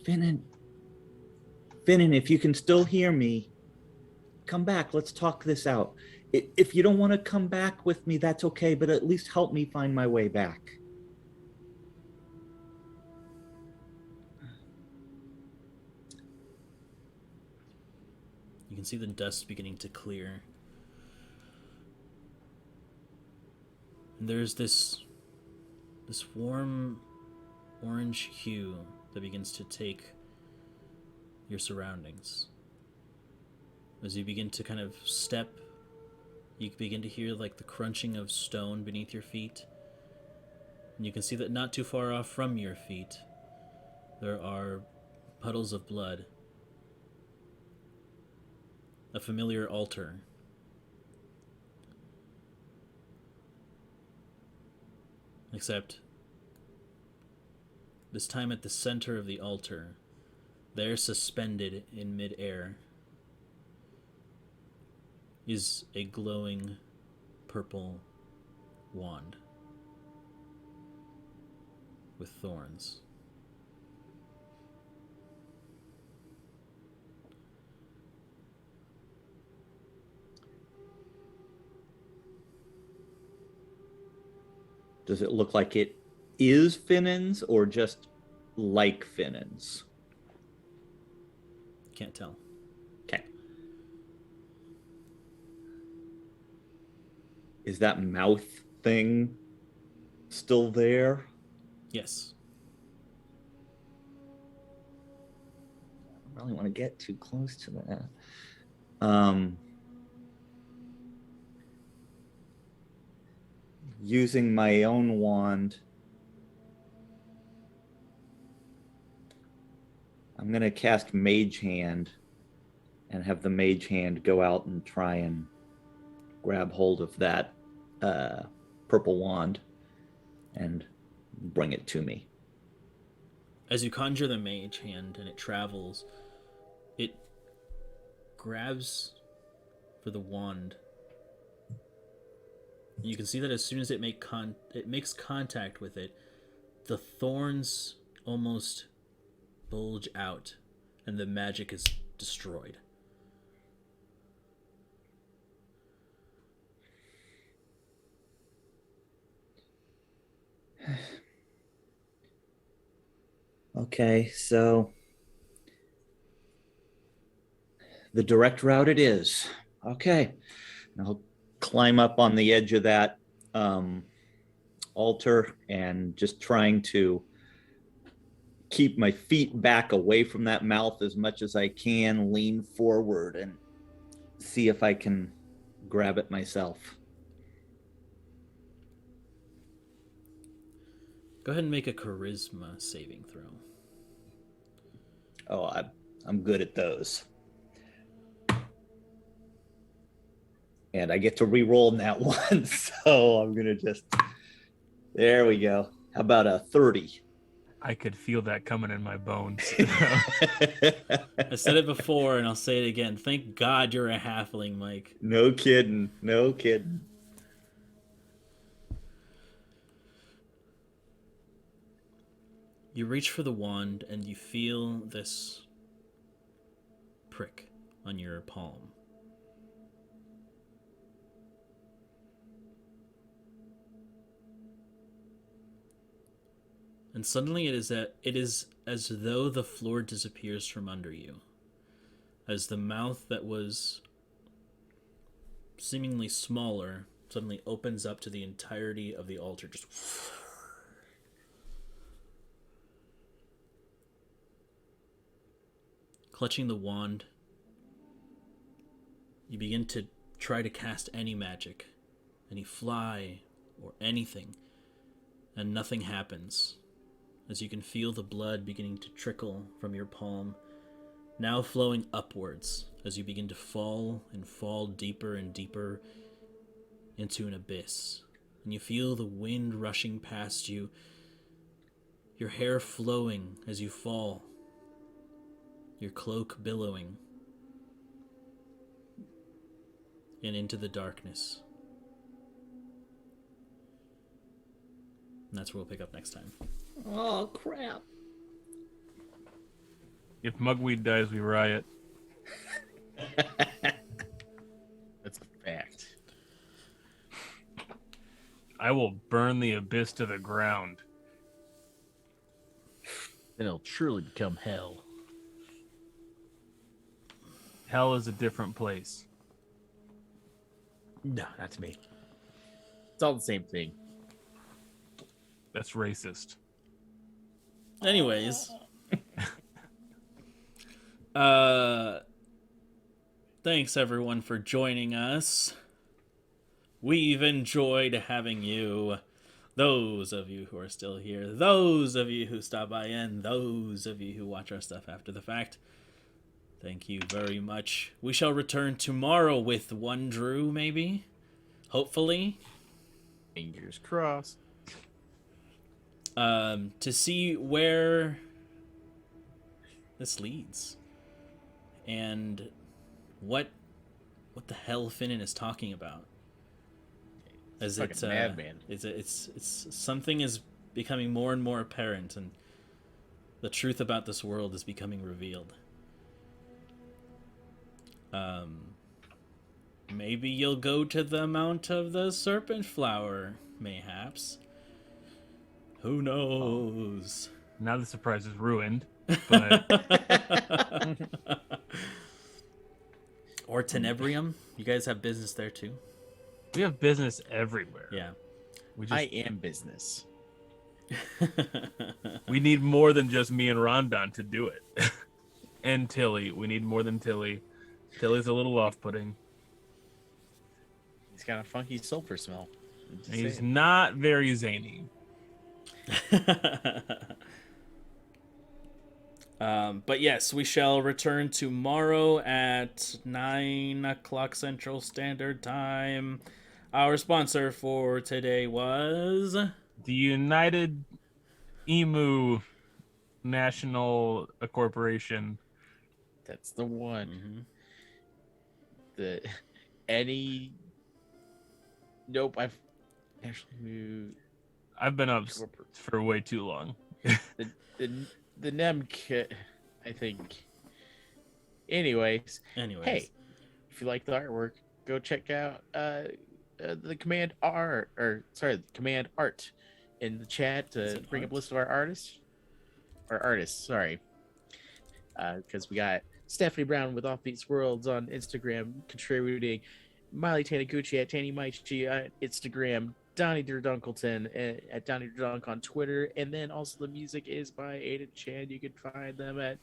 Finnan, if you can still hear me, come back. Let's talk this out. If you don't want to come back with me, that's okay, but at least help me find my way back. You can see the dust beginning to clear. And there's this warm orange hue that begins to take your surroundings. As you begin to kind of step, you begin to hear like the crunching of stone beneath your feet. And you can see that not too far off from your feet, there are puddles of blood. A familiar altar. Except, this time at the center of the altar, there suspended in midair is a glowing purple wand with thorns. Does it look like it is Finnan's or just like Finnan's? Can't tell. Okay. Is that mouth thing still there? Yes. I don't really want to get too close to that. Using my own wand, I'm going to cast Mage Hand and have the Mage Hand go out and try and grab hold of that purple wand and bring it to me. As you conjure the mage hand and it travels, it grabs for the wand. And you can see that as soon as it makes contact with it, the thorns almost bulge out and the magic is destroyed. Okay, so the direct route it is. Okay, I'll climb up on the edge of that altar and just trying to keep my feet back away from that mouth as much as I can, lean forward and see if I can grab it myself. Go ahead and make a charisma saving throw. Oh, I'm good at those. And I get to re-roll in that one, so I'm going to just... There we go. How about a 30? I could feel that coming in my bones. I said it before, and I'll say it again. Thank God you're a halfling, Mike. No kidding. No kidding. You reach for the wand, and you feel this prick on your palm. And suddenly it is as though the floor disappears from under you. As the mouth that was seemingly smaller suddenly opens up to the entirety of the altar. Just clutching the wand, you begin to try to cast any magic, any fly or anything, and nothing happens. As you can feel the blood beginning to trickle from your palm, now flowing upwards as you begin to fall and fall deeper and deeper into an abyss. And you feel the wind rushing past you, your hair flowing as you fall, your cloak billowing, and into the darkness. And that's where we'll pick up next time. Oh, crap. If Mugweed dies, we riot. That's a fact. I will burn the abyss to the ground. Then it'll truly become hell. Hell is a different place. No, not to me. It's all the same thing. That's racist. Anyways, thanks everyone for joining us. We've enjoyed having you. Those of you who are still here, those of you who stop by, and those of you who watch our stuff after the fact. Thank you very much. We shall return tomorrow with one Drew, maybe? Hopefully. Fingers crossed. To see where this leads. And what the hell Finnan is talking about. As Fucking madman. It's something is becoming more and more apparent, and the truth about this world is becoming revealed. Maybe you'll go to the Mount of the Serpent Flower, mayhaps. Who knows? Now the surprise is ruined. But Or Tenebrium. You guys have business there too. we have business everywhere. Yeah. We just I am business. we need more than just me and Rondon to do it. And Tilly. We need more than Tilly. Tilly's a little off-putting. He's got a funky sulfur smell. And he's not very zany. But yes, we shall return tomorrow at 9 o'clock Central Standard Time. Our sponsor for today was... The United Emu National Corporation. That's the one. Mm-hmm. The any. Nope, I've actually moved. I've been up for way too long. The Nem kit, I think. Anyways, hey, if you like the artwork, go check out the command art in the chat to bring up a list of our artists. Sorry. Because we got Stephanie Brown with Offbeats Worlds on Instagram contributing, Miley Taniguchi at Tanny Maichi on Instagram, Donnie Durdunkleton at Donnie Durdunk on Twitter, and then also the music is by Aiden Chan. You can find them at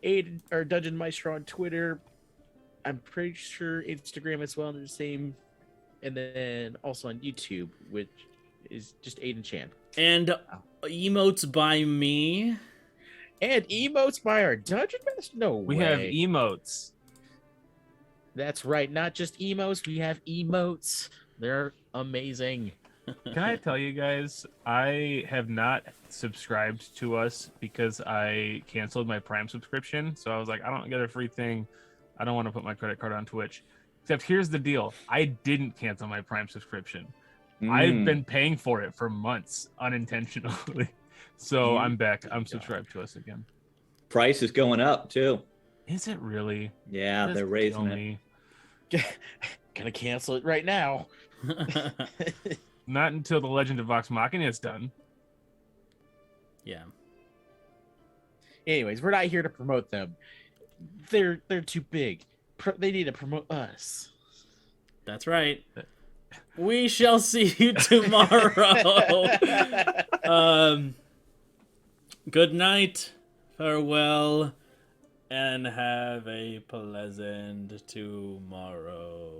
Aiden or Dungeon Maestro on Twitter. I'm pretty sure Instagram as well, they're the same, and then also on YouTube, which is just Aiden Chan. And emotes by me. And emotes by our Dungeon Master? No way. We have emotes. That's right. Not just emotes. We have emotes. They're amazing. Can I tell you guys, I have not subscribed to us because I canceled my Prime subscription. So I was like, I don't get a free thing. I don't want to put my credit card on Twitch. Except here's the deal. I didn't cancel my Prime subscription. I've been paying for it for months unintentionally. So I'm back. I'm subscribed to us again. Price is going up too. Is it really? Yeah, Just they're raising kill it. me. Gonna cancel it right now. Not until the Legend of Vox Machina is done. Yeah. Anyways, we're not here to promote them. They're too big. They need to promote us. That's right. We shall see you tomorrow. Good night, farewell, and have a pleasant tomorrow.